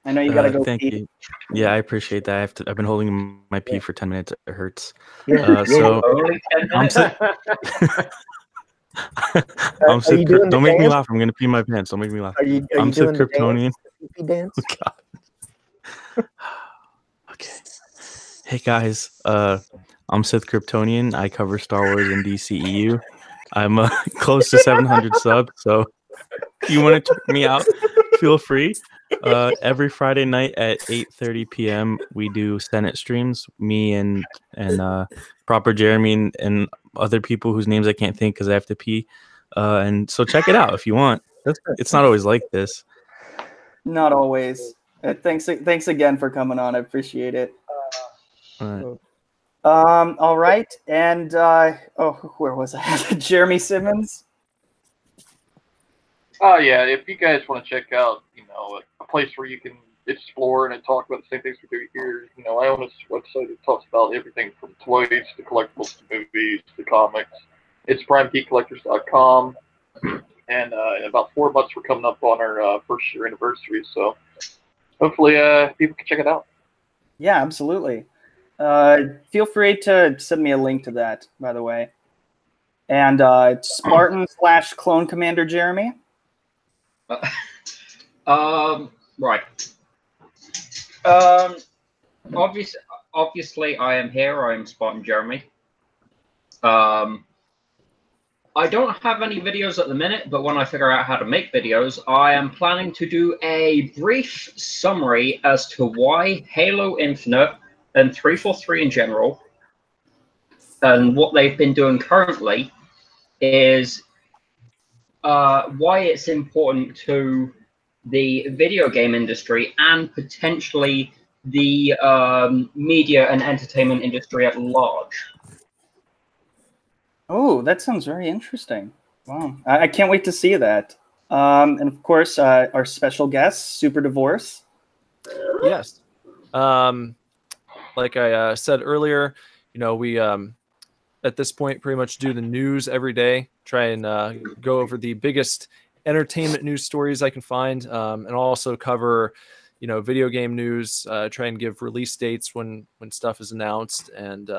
I know you gotta go. Thank you. Yeah, I appreciate that. I've been holding my pee for 10 minutes. It hurts. Yeah. So I'm Sith. Don't make me laugh. I'm gonna pee my pants. Don't make me laugh. I'm Sith Kryptonian. Dance? God. Okay. Hey guys, I'm Sith Kryptonian. I cover Star Wars and DCEU. I'm close to 700 subs, so if you want to check me out, feel free. Every Friday night at 8:30 p.m. we do Senate streams. Me and Proper Jeremy and other people whose names I can't think because I have to pee. And so check it out if you want. It's not always like this. Not always. Thanks again for coming on. I appreciate it. All right, and where was I? Jeremy Simmons. Oh yeah, if you guys want to check out, a place where you can explore and talk about the same things we do here, I own a website that talks about everything from toys to collectibles to movies to comics. It's primegeekcollectors.com, and in about 4 months we're coming up on our first year anniversary, so hopefully people can check it out. Yeah, absolutely. Feel free to send me a link to that, by the way. And Spartan/Clone Commander Jeremy. Right. Obviously, I am here. I am Spartan Jeremy. I don't have any videos at the minute, but when I figure out how to make videos, I am planning to do a brief summary as to why Halo Infinite and 343 in general, and what they've been doing currently, is why it's important to the video game industry and potentially the media and entertainment industry at large. Oh, that sounds very interesting. Wow. I can't wait to see that. And of course, our special guest, Superdivorce. Yes. Like I said earlier, you know, we at this point pretty much do the news every day, try and go over the biggest entertainment news stories I can find, and also cover, you know, video game news, try and give release dates when stuff is announced, and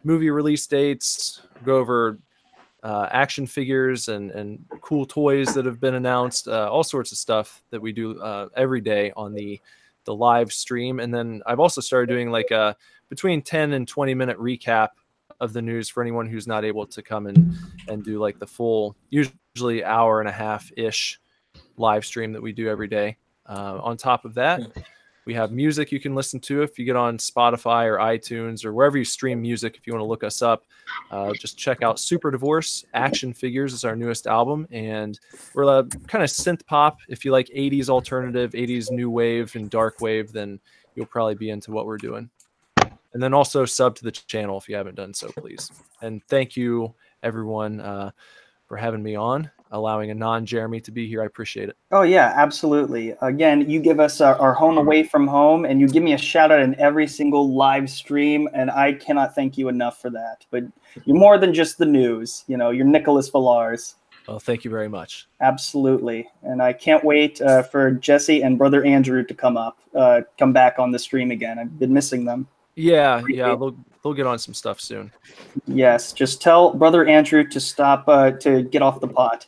movie release dates, go over action figures and cool toys that have been announced, all sorts of stuff that we do every day on the live stream. And then I've also started doing like a between 10 and 20-minute recap of the news for anyone who's not able to come and do like the full, usually hour and a half ish live stream that we do every day. On top of that, we have music you can listen to if you get on Spotify or iTunes or wherever you stream music. If you want to look us up, just check out Superdivorce. Action Figures is our newest album, and we're kind of synth pop. If you like 80s alternative, 80s new wave and dark wave, then you'll probably be into what we're doing. And then also sub to the channel if you haven't done so, please. And thank you, everyone, for having me on, allowing a non-Jeremy to be here. I appreciate it. Oh, yeah, absolutely. Again, you give us our home away from home, and you give me a shout-out in every single live stream, and I cannot thank you enough for that. But you're more than just the news. You know, you're Nicholas Villars. Well, thank you very much. Absolutely. And I can't wait for Jesse and Brother Andrew to come back on the stream again. I've been missing them. Yeah, they'll get on some stuff soon. Yes, just tell Brother Andrew to stop, to get off the pot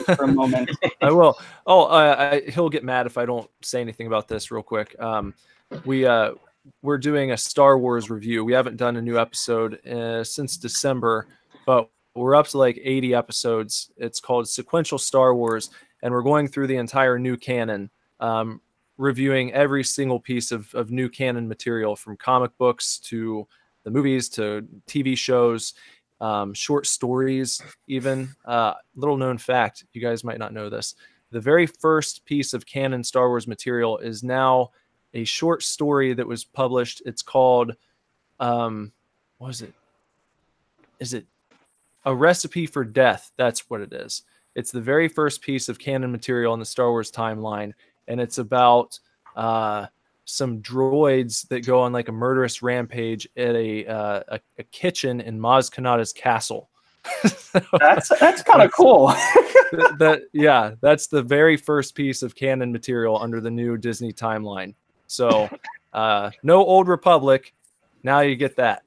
for a moment. I will. He'll get mad if I don't say anything about this real quick. We're doing a Star Wars review. We haven't done a new episode since December, but we're up to like 80 episodes. It's called Sequential Star Wars, and we're going through the entire new canon, reviewing every single piece of new canon material, from comic books to the movies to TV shows, short stories, even. Little known fact, you guys might not know this. The very first piece of canon Star Wars material is now a short story that was published. It's called, what is it? Is it A Recipe for Death? That's what it is. It's the very first piece of canon material in the Star Wars timeline. And it's about some droids that go on like a murderous rampage at a kitchen in Maz Kanata's castle. That's kind of cool. That's the very first piece of canon material under the new Disney timeline. So no Old Republic. Now you get that.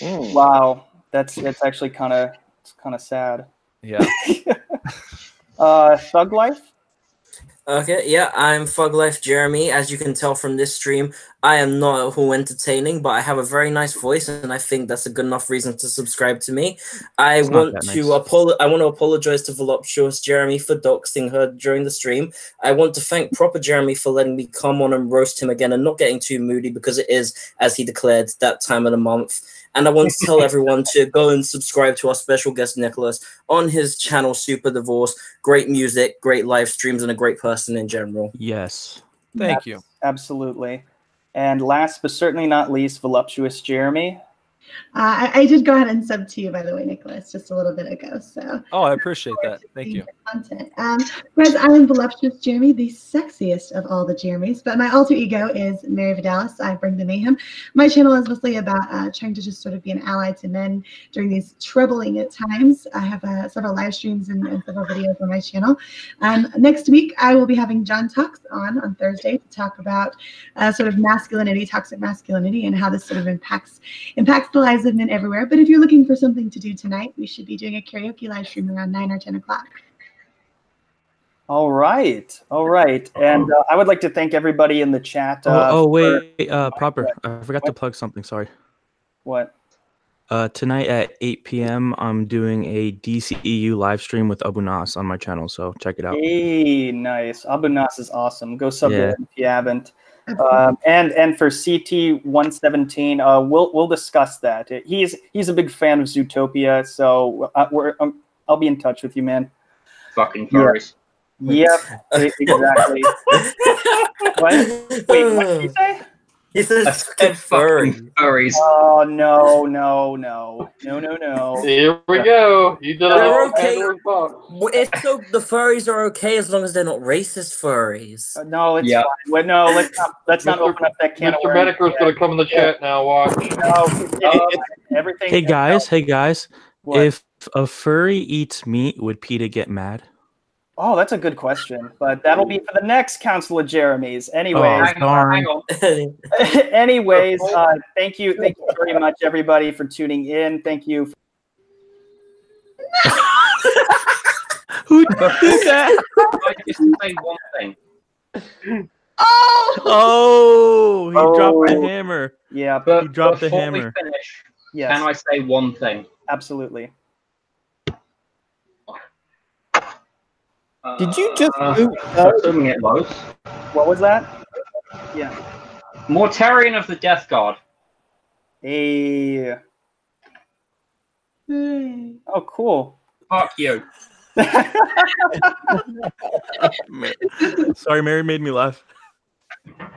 Wow, that's actually kind of sad. Yeah. Thug Life. Okay, yeah, I'm Fug Life Jeremy. As you can tell from this stream, I am not at all entertaining, but I have a very nice voice, and I think that's a good enough reason to subscribe to me. I want to apologize to Voluptuous Jeremy for doxing her during the stream. I want to thank Proper Jeremy for letting me come on and roast him again and not getting too moody, because it is, as he declared, that time of the month. And I want to tell everyone to go and subscribe to our special guest, Nicholas, on his channel, Superdivorce. Great music, great live streams, and a great person in general. Yes. Thank you. Absolutely. And last but certainly not least, Voluptuous Jeremy. I did go ahead and sub to you, by the way, Nicholas, just a little bit ago. So. Oh, I appreciate that. Thank you. Content. Guys, I am Voluptuous Jeremy, the sexiest of all the Jeremys, but my alter ego is Mary Vidalis. I bring the mayhem. My channel is mostly about trying to just sort of be an ally to men during these troubling times. I have several live streams and several videos on my channel. Next week, I will be having John Talks on Thursday to talk about sort of masculinity, toxic masculinity, and how this sort of impacts the lives of men everywhere. But if you're looking for something to do tonight, we should be doing a karaoke live stream around 9 or 10 o'clock. All right. And I would like to thank everybody in the chat. Wait, Proper. I forgot to plug something. Sorry. What? Tonight at 8 p.m., I'm doing a DCEU live stream with Abu Nas on my channel, so check it out. Hey, nice. Abu Nas is awesome. Go sub to Yeah. him if you haven't. And for CT 117, we'll discuss that. He's a big fan of Zootopia, so I'll be in touch with you, man. Fucking furries. Yep, exactly. What? Wait, what did you say? He said I said fucking furries. Oh no. Here we go. You did They're it. okay. Pandora's box. It's so the furries are okay as long as they're not racist furries. No, it's Yeah. fine. Well, no, let's not open up that can of Mr. worms. Medico's going to come in the chat now. Watch. No, everything. Hey guys, What? if a furry eats meat, would PETA get mad? Oh, that's a good question, but that'll be for the next Council of Jeremy's. Anyways, Hang on. anyways, thank you very much, everybody, for tuning in. Thank you. Who did that? I just say one thing. Oh, he dropped the hammer. Yeah, But He dropped the before hammer. we finish, yes, can I say one thing? absolutely. Did you just boot Assuming it loads. What was that? Yeah. Mortarion of the Death Guard. Hey. Hey. Oh, cool. Fuck you. Sorry, Mary made me laugh.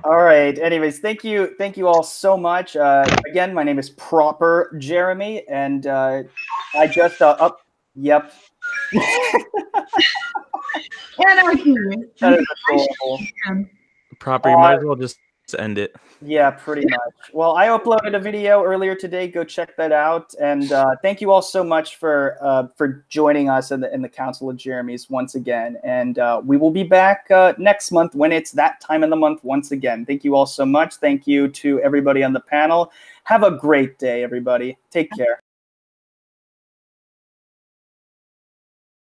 All right. Anyways, thank you all so much. Again, my name is Proper Jeremy, and I just Yep. Anarchy. That is adorable. Proper, you might as well just end it. Yeah, pretty much. Well, I uploaded a video earlier today. Go check that out. And thank you all so much for joining us in the Council of Jeremy's once again. And we will be back next month when it's that time in the month once again. Thank you all so much. Thank you to everybody on the panel. Have a great day, everybody. Take care.